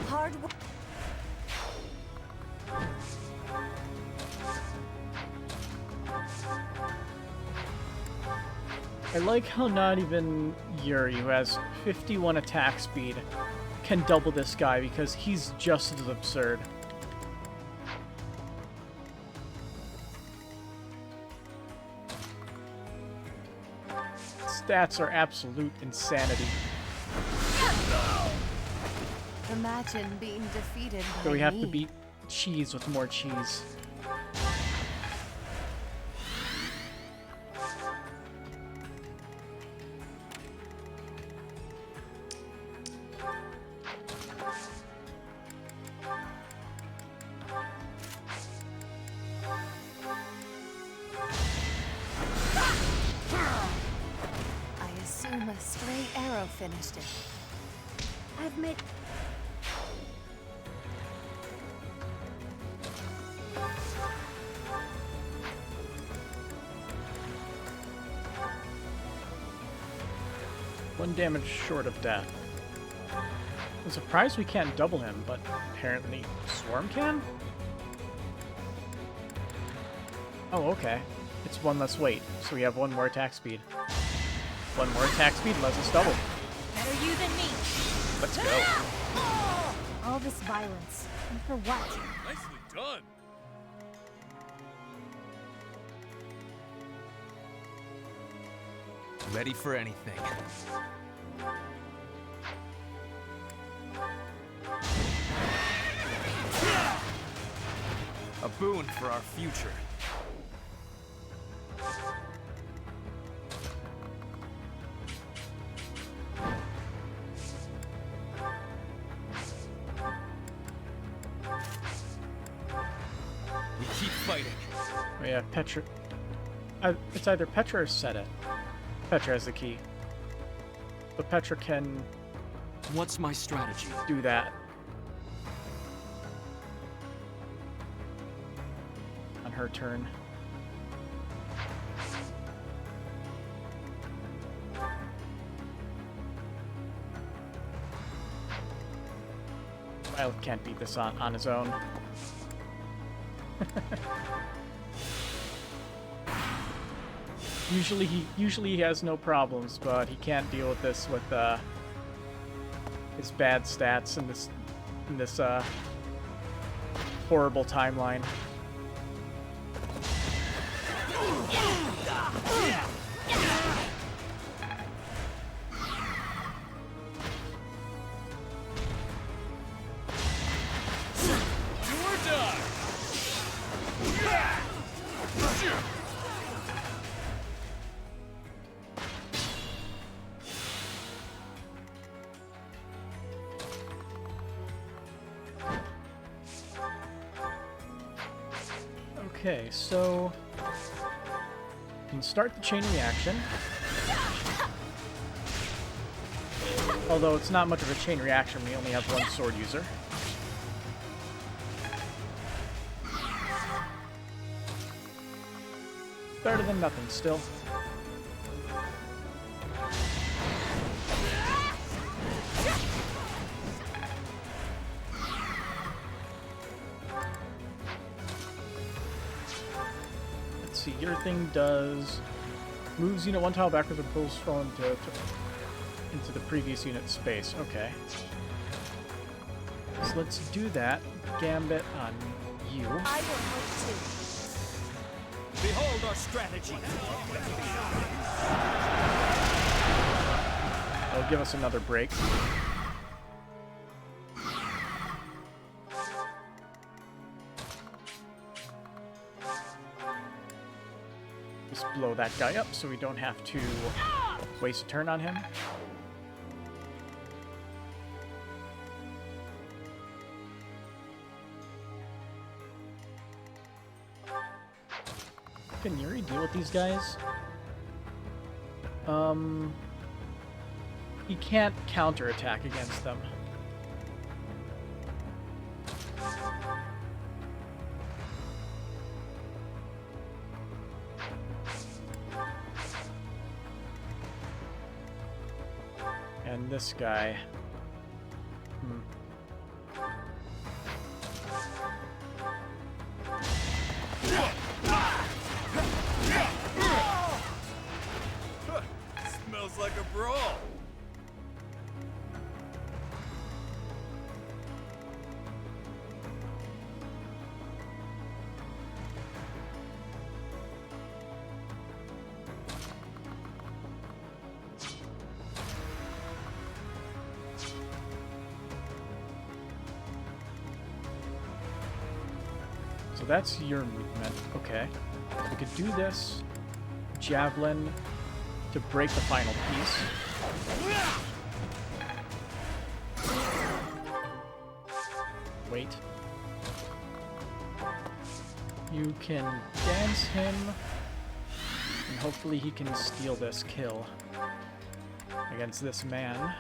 Hard work. I like how not even Yuri, who has 51 attack speed, can double this guy because he's just as absurd. Stats are absolute insanity. Imagine being defeated by So we have me. to beat cheese with more cheese. I assume a stray arrow finished it. I've made. One damage short of death. I'm surprised we can't double him, but apparently Swarm can? Oh, okay. It's one less weight, so we have one more attack speed. One more attack speed lets us double. Better you than me. Let's go. All this violence. And for what? Nicely done. Ready for anything. A boon for our future. We keep fighting. Oh yeah, Petra. It's either Petra or Seta. Petra has the key. But Petra can What's my strategy? do that. On her turn. Violet can't beat this on his own. Usually he has no problems, but he can't deal with this with his bad stats in this horrible timeline. Okay, so you can start the chain reaction. Although it's not much of a chain reaction, we only have one sword user. Better than nothing, still. Let's see, your thing does... moves unit one tile backwards and pulls from into the previous unit's space. Okay. So let's do that. Gambit on you. I will help too. Behold our strategy. It'll give us another break. Just blow that guy up so we don't have to waste a turn on him. Can Yuri deal with these guys? He can't counterattack against them. And this guy... Smells like a brawl. So that's your movement. Okay. We could do this. Javelin to break the final piece. Wait. You can dance him, and hopefully he can steal this kill against this man.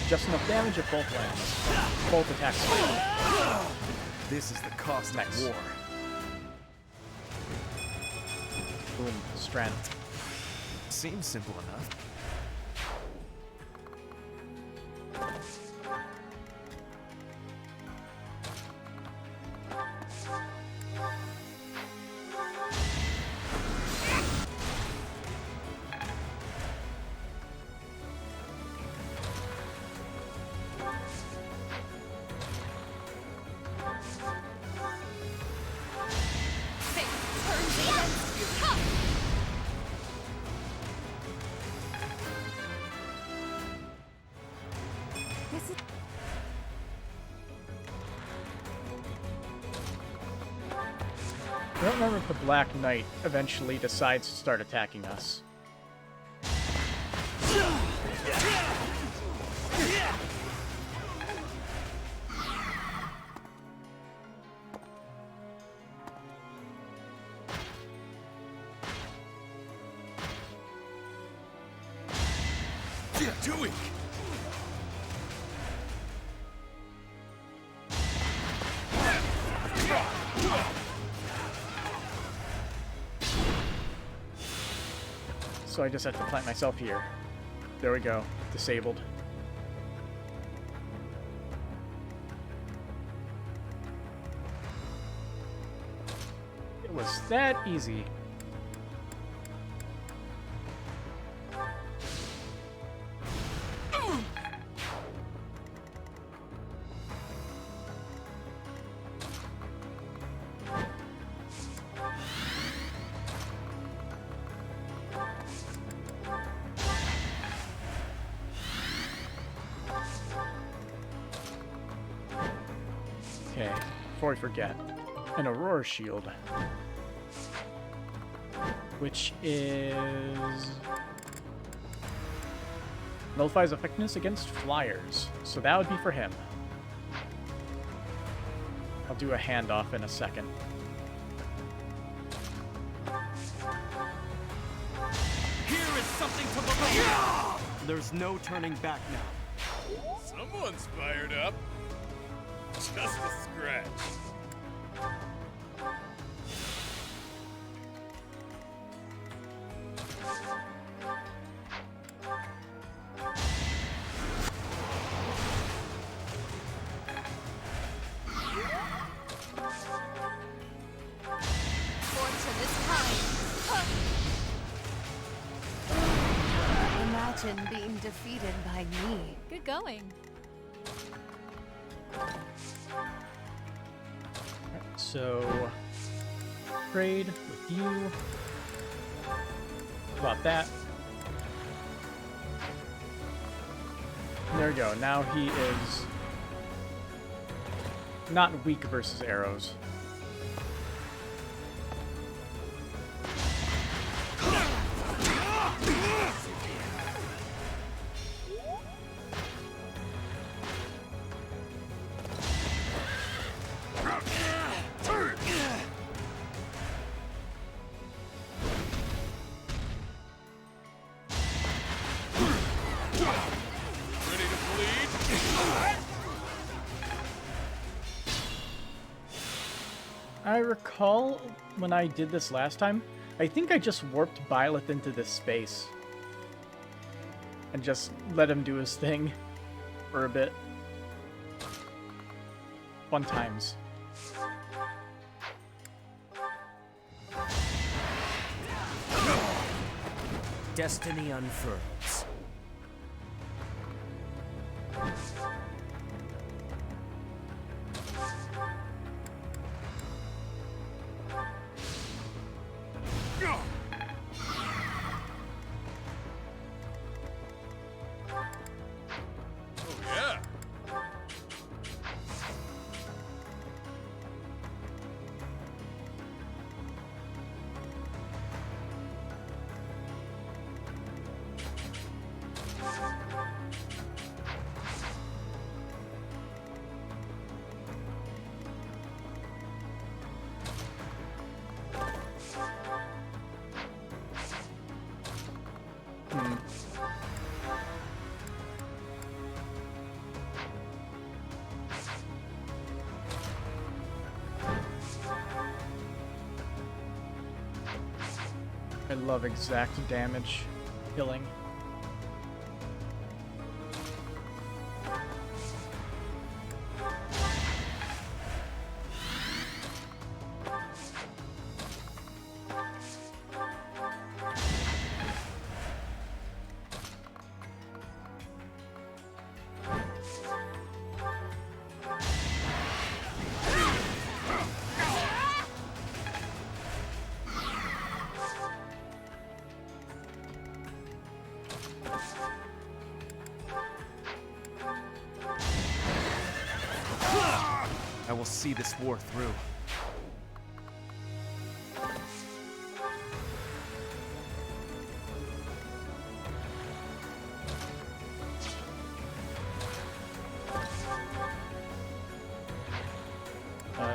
Just enough damage at both lands. Both attacks fail. This is the cost of war. Boom. Strength. Seems simple enough. I don't remember if the Black Knight eventually decides to start attacking us. Doing. So I just have to plant myself here. There we go. Disabled. It was that easy. Okay, before we forget, an Aurora Shield, which is nullifies effectiveness against flyers, so that would be for him. I'll do a handoff in a second. Here is something to look at. There's no turning back now. Someone's fired up. Just a scratch. Fortune is kind. Imagine being defeated by me. Good going. So, trade with you. About that. There we go. Now he is not weak versus arrows. I recall when I did this last time, I think I just warped Byleth into this space. And just let him do his thing for a bit. Fun times. Destiny unfurls. I love exact damage killing. I will see this war through.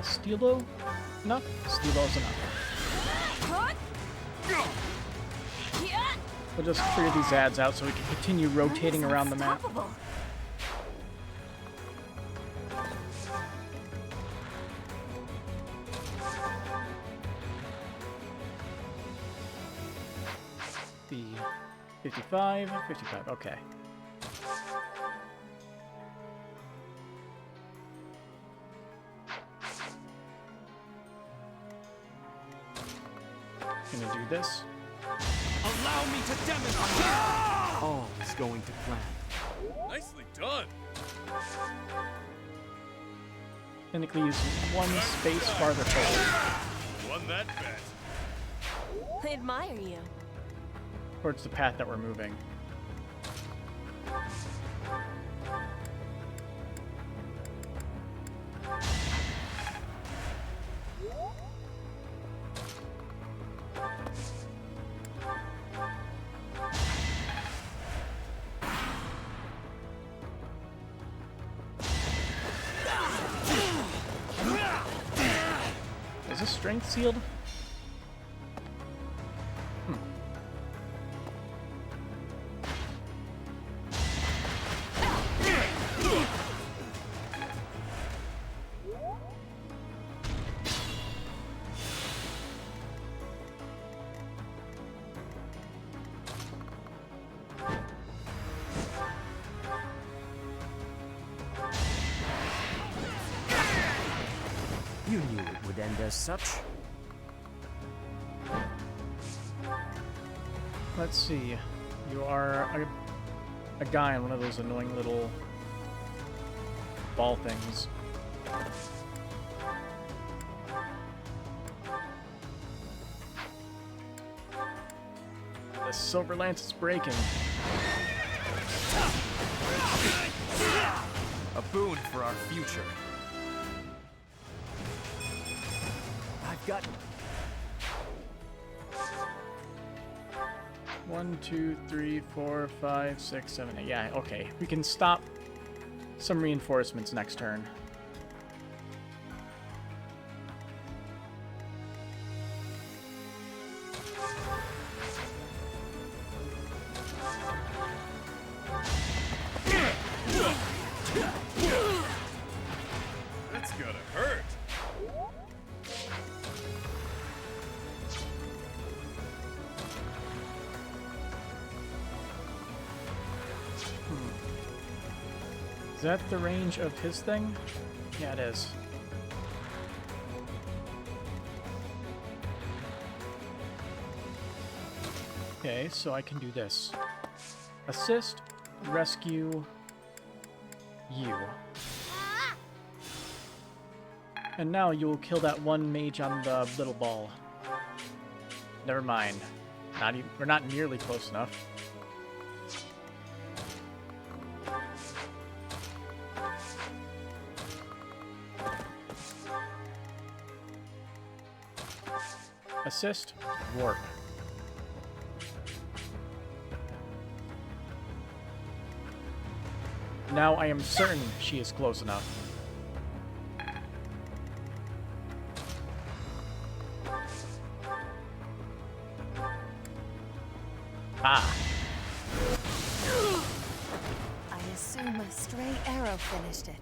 Steelo? Enough? Steelo's enough. We'll just clear these ads out so we can continue rotating around the map. The 55, okay. Gonna do this. Allow me to demonstrate! All is going to plan. Nicely done. Technically use one space farther forward. Won that bet. I admire you. Towards the path that we're moving. strength sealed? You knew it would end as such. Let's see. You are a guy on one of those annoying little ball things. The silver lance is breaking. A boon for our future. I've got... 1, 2, 3, 4, 5, 6, 7, 8. Yeah, okay. We can stop some reinforcements next turn. That's gonna hurt. Is that the range of his thing? Yeah, it is. Okay, so I can do this. Assist, rescue, you. And now you will kill that one mage on the little ball. Never mind. We're not nearly close enough. Assist, warp. Now I am certain she is close enough. Ah. I assume a stray arrow finished it.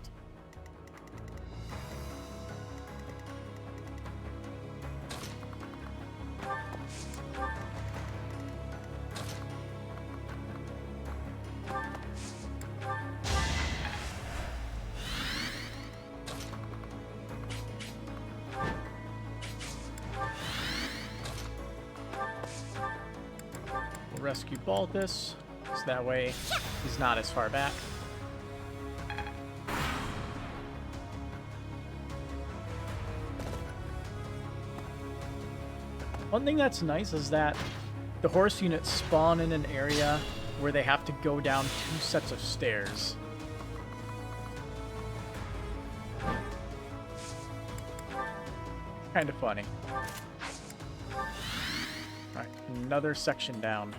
Rescue Balthus, so that way he's not as far back. One thing that's nice is that the horse units spawn in an area where they have to go down 2 sets of stairs. Kind of funny. Alright, another section down.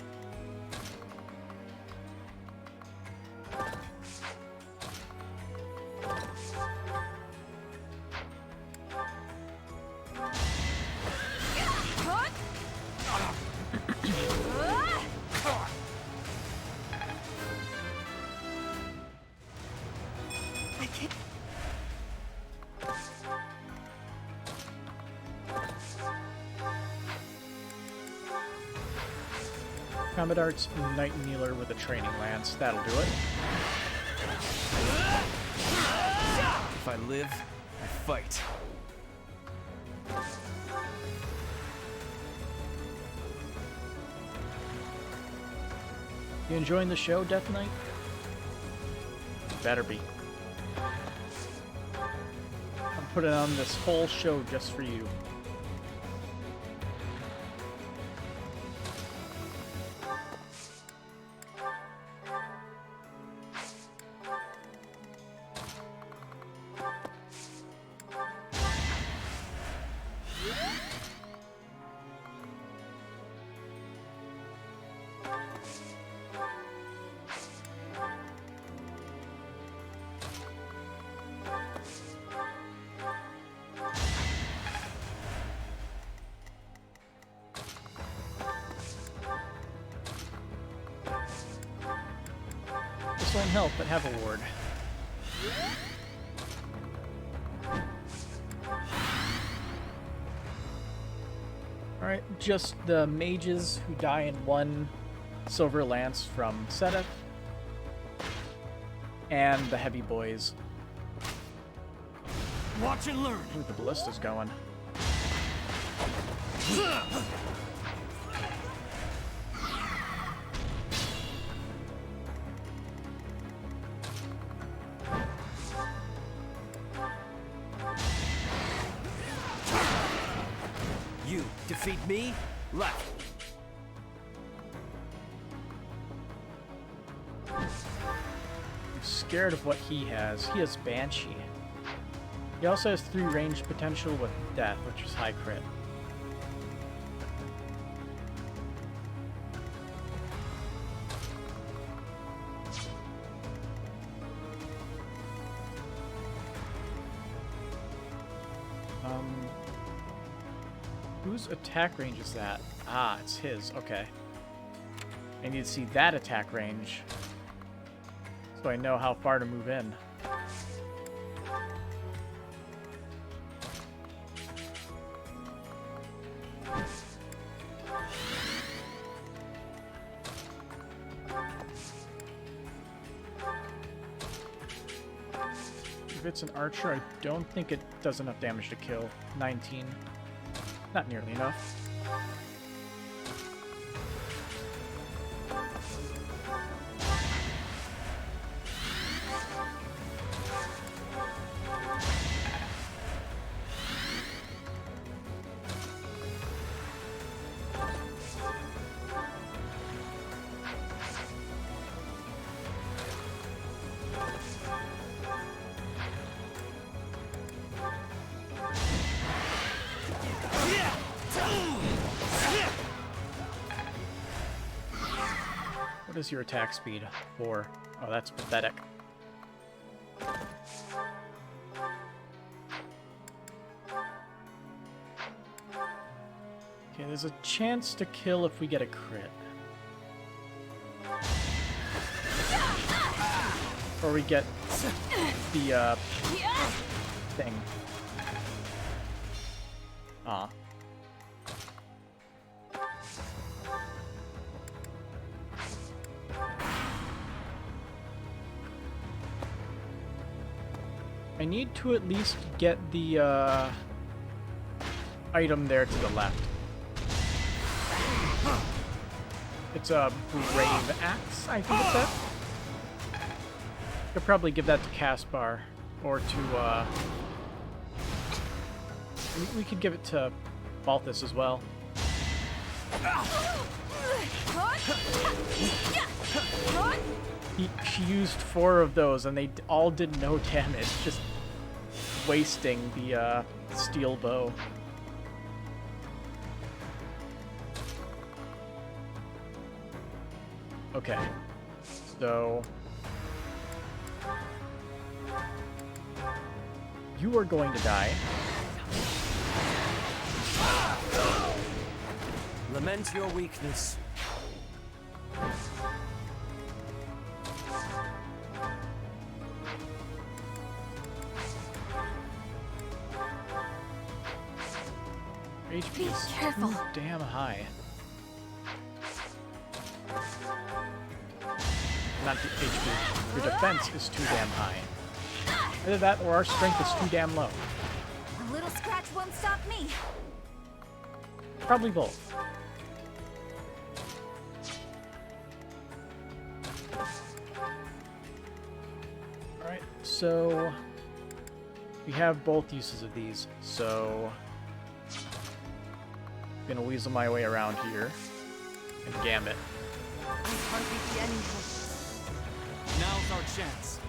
Combat Arts, Knight Kneeler with a Training Lance. That'll do it. If I live, I fight. You enjoying the show, Death Knight? Better be. I'm putting on this whole show just for you. won't help but have a ward. Alright, just the mages who die in one silver lance from Seteth, and the heavy boys. Watch and learn. Ooh, the ballista's going. You defeat me? Left. I'm scared of what he has. He has Banshee. He also has 3 range potential with Death, which is high crit. Whose attack range is that? Ah, it's his. Okay. I need to see that attack range so I know how far to move in. If it's an archer, I don't think it does enough damage to kill. 19. Not nearly enough. What is your attack speed? 4. Oh, that's pathetic. Okay, there's a chance to kill if we get a crit. Or we get the, thing. Aw. I need to at least get the item there to the left. It's a Brave Axe, I think it's that. Could probably give that to Caspar, or to we could give it to Balthus as well. She used 4 of those, and they all did no damage, just wasting the steel bow. Okay, so you are going to die. Lament your weakness. HP is too damn high. Not the HP. Your defense is too damn high. Either that or our strength is too damn low. A little scratch won't stop me. Probably both. Alright, so we have both uses of these, so I'm gonna weasel my way around here and gambit. Now's our chance.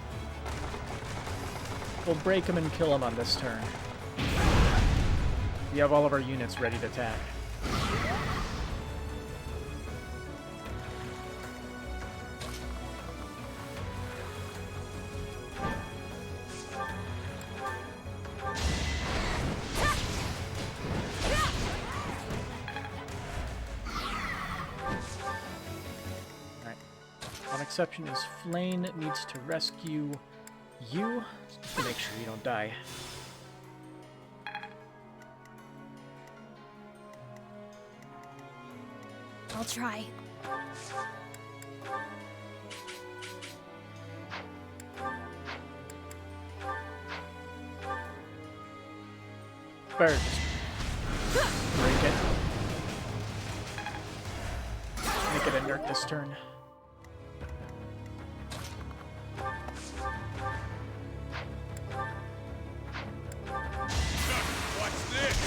We'll break him and kill him on this turn. We have all of our units ready to attack. exception is Flane needs to rescue you to make sure you don't die. I'll try. Better just break it. Make it inert this turn. Watch this!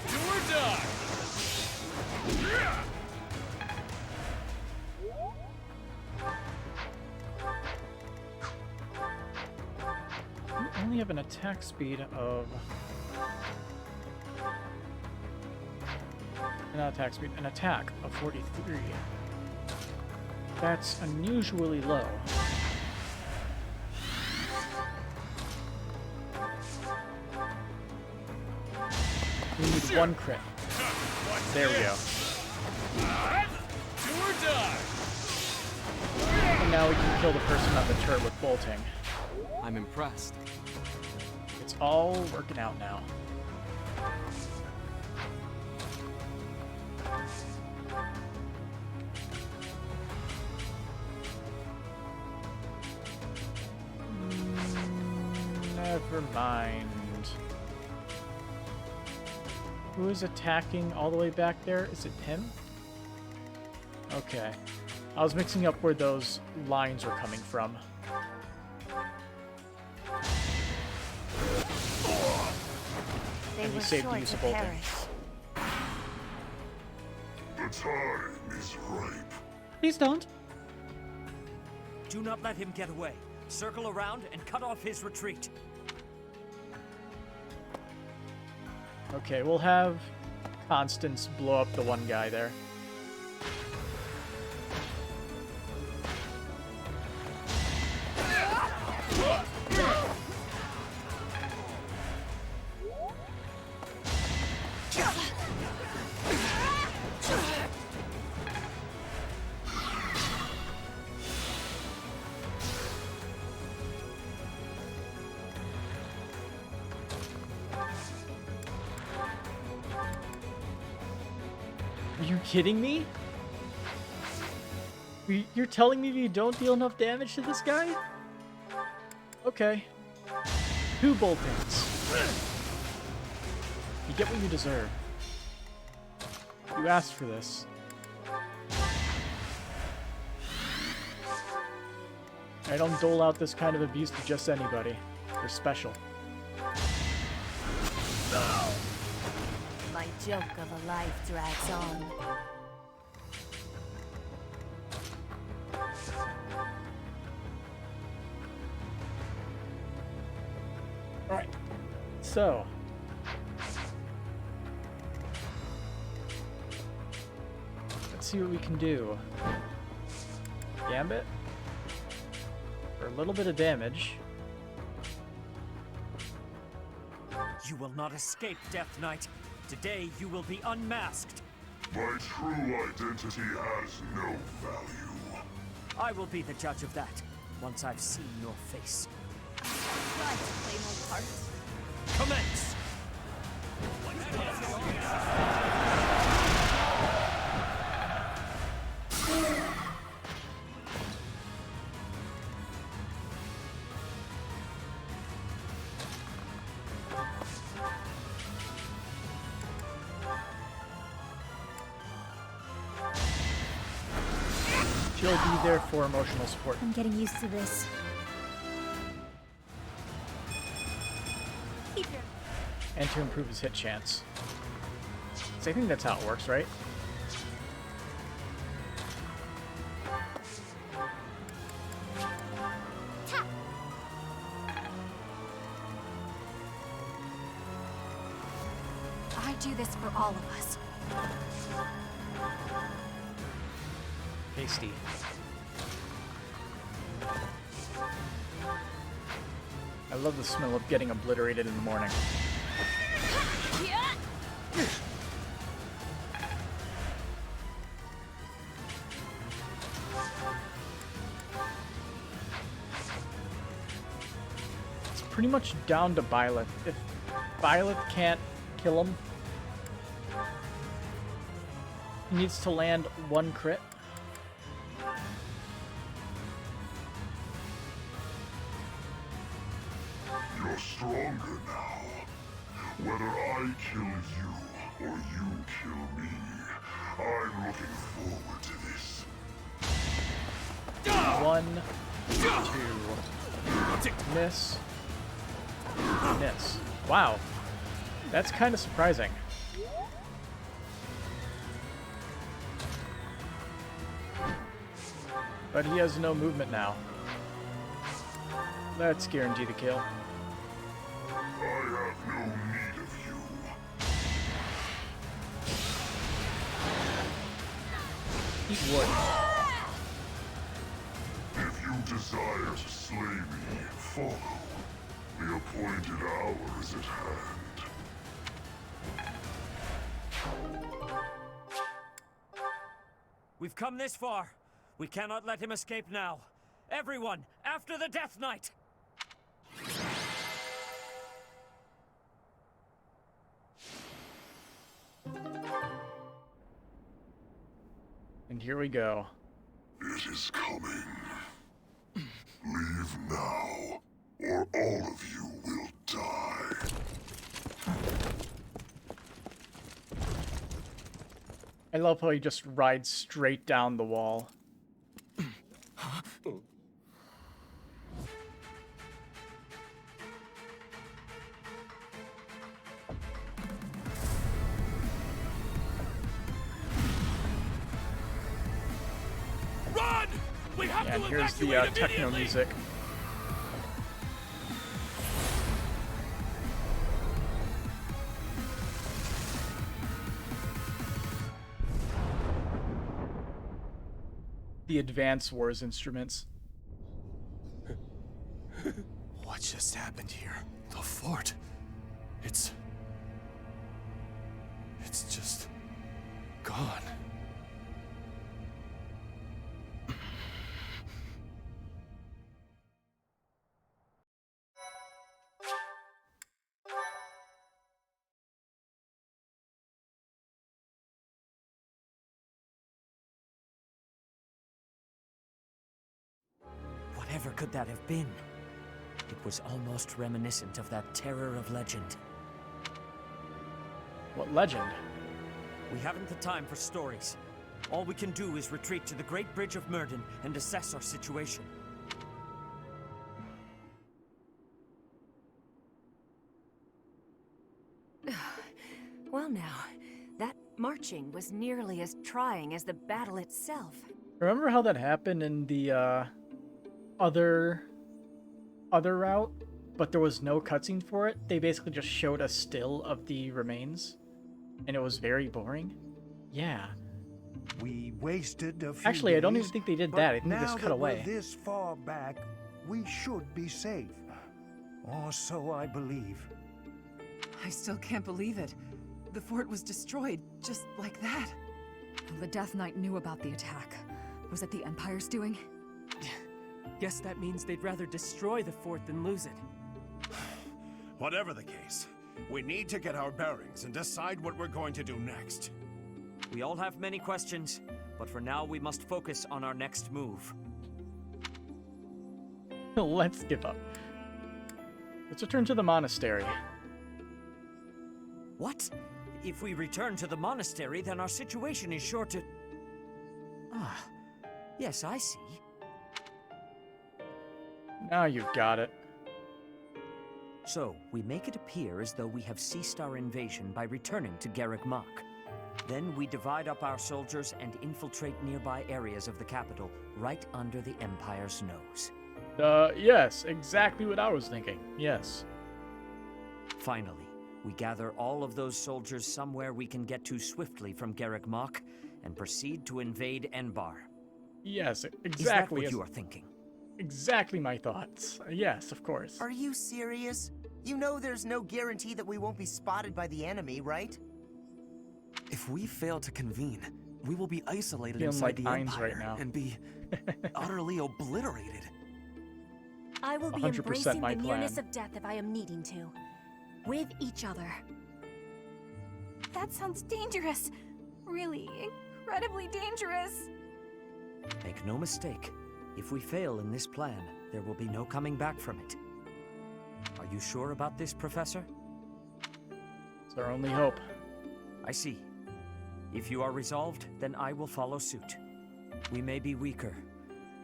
Do or die! You only have an attack speed of... Not attack speed, an attack of 43. That's unusually low. We need one crit. There we go. Do or die! And now we can kill the person on the turret with bolting. I'm impressed. It's all working out now. Never mind. Who is attacking all the way back there? Is it him? Okay. I was mixing up where those lines were coming from. And he saved the use of bolting. The time is ripe. Please don't. Do not let him get away. Circle around and cut off his retreat. Okay, we'll have Constance blow up the one guy there. Are you kidding me? You're telling me you don't deal enough damage to this guy? Okay. 2 boltings. You get what you deserve. You asked for this. I don't dole out this kind of abuse to just anybody. They're special. My joke of a life drags on. Alright. So. Let's see what we can do. Gambit. For a little bit of damage. You will not escape, Death Knight. Today you will be unmasked. My true identity has no value. I will be the judge of that, once I've seen your face. Try to play my part. Commence! She'll be there for emotional support. I'm getting used to this. And to improve his hit chance. So I think that's how it works, right? I do this for all of us. Hasty. I love the smell of getting obliterated in the morning. pretty much down to Byleth. If Byleth can't kill him, he needs to land 1 crit. You're stronger now. Whether I kill you or you kill me, I'm looking forward to this. 1, 2, miss, miss. Wow, that's kind of surprising. But he has no movement now. Let's guarantee the kill. I have no need of you. Eat wood. If you desire to slay me, follow. The appointed hour is at hand. We've come this far. We cannot let him escape now. Everyone, after the Death Knight! And here we go. It is coming. Leave now, or all of you will die. I love how he just rides straight down the wall. Run! We have And to here's the evacuate techno immediately! music. The Advance Wars instruments. What just happened here? The fort. It's just gone. Whatever could that have been? It was almost reminiscent of that terror of legend. What legend? We haven't the time for stories. All we can do is retreat to the Great Bridge of Myrden and assess our situation. Well now, that marching was nearly as trying as the battle itself. Remember how that happened in the other route, but there was no cutscene for it? They basically just showed a still of the remains, and it was very boring. Yeah. We wasted a few Actually, I don't days, even think they did but that. I think they now just cut that away. we're this far back, we should be safe. Or so I believe. I still can't believe it. The fort was destroyed, just like that. The Death Knight knew about the attack. Was it the Empire's doing? Guess that means they'd rather destroy the fort than lose it. Whatever the case, we need to get our bearings and decide what we're going to do next. We all have many questions, but for now we must focus on our next move. Let's skip up. Let's return to the monastery. What? If we return to the monastery, then our situation is sure to... Ah, yes, I see. Now you've got it. So, we make it appear as though we have ceased our invasion by returning to Garreg Mach. Then we divide up our soldiers and infiltrate nearby areas of the capital, right under the Empire's nose. Yes, exactly what I was thinking. Yes. Finally, we gather all of those soldiers somewhere we can get to swiftly from Garreg Mach and proceed to invade Enbar. Yes, exactly. Is that what you are thinking? Exactly my thoughts. Yes, of course. Are you serious? You know there's no guarantee that we won't be spotted by the enemy, right? If we fail to convene, we will be isolated Feeling inside like the Ainz Empire right now. and be utterly obliterated. I will be 100% embracing my the plan. nearness of death if I am needing to. With each other. That sounds dangerous. Really, incredibly dangerous. Make no mistake. If we fail in this plan, there will be no coming back from it. Are you sure about this, Professor? It's our only hope. I see. If you are resolved, then I will follow suit. We may be weaker,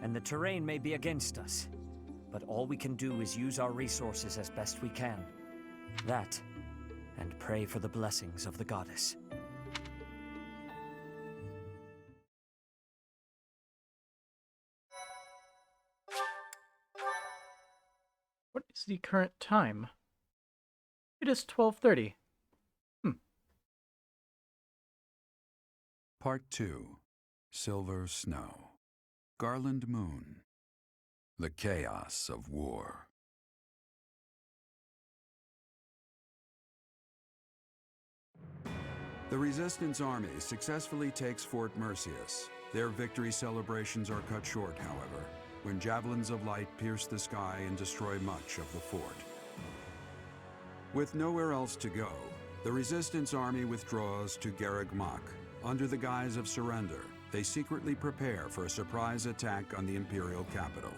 and the terrain may be against us, but all we can do is use our resources as best we can. That, and pray for the blessings of the goddess. What is the current time? It is 12:30. Part 2. Silver Snow. Garland Moon. The Chaos of War. The Resistance Army successfully takes Fort Merceus. Their victory celebrations are cut short, however, when javelins of light pierce the sky and destroy much of the fort. With nowhere else to go, the Resistance Army withdraws to Garreg Mach. Under the guise of surrender, they secretly prepare for a surprise attack on the Imperial capital.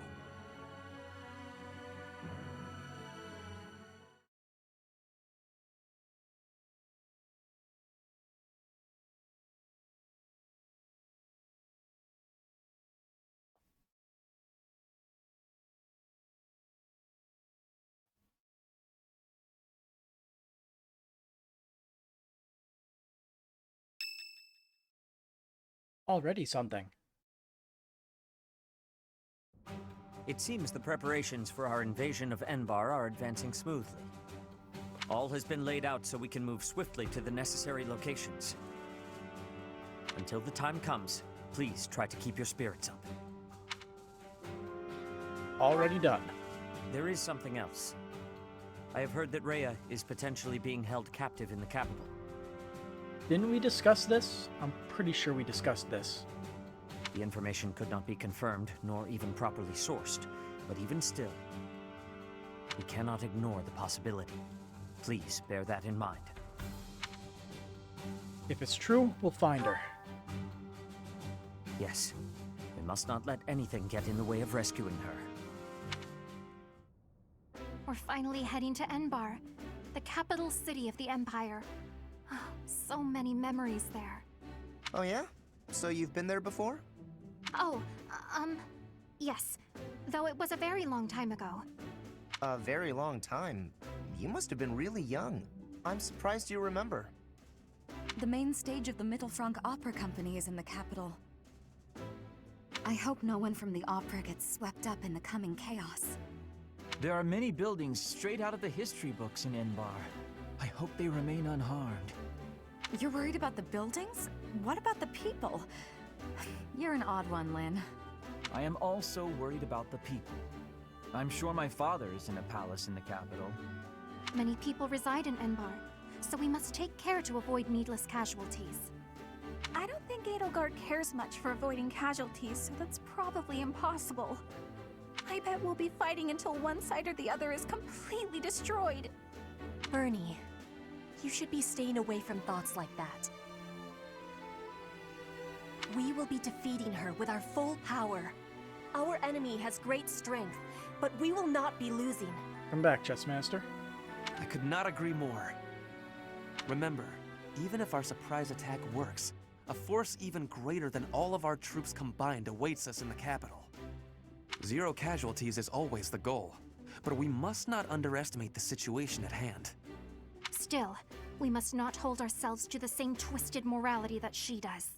Already something. It seems the preparations for our invasion of Enbar are advancing smoothly. All has been laid out so we can move swiftly to the necessary locations. Until the time comes, please try to keep your spirits up. Already done. There is something else. I have heard that Rhea is potentially being held captive in the capital. Didn't we discuss this? I'm pretty sure we discussed this. The information could not be confirmed, nor even properly sourced, but even still, we cannot ignore the possibility. Please bear that in mind. If it's true, we'll find her. Yes, we must not let anything get in the way of rescuing her. We're finally heading to Enbar, the capital city of the Empire. So many memories there. Oh yeah? So you've been there before? Oh, yes. Though it was a very long time ago. A very long time? You must have been really young. I'm surprised you remember. The main stage of the Mittelfrank Opera Company is in the capital. I hope no one from the opera gets swept up in the coming chaos. There are many buildings straight out of the history books in Enbar. I hope they remain unharmed. You're worried about the buildings? What about the people? You're an odd one, Lynn. I am also worried about the people. I'm sure my father is in a palace in the capital. Many people reside in Enbar, so we must take care to avoid needless casualties. I don't think Edelgard cares much for avoiding casualties, so that's probably impossible. I bet we'll be fighting until one side or the other is completely destroyed. Bernie, you should be staying away from thoughts like that. We will be defeating her with our full power. Our enemy has great strength, but we will not be losing. Come back, Chessmaster. I could not agree more. Remember, even if our surprise attack works, a force even greater than all of our troops combined awaits us in the capital. 0 casualties is always the goal, but we must not underestimate the situation at hand. Still, we must not hold ourselves to the same twisted morality that she does.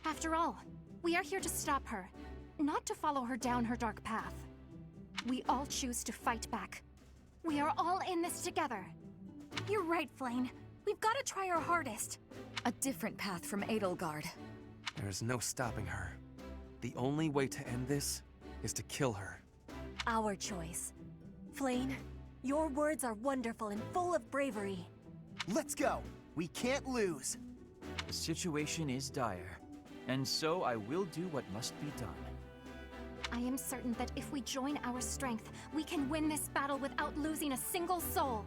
After all, we are here to stop her, not to follow her down her dark path. We all choose to fight back. We are all in this together. You're right, Flane. We've got to try our hardest. A different path from Edelgard. There is no stopping her. The only way to end this is to kill her. Our choice. Flane, your words are wonderful and full of bravery. Let's go! We can't lose! The situation is dire, and so I will do what must be done. I am certain that if we join our strength, we can win this battle without losing a single soul.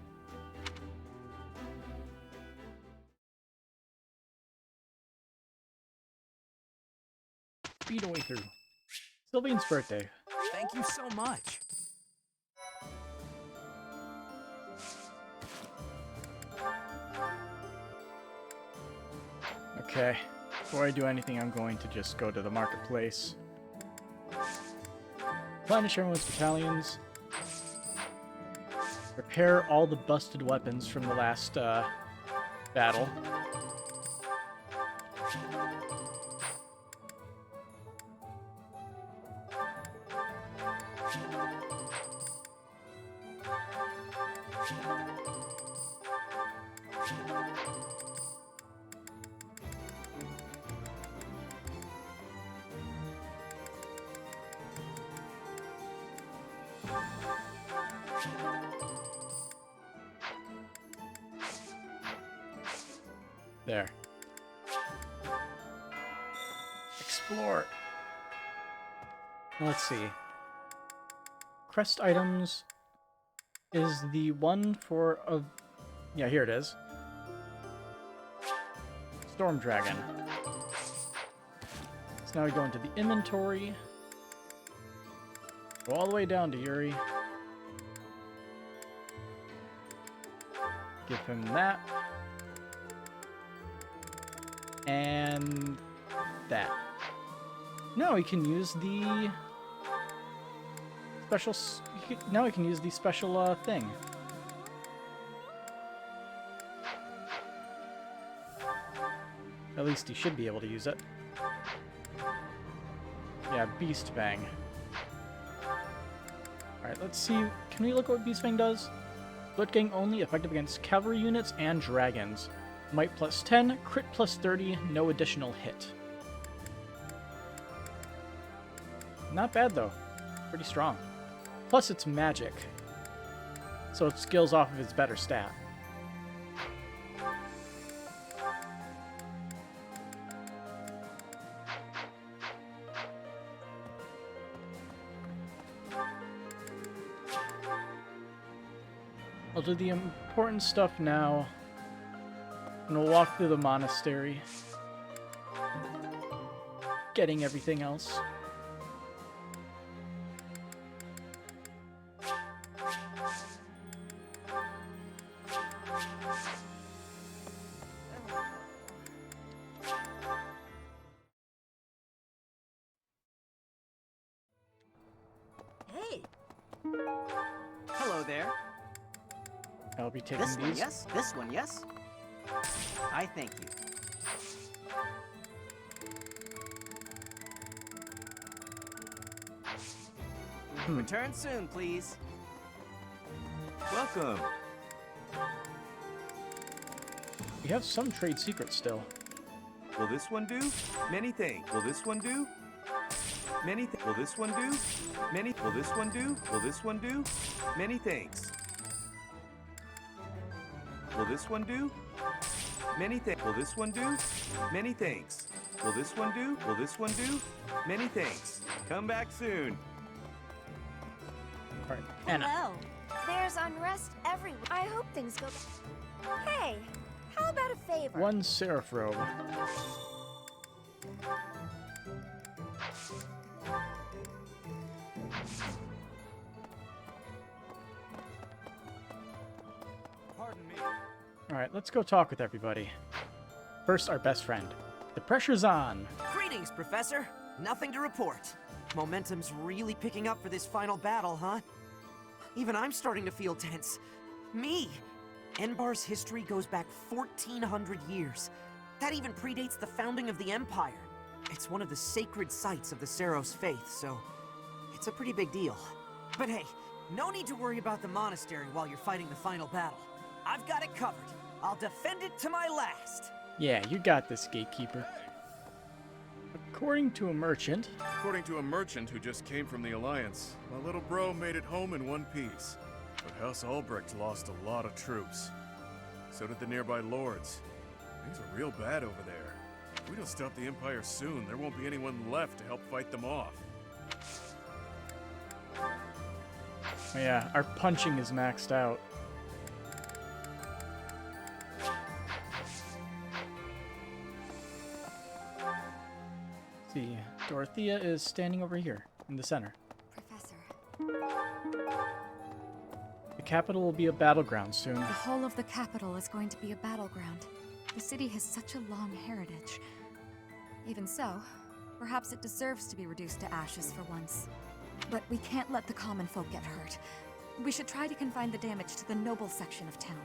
Speed away through. Sylvian's birthday. Thank you so much. Okay, before I do anything, I'm going to just go to the marketplace. Replenish everyone's battalions. Repair all the busted weapons from the last battle. There. Explore. Let's see. Crest items is the one for yeah, here it is. Storm Dragon. So now we go into the inventory. Go all the way down to Yuri. Give him that. And that. Now we can use the special. Now we can use the special thing. At least he should be able to use it. Yeah, Beast Fang. Alright, let's see. Can we look at what Beast Fang does? Blood Gang only, effective against cavalry units and dragons. Might plus 10, crit plus 30, no additional hit. Not bad though. Pretty strong. Plus it's magic. So it skills off of its better stat. I'll do the important stuff now. And we'll walk through the monastery. Getting everything else. Hey! Hello there. I'll be taking this these. One, yes? This one, yes? I thank you. Return soon, please. Welcome. We have some trade secrets still. Will this one do? Many thanks. Will this one do? Many Will this one do? Many Will this one do? Will this one do? Many thanks. Will this one do? Many thanks. Will this one do? Many thanks. Will this one do? Will this one do? Many thanks. Come back soon. All right, Anna. Hello. There's unrest everywhere. I hope things go. Hey, how about a favor? One Seraph Robe. Pardon me. Alright, let's go talk with everybody. First, our best friend. The pressure's on. Greetings, Professor. Nothing to report. Momentum's really picking up for this final battle, huh? Even I'm starting to feel tense. Me! Enbar's history goes back 1,400 years. That even predates the founding of the Empire. It's one of the sacred sites of the Seros faith, so it's a pretty big deal. But hey, no need to worry about the monastery while you're fighting the final battle. I've got it covered. I'll defend it to my last. Yeah, you got this, Gatekeeper. According to a merchant... According to a merchant who just came from the Alliance, my little bro made it home in one piece. But House Albrecht lost a lot of troops. So did the nearby lords. Things are real bad over there. If we don't stop the Empire soon, there won't be anyone left to help fight them off. Oh yeah, our punching is maxed out. Let's see, Dorothea is standing over here in the center. Professor. The capital will be a battleground soon. The whole of the capital is going to be a battleground. The city has such a long heritage. Even so, perhaps it deserves to be reduced to ashes for once. But we can't let the common folk get hurt. We should try to confine the damage to the noble section of town.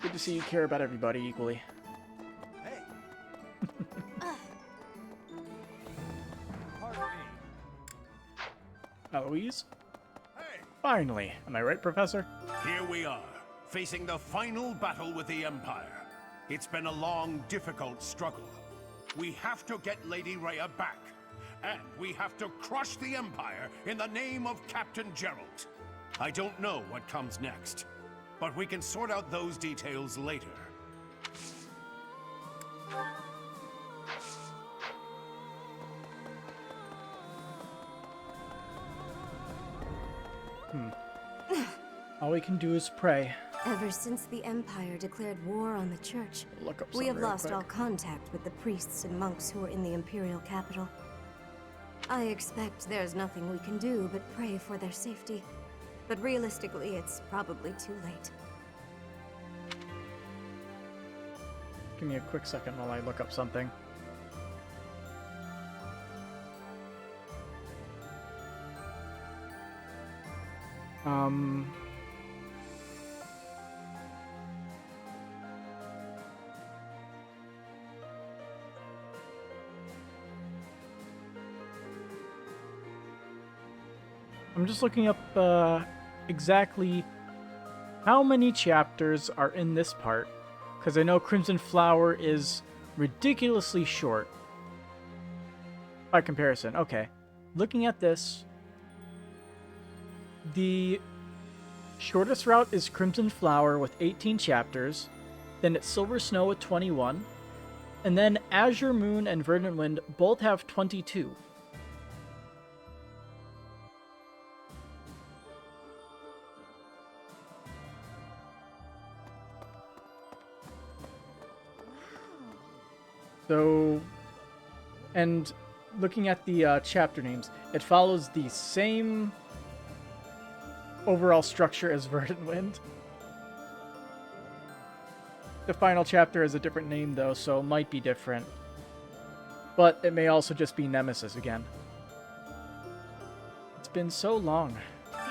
Good to see you care about everybody equally. Eloise? Hey! Finally. Am I right, Professor? Here we are, facing the final battle with the Empire. It's been a long, difficult struggle. We have to get Lady Rhea back. And we have to crush the Empire in the name of Captain Gerald. I don't know what comes next, but we can sort out those details later. All we can do is pray. Ever since the Empire declared war on the Church, Look up we have real lost quick. all contact with the priests and monks who are in the Imperial capital. I expect there's nothing we can do but pray for their safety. But realistically, it's probably too late. Give me a quick second while I look up something. I'm just looking up exactly how many chapters are in this part, because I know Crimson Flower is ridiculously short by comparison. Okay, looking at this, the shortest route is Crimson Flower with 18 chapters, then it's Silver Snow with 21, and then Azure Moon and Verdant Wind both have 22. So, and looking at the chapter names, it follows the same overall structure as Verdant Wind. The final chapter has a different name though, so it might be different. But it may also just be Nemesis again. It's been so long.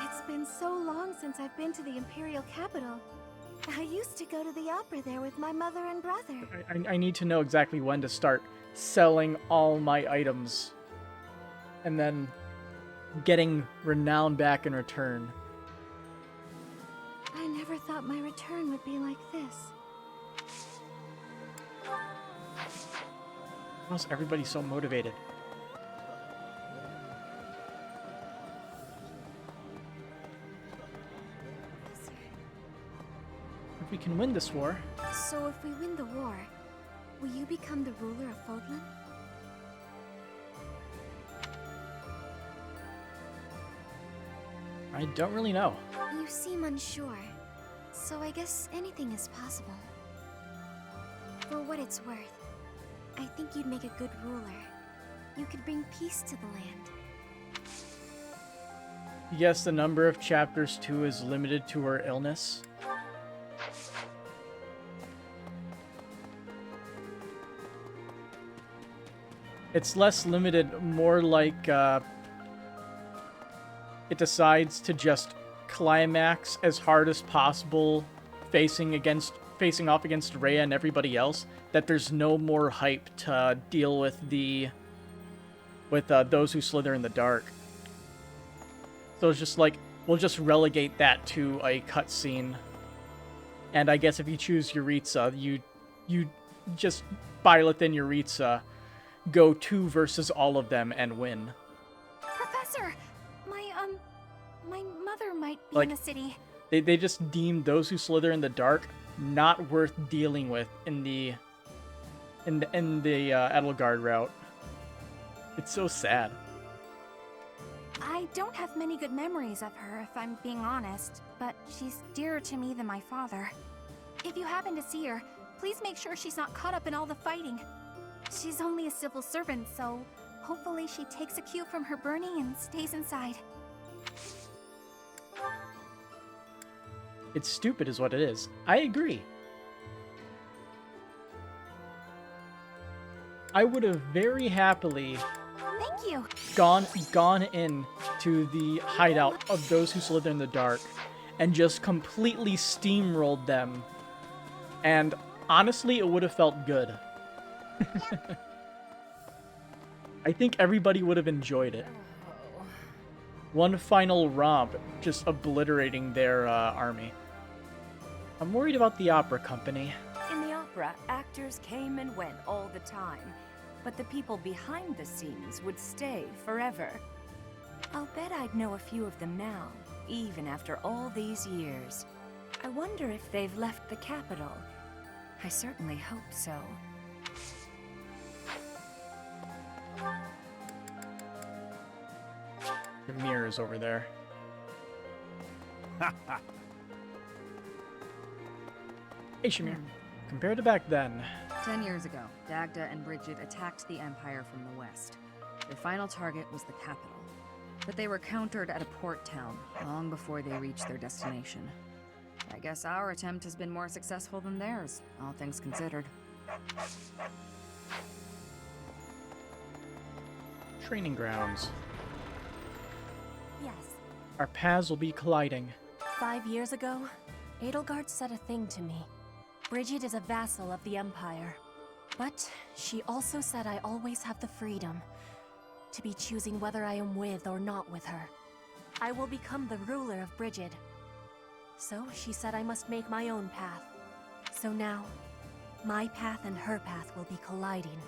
It's been so long since I've been to the Imperial capital. I used to go to the opera there with my mother and brother. I need to know exactly when to start selling all my items and then getting renown back in return. I never thought my return would be like this. How's everybody so motivated? If we can win this war... So if we win the war, will you become the ruler of Fodlan? I don't really know. You seem unsure, so I guess anything is possible. For what it's worth, I think you'd make a good ruler. You could bring peace to the land. Yes, the number of chapters too is limited to her illness. It's less limited, more like it decides to just climax as hard as possible, facing off against Rhea and everybody else. That there's no more hype to deal with those who slither in the dark. So it's just like, we'll just relegate that to a cutscene. And I guess if you choose Yuritsa, you just Byleth and Yuritsa go 2 versus all of them and win. Professor, my mother might be Like, in the city. They just deemed those who slither in the dark not worth dealing with in the Edelgard route. It's so sad. I I don't have many good memories of her, if I'm being honest, but she's dearer to me than my father. If you happen to see her, please make sure she's not caught up in all the fighting. She's only a civil servant, so hopefully she takes a cue from her burning and stays inside. It's stupid is what it is. I agree. I would have very happily Thank you. gone in to the hideout of those who slither in the dark and just completely steamrolled them. And honestly, it would have felt good. I think everybody would have enjoyed it. One final romp, just obliterating their army. I'm worried about the opera company. In the opera, actors came and went all the time, but the people behind the scenes would stay forever. I'll bet I'd know a few of them now, even after all these years. I wonder if they've left the capital. I certainly hope so. The mirror's over there. Hey, Shamir. Compared to back then... 10 years ago, Dagda and Bridget attacked the Empire from the west. Their final target was the capital, but they were countered at a port town long before they reached their destination. I guess our attempt has been more successful than theirs, all things considered. Training grounds. Yes. Our paths will be colliding. 5 years ago, Edelgard said a thing to me. Bridget is a vassal of the Empire. But she also said I always have the freedom to be choosing whether I am with or not with her. I will become the ruler of Bridget. So she said I must make my own path. So now, my path and her path will be colliding.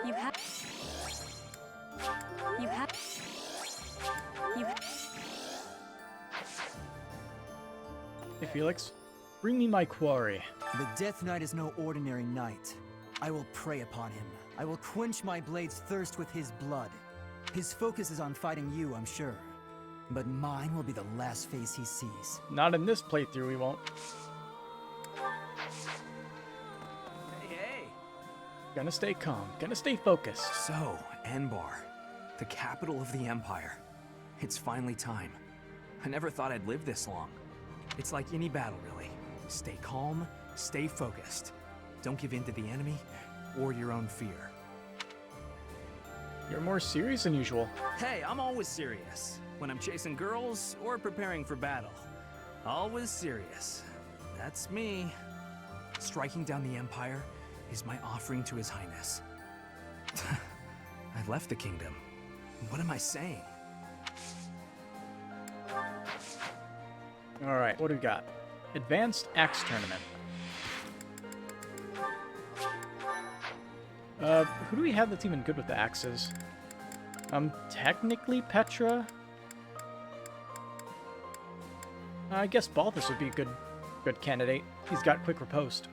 You have... Hey, Felix. Bring me my quarry. The Death Knight is no ordinary knight. I will prey upon him. I will quench my blade's thirst with his blood. His focus is on fighting you, I'm sure. But mine will be the last face he sees. Not in this playthrough, we won't. Hey! Gonna stay calm. Gonna stay focused. So, Enbar, the capital of the Empire. It's finally time. I never thought I'd live this long. It's like any battle, really. Stay calm, stay focused. Don't give in to the enemy or your own fear. You're more serious than usual. Hey, I'm always serious. When I'm chasing girls or preparing for battle. Always serious. That's me. Striking down the Empire is my offering to His Highness. I left the kingdom. What am I saying? Alright, what do we got? Advanced Axe Tournament. Who do we have that's even good with the axes? Technically Petra? I guess Balthus would be a good candidate. He's got quick riposte.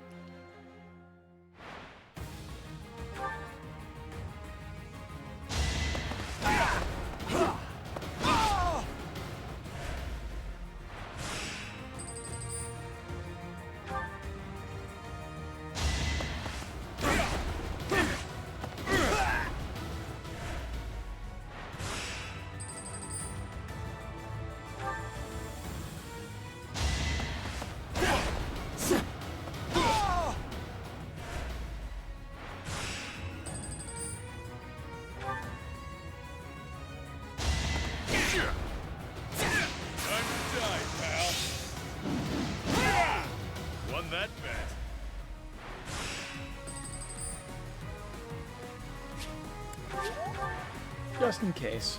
Just in case.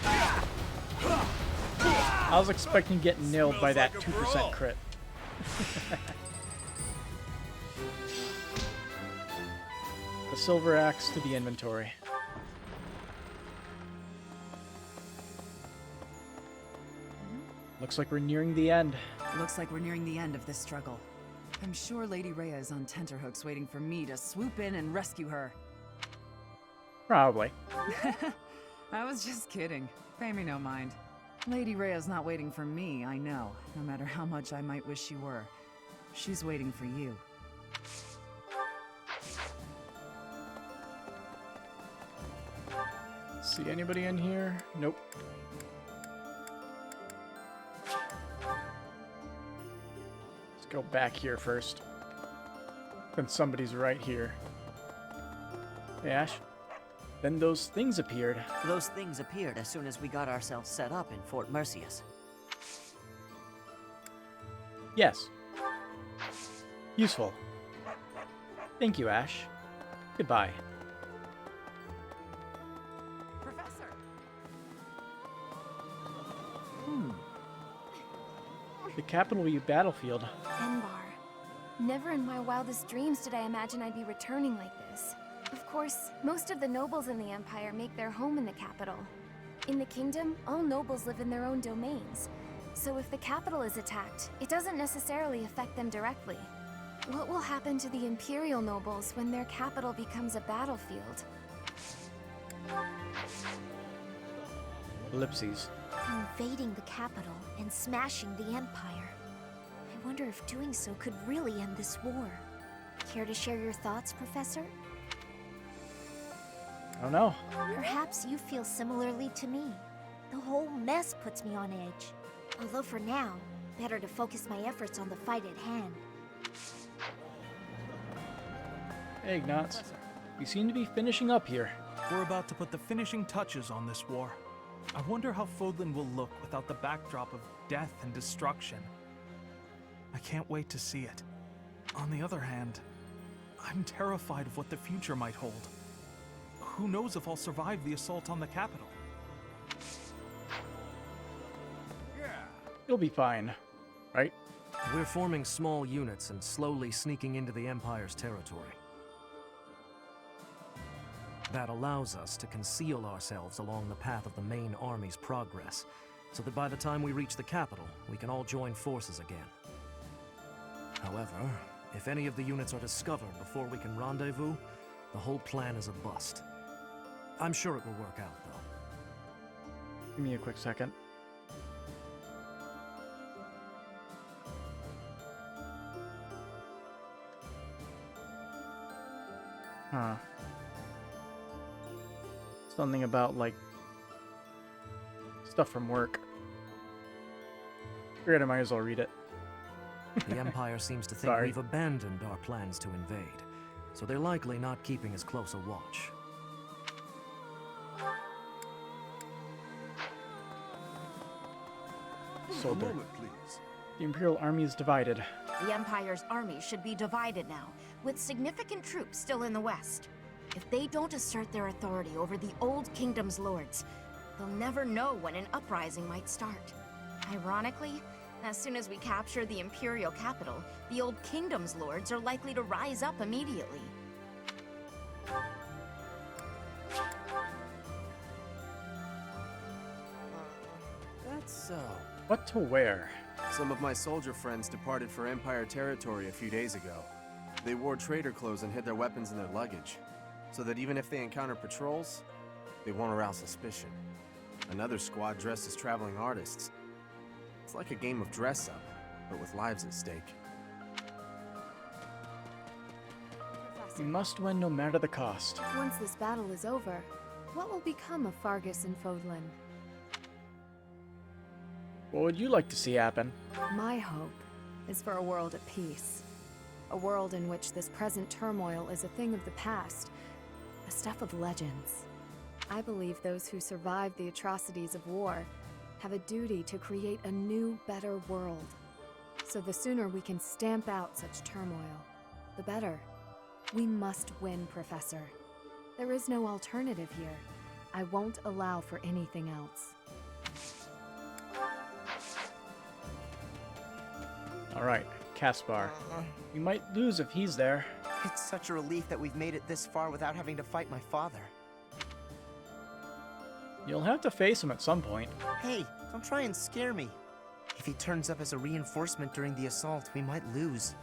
I was expecting to get nailed by that 2% crit. The silver axe to the inventory. Mm-hmm. Looks like we're nearing the end. Looks like we're nearing the end of this struggle. I'm sure Lady Rhea is on tenterhooks waiting for me to swoop in and rescue her. Probably. I was just kidding. Pay me no mind. Lady Rhea's not waiting for me, I know, no matter how much I might wish she were. She's waiting for you. See anybody in here? Nope. Let's go back here first. Then somebody's right here. Hey, Ash. Then those things appeared. Those things appeared as soon as we got ourselves set up in Fort Merceus. Yes. Useful. Thank you, Ash. Goodbye. Professor! The capital will be battlefield. Enbar. Never in my wildest dreams did I imagine I'd be returning like this. Of course, most of the nobles in the Empire make their home in the capital. In the kingdom, all nobles live in their own domains. So if the capital is attacked, it doesn't necessarily affect them directly. What will happen to the Imperial nobles when their capital becomes a battlefield? Ellipses. Invading the capital and smashing the Empire. I wonder if doing so could really end this war. Care to share your thoughts, Professor? I don't know. Perhaps you feel similarly to me. The whole mess puts me on edge. Although for now, better to focus my efforts on the fight at hand. Hey, Ignatz. We seem to be finishing up here. We're about to put the finishing touches on this war. I wonder how Fodlan will look without the backdrop of death and destruction. I can't wait to see it. On the other hand, I'm terrified of what the future might hold. Who knows if I'll survive the assault on the capital? You'll be fine, right? We're forming small units and slowly sneaking into the Empire's territory. That allows us to conceal ourselves along the path of the main army's progress, so that by the time we reach the capital, we can all join forces again. However, if any of the units are discovered before we can rendezvous, the whole plan is a bust. I'm sure it will work out, though. Give me a quick second. Huh. Something about, like, stuff from work. Figured I might as well read it. The Empire seems to think we've abandoned our plans to invade, so they're likely not keeping as close a watch. Soldier. A moment, please. The Imperial army is divided. The Empire's army should be divided now, with significant troops still in the west. If they don't assert their authority over the Old Kingdom's lords, they'll never know when an uprising might start. Ironically, as soon as we capture the Imperial capital, the Old Kingdom's lords are likely to rise up immediately. That's so. What to wear? Some of my soldier friends departed for Empire territory a few days ago. They wore trader clothes and hid their weapons in their luggage, so that even if they encounter patrols, they won't arouse suspicion. Another squad dressed as traveling artists. It's like a game of dress-up, but with lives at stake. We must win no matter the cost. Once this battle is over, what will become of Fargus and Fodlan? What would you like to see happen? My hope is for a world at peace. A world in which this present turmoil is a thing of the past, the stuff of legends. I believe those who survived the atrocities of war have a duty to create a new, better world. So the sooner we can stamp out such turmoil, the better. We must win, Professor. There is no alternative here. I won't allow for anything else. Alright, Caspar. We might lose if he's there. It's such a relief that we've made it this far without having to fight my father. You'll have to face him at some point. Hey, don't try and scare me. If he turns up as a reinforcement during the assault, we might lose.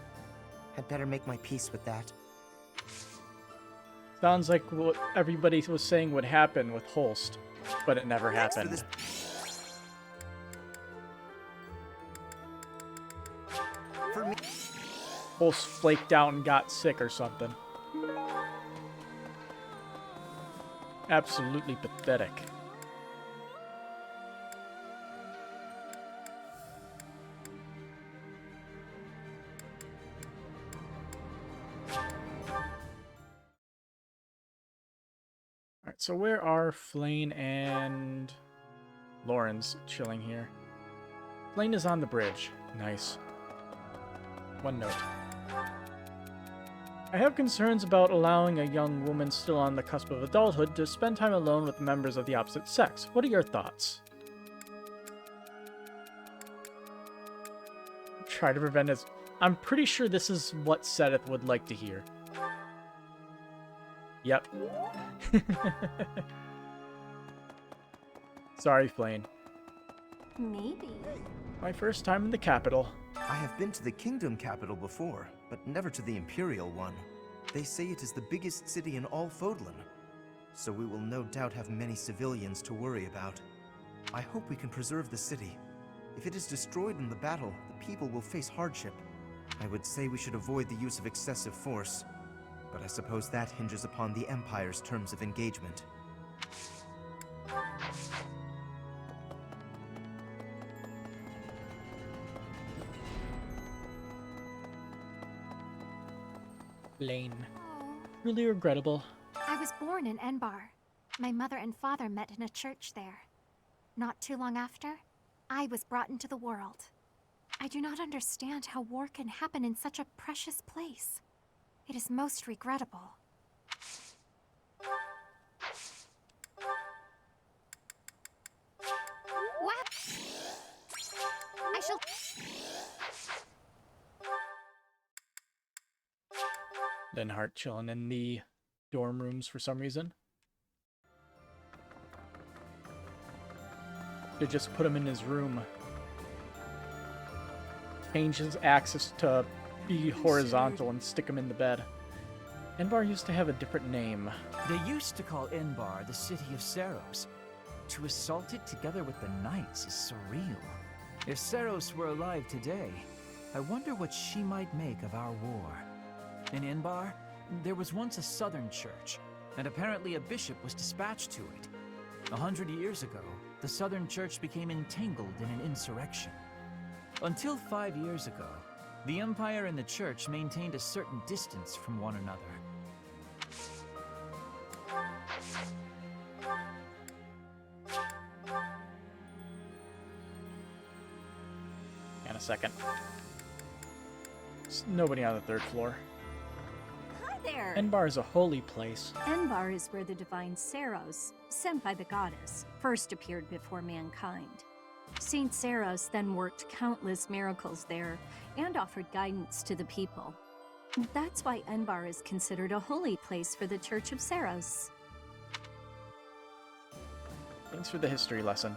I'd better make my peace with that. Sounds like what everybody was saying would happen with Holst, but it never happened. For me. Holst flaked out and got sick or something. Absolutely pathetic. Alright, so where are Flane and Lauren's chilling here? Flane is on the bridge. Nice. One note. I have concerns about allowing a young woman still on the cusp of adulthood to spend time alone with members of the opposite sex. What are your thoughts? Try to prevent it. I'm pretty sure this is what Seth would like to hear. Yep. Sorry, Flane. Maybe. My first time in the capital. I have been to the kingdom capital before, but never to the imperial one. They say it is the biggest city in all Fodlan, so we will no doubt have many civilians to worry about. I hope we can preserve the city. If it is destroyed in the battle, the people will face hardship. I would say we should avoid the use of excessive force, but I suppose that hinges upon the Empire's terms of engagement. Lane. Really regrettable. I was born in Enbar. My mother and father met in a church there. Not too long after, I was brought into the world. I do not understand how war can happen in such a precious place. It is most regrettable. What? I shall... Linhardt chilling in the dorm rooms for some reason. They just put him in his room. Change his axis to be horizontal and stick him in the bed. Enbar used to have a different name. They used to call Enbar the city of Seros. To assault it together with the knights is surreal. If Seros were alive today, I wonder what she might make of our war. In Enbar, there was once a southern church, and apparently a bishop was dispatched to it. 100 years ago, the southern church became entangled in an insurrection. Until 5 years ago, the Empire and the church maintained a certain distance from one another. And a second. There's nobody on the third floor. Hi there! Enbar is a holy place. Enbar is where the divine Seros, sent by the goddess, first appeared before mankind. Saint Seros then worked countless miracles there and offered guidance to the people. That's why Enbar is considered a holy place for the Church of Seros. Thanks for the history lesson.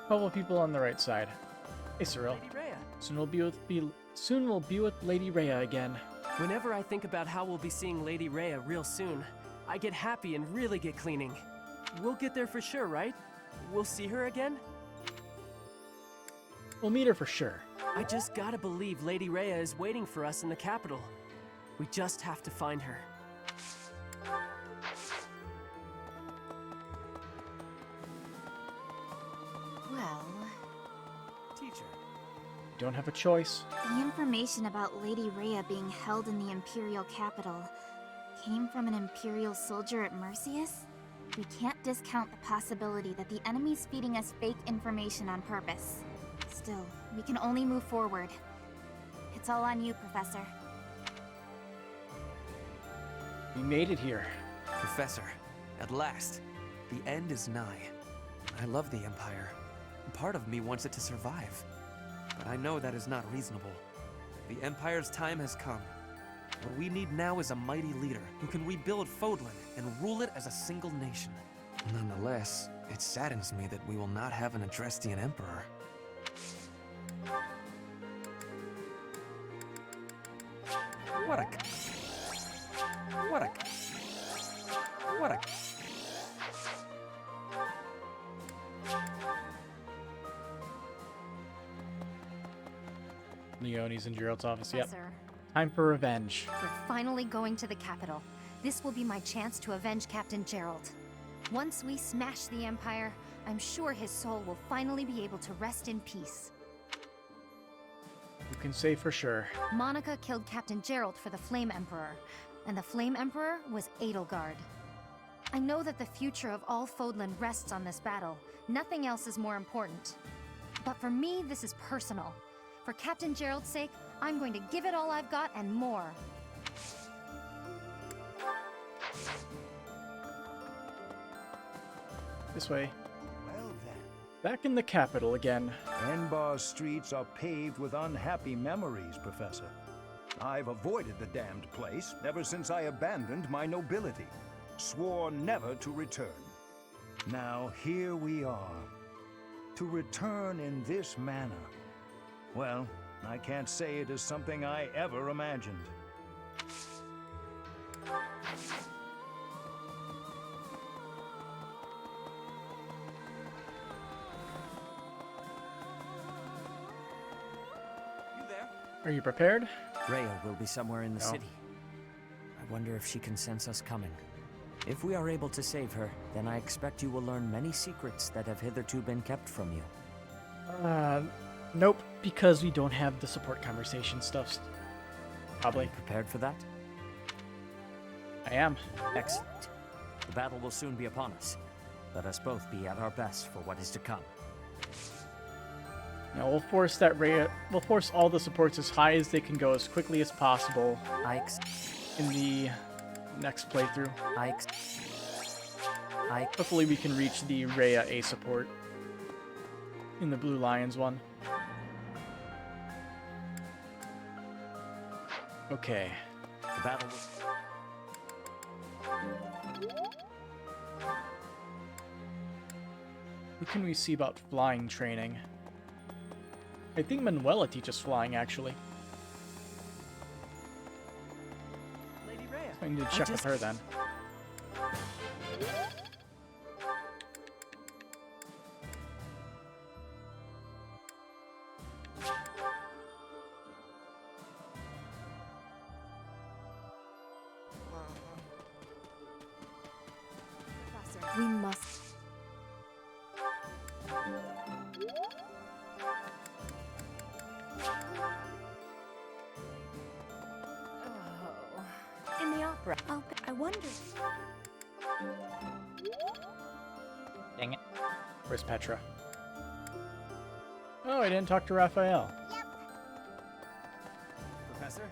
Couple people on the right side. Hey, Cyril. Lady Rhea. Soon we'll be with Lady Rhea again. Whenever I think about how we'll be seeing Lady Rhea real soon, I get happy and really get cleaning. We'll get there for sure, right? We'll see her again? We'll meet her for sure. I just gotta believe Lady Rhea is waiting for us in the capital. We just have to find her. Well... Teacher. You don't have a choice. The information about Lady Rhea being held in the Imperial capital came from an Imperial soldier at Merceus? We can't discount the possibility that the enemy's feeding us fake information on purpose. Still, we can only move forward. It's all on you, Professor. We made it here. Professor, at last, the end is nigh. I love the Empire. Part of me wants it to survive. But I know that is not reasonable. The Empire's time has come. What we need now is a mighty leader who can rebuild Fodlan and rule it as a single nation. Nonetheless, it saddens me that we will not have an Adrestian Emperor. What a... What a... What a... Leonie's in Gerald's office. Yep. Professor. Time for revenge. We're finally going to the capital. This will be my chance to avenge Captain Gerald. Once we smash the Empire, I'm sure his soul will finally be able to rest in peace. You can say for sure. Monica killed Captain Gerald for the Flame Emperor, and the Flame Emperor was Edelgard. I know that the future of all Fodlan rests on this battle. Nothing else is more important. But for me, this is personal. For Captain Gerald's sake, I'm going to give it all I've got and more. This way. Well then. Back in the capital again. Enbar's streets are paved with unhappy memories, Professor. I've avoided the damned place ever since I abandoned my nobility. Swore never to return. Now here we are. To return in this manner. Well, I can't say it is something I ever imagined. Are you prepared? Rhea will be somewhere in the No. city. I wonder if she can sense us coming. If we are able to save her, then I expect you will learn many secrets that have hitherto been kept from you. Nope, because we don't have the support conversation stuff. Probably. Are you prepared for that? I am. Excellent. The battle will soon be upon us. Let us both be at our best for what is to come. Now we'll force that we'll force all the supports as high as they can go as quickly as possible in the next playthrough. Hopefully we can reach the Rhea A support in the Blue Lions one. Okay. The battle Who can we see about flying training? I think Manuela teaches flying, actually. Lady Rhea. I need to check with her then. Professor, we must... In the opera. I wonder. Dang it. Where's Petra? Oh, I didn't talk to Raphael. Professor?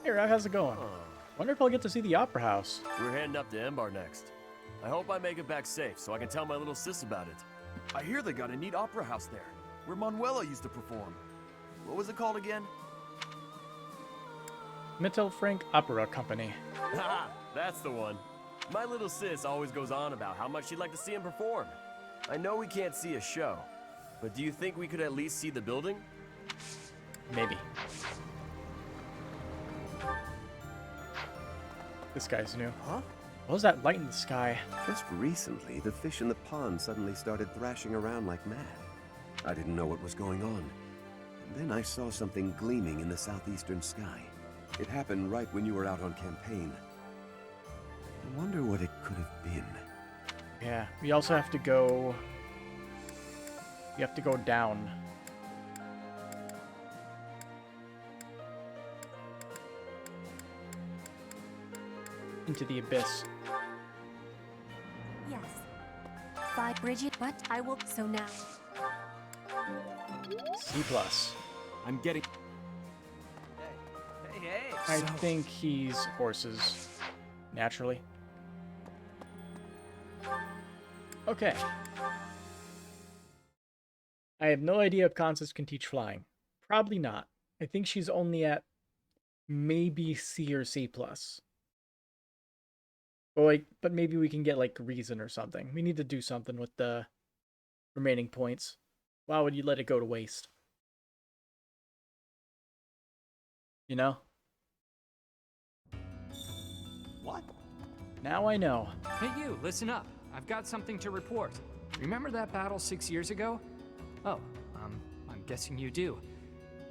Hey, Raph, how's it going? Wonder if I'll get to see the Opera House. We're heading up to Embar next. I hope I make it back safe so I can tell my little sis about it. I hear they got a neat opera house there, where Manuela used to perform. What was it called again? Mittelfrank Opera Company. Ha! That's the one. My little sis always goes on about how much she'd like to see him perform. I know we can't see a show, but do you think we could at least see the building? Maybe. This guy's new. Huh? What was that light in the sky? Just recently, the fish in the pond suddenly started thrashing around like mad. I didn't know what was going on. And then I saw something gleaming in the southeastern sky. It happened right when you were out on campaign. I wonder what it could have been. Yeah, we also have to go... You have to go down. Into the abyss. Yes. By Bridget, but I will. So now. C+. I'm getting... Hey. I think he's horses. Naturally. Okay. I have no idea if Constance can teach flying. Probably not. I think she's only at maybe C or C+. But maybe we can get, like, reason or something. We need to do something with the remaining points. Why would you let it go to waste? You know? What? Now I know. Hey you, listen up. I've got something to report. Remember that battle 6 years ago? Oh, I'm guessing you do.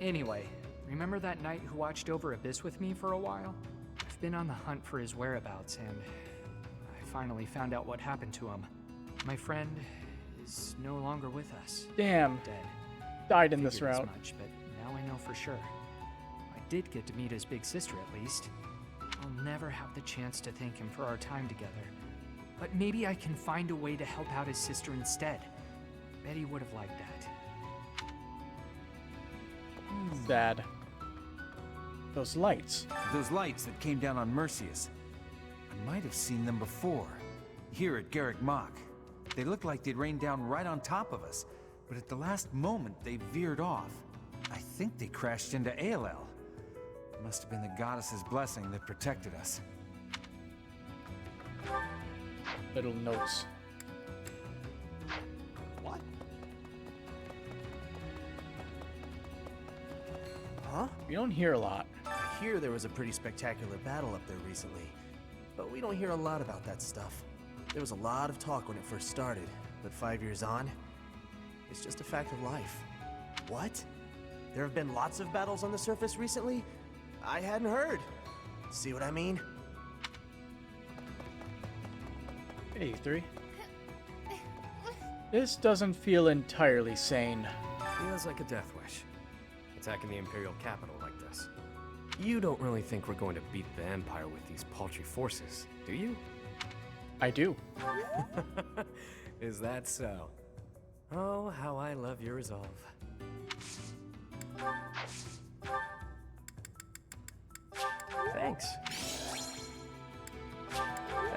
Anyway, remember that knight who watched over Abyss with me for a while? I've been on the hunt for his whereabouts, and I finally found out what happened to him. My friend is no longer with us. Damn. Dead. Died in this Figured as route. much, but now I know for sure. I did get to meet his big sister at least. I'll never have the chance to thank him for our time together. But maybe I can find a way to help out his sister instead. Bet he would have liked that. Sad. Those lights. Those lights that came down on Merceus. I might have seen them before. Here at Garrick Mach. They looked like they'd rained down right on top of us, but at the last moment they veered off. I think they crashed into ALL. It must have been the goddess's blessing that protected us. Little notes. What? Huh? You don't hear a lot. I hear there was a pretty spectacular battle up there recently, but we don't hear a lot about that stuff. There was a lot of talk when it first started, but 5 years on, it's just a fact of life. What? There have been lots of battles on the surface recently? I hadn't heard. See what I mean? Hey, 3. This doesn't feel entirely sane. Feels like a death wish. Attacking the Imperial capital like this. You don't really think we're going to beat the Empire with these paltry forces, do you? I do. Is that so? Oh, how I love your resolve. Thanks.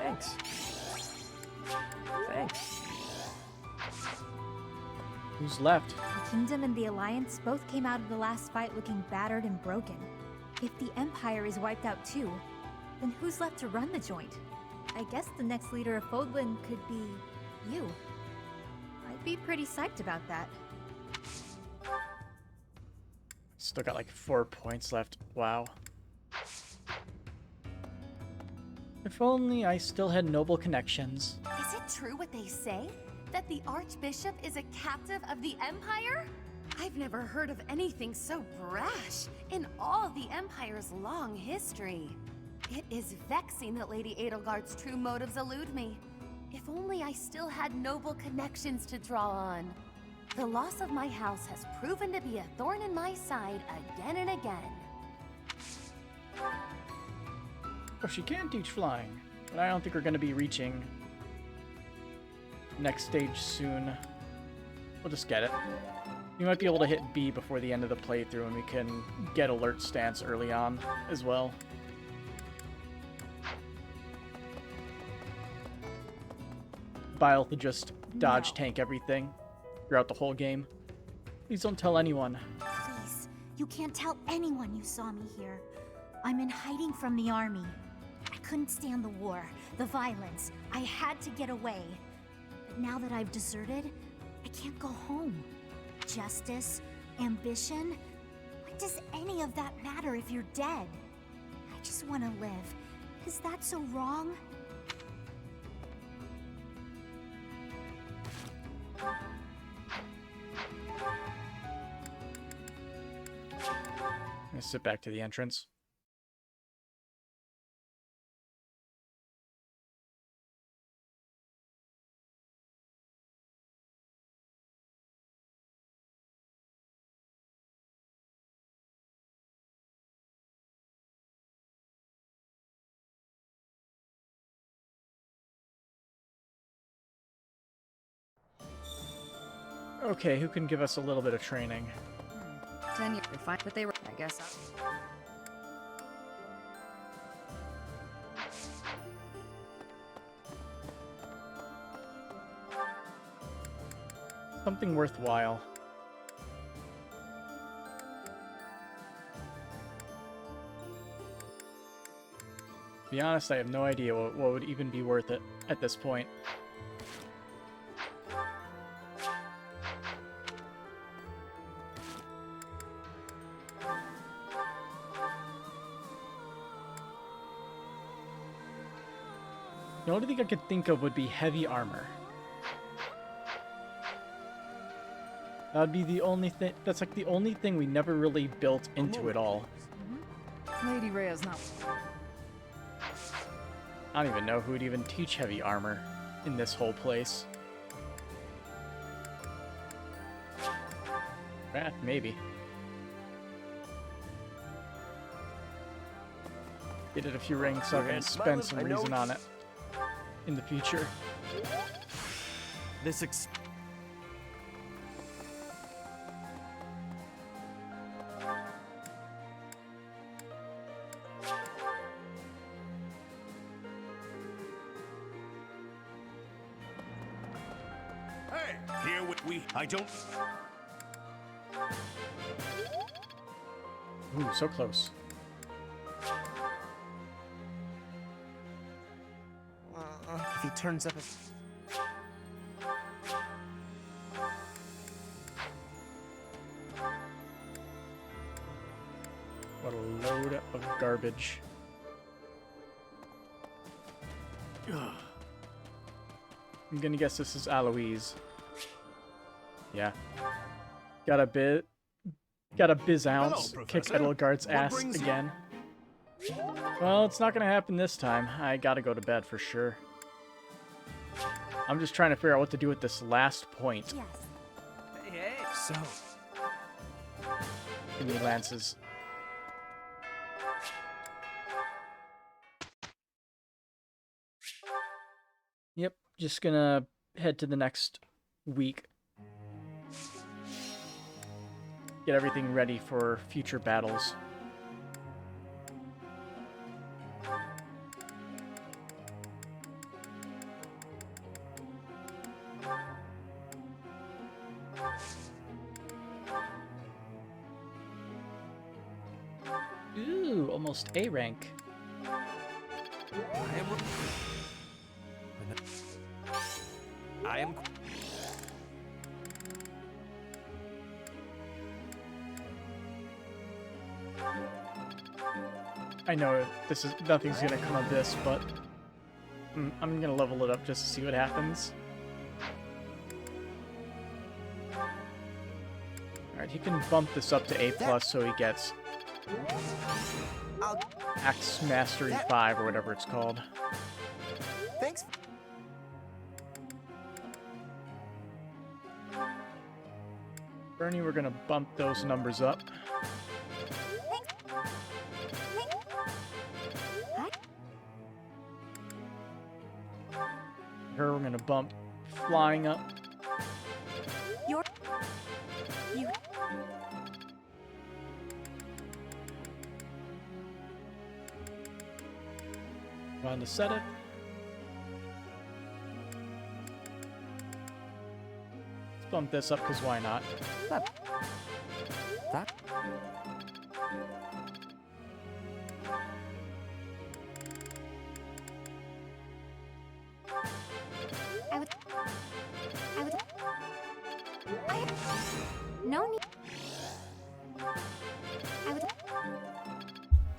Thanks. Thanks. Who's left? The Kingdom and the Alliance both came out of the last fight looking battered and broken. If the Empire is wiped out too, then who's left to run the joint? I guess the next leader of Fodlan could be you. I'd be pretty psyched about that. Still got like 4 points left. Wow. If only I still had noble connections. Is it true what they say? That the Archbishop is a captive of the Empire? I've never heard of anything so brash in all the Empire's long history. It is vexing that Lady Edelgard's true motives elude me. If only I still had noble connections to draw on. The loss of my house has proven to be a thorn in my side again and again. Oh, she can teach flying, but I don't think we're going to be reaching next stage soon. We'll just get it. We might be able to hit B before the end of the playthrough, and we can get alert stance early on as well. Bile to just dodge tank everything throughout the whole game. Please don't tell anyone. Please, you can't tell anyone you saw me here. I'm in hiding from the army. I couldn't stand the war, the violence. I had to get away. But now that I've deserted, I can't go home. Justice, ambition, what does any of that matter if you're dead? I just want to live. Is that so wrong? I'm gonna sit back to the entrance. Okay, who can give us a little bit of training? 10 years, fine, but they were, I guess. Something worthwhile. To be honest, I have no idea what would even be worth it at this point. The only thing I could think of would be heavy armor. That would be the only thing. That's like the only thing we never really built into it all. Lady Rhea's not. I don't even know who would even teach heavy armor in this whole place. Maybe. Get it a few rings, so I'm gonna spend some reason on it in the future. This Here I don't. Ooh, so close. If he turns up as... What a load of garbage. I'm gonna guess this is Aloise. Yeah. Got a biz ounce. Kick Edelgard's ass again. Well, it's not gonna happen this time. I gotta go to bed for sure. I'm just trying to figure out what to do with this last point. Yes. Hey, so... Give me lances. Yep, just gonna head to the next week. Get everything ready for future battles. Ooh, almost A rank. I am... I know nothing's gonna come of this, but I'm gonna level it up just to see what happens. Alright, he can bump this up to A+, so he gets Axe Mastery 5 or whatever it's called. Thanks. Bernie, we're gonna bump those numbers up. Her, we're gonna bump flying up. You. On to set it. Let's bump this up, because why not? That. No need.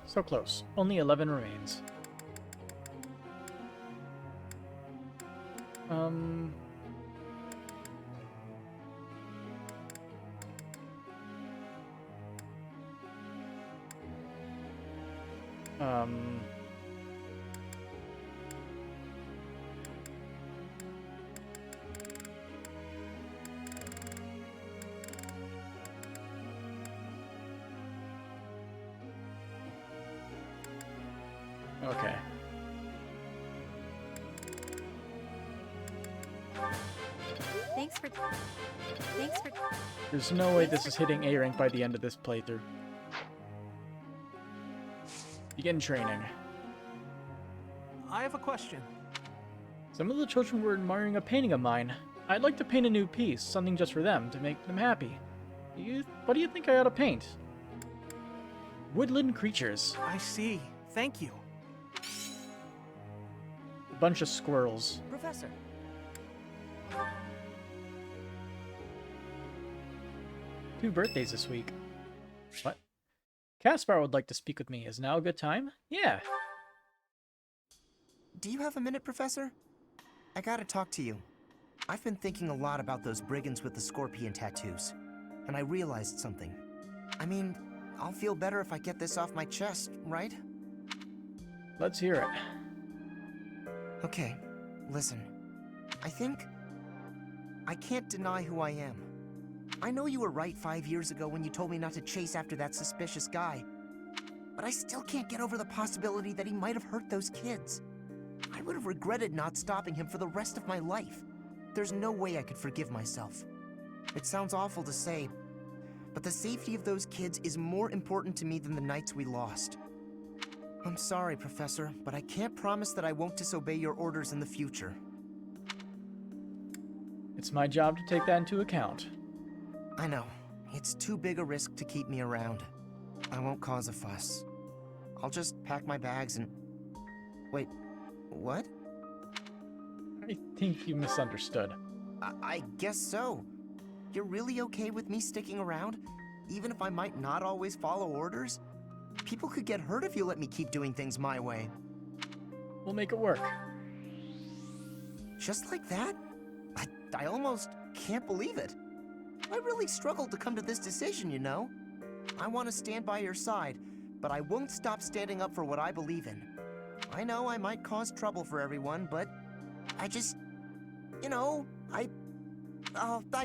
So close. Only 11 remains. Okay. Thanks for. There's no way this is hitting A rank by the end of this playthrough. Begin training. I have a question. Some of the children were admiring a painting of mine. I'd like to paint a new piece, something just for them, to make them happy. What do you think I ought to paint? Woodland creatures. I see. Thank you. A bunch of squirrels. Professor. 2 birthdays this week. What? Caspar would like to speak with me. Is now a good time? Yeah. Do you have a minute, Professor? I gotta talk to you. I've been thinking a lot about those brigands with the scorpion tattoos, and I realized something. I mean, I'll feel better if I get this off my chest, right? Let's hear it. Okay, listen. I can't deny who I am. I know you were right 5 years ago when you told me not to chase after that suspicious guy. But I still can't get over the possibility that he might have hurt those kids. I would have regretted not stopping him for the rest of my life. There's no way I could forgive myself. It sounds awful to say, but the safety of those kids is more important to me than the knights we lost. I'm sorry, Professor, but I can't promise that I won't disobey your orders in the future. It's my job to take that into account. I know. It's too big a risk to keep me around. I won't cause a fuss. I'll just pack my bags and... Wait, what? I think you misunderstood. I guess so. You're really okay with me sticking around? Even if I might not always follow orders? People could get hurt if you let me keep doing things my way. We'll make it work. Just like that? I almost can't believe it. I really struggled to come to this decision, you know? I want to stand by your side, but I won't stop standing up for what I believe in. I know I might cause trouble for everyone, but I just... You know, I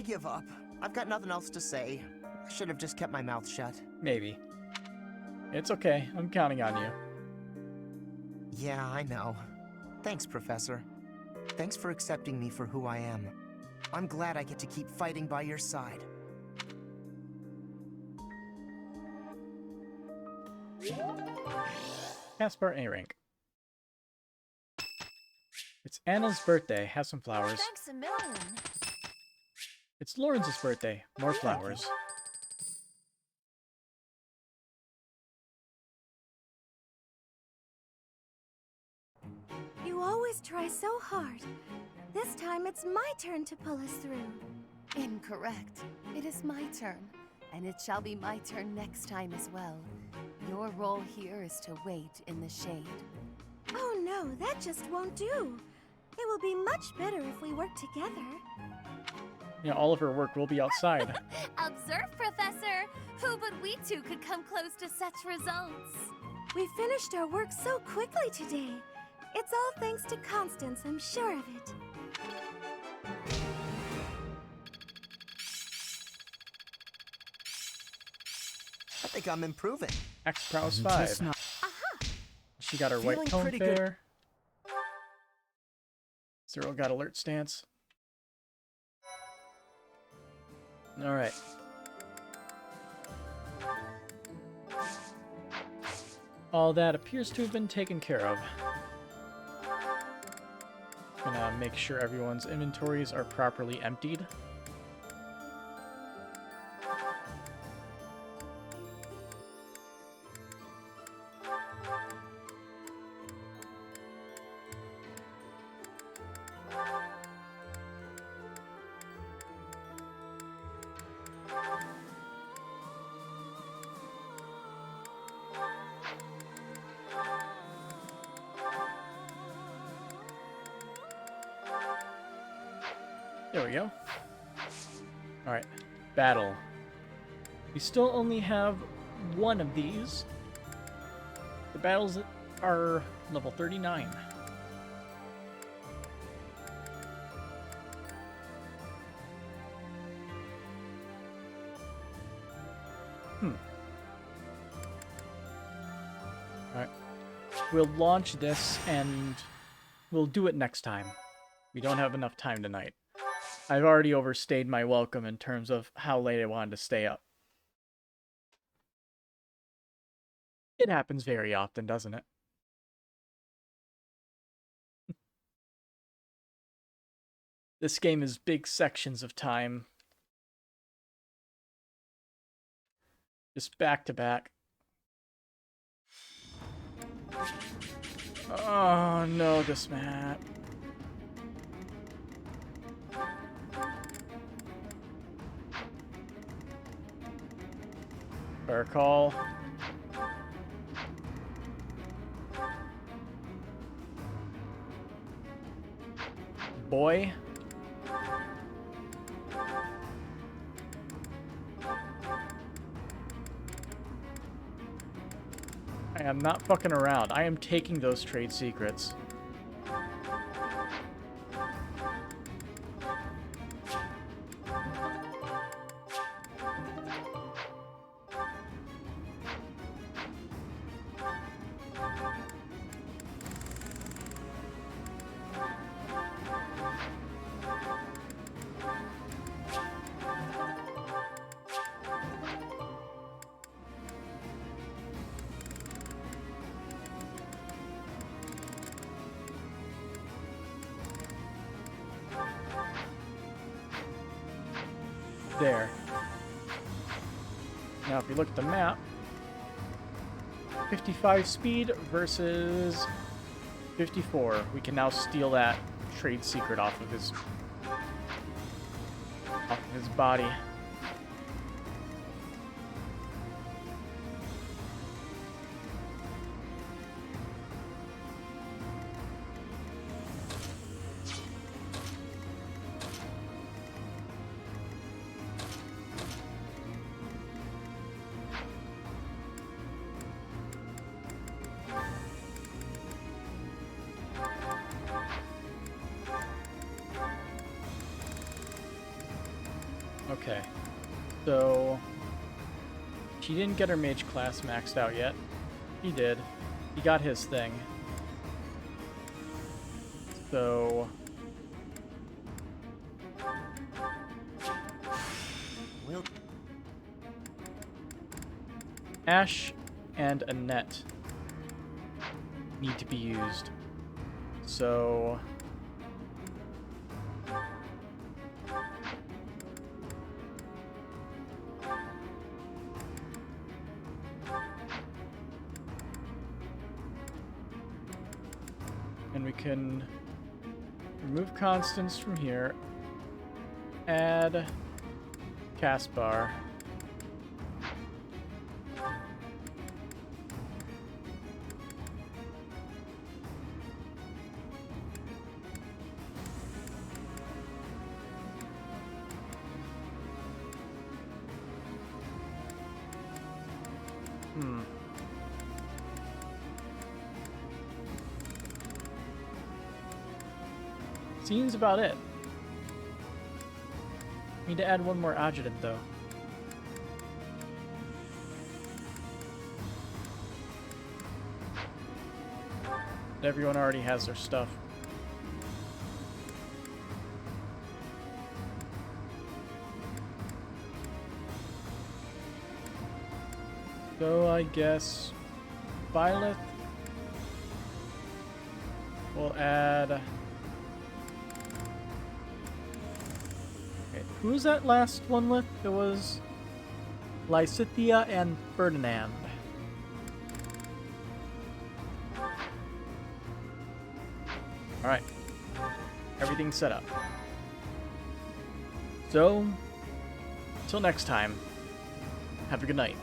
give up. I've got nothing else to say. I should have just kept my mouth shut. Maybe. It's okay. I'm counting on you. Yeah, I know. Thanks, Professor. Thanks for accepting me for who I am. I'm glad I get to keep fighting by your side. Caspar A. rank. It's Anna's birthday. Have some flowers. Thanks a million. It's Lawrence's birthday. More flowers. You always try so hard. This time it's my turn to pull us through. Incorrect. It is my turn, and it shall be my turn next time as well. Your role here is to wait in the shade. Oh no, that just won't do. It will be much better if we work together. Yeah, all of her work will be outside. Observe, Professor! Who but we two could come close to such results? We finished our work so quickly today. It's all thanks to Constance, I'm sure of it. I think I'm improving. Axe prowess 5. She got her Feeling white tone pretty good. fair. Zero got alert stance. Alright. All that appears to have been taken care of. Gonna make sure everyone's inventories are properly emptied. There we go. Alright, battle. We still only have one of these. The battles are level 39. Alright. We'll launch this and we'll do it next time. We don't have enough time tonight. I've already overstayed my welcome in terms of how late I wanted to stay up. It happens very often, doesn't it? This game is big sections of time. Just back to back. Oh no, this map. Fair call. boy. I am not fucking around. I am taking those trade secrets. There. Now, if you look at the map, 55 speed versus 54. We can now steal that trade secret off of his body. Okay, so she didn't get her mage class maxed out yet. He did. He got his thing. So Ash and Annette need to be used. So and we can remove constants from here, add cast bar, seems about it. Need to add one more adjutant though. Everyone already has their stuff. So I guess Violet will add. Who's that last one with? It was Lysithea and Ferdinand. Alright. Everything's set up. So, until next time, have a good night.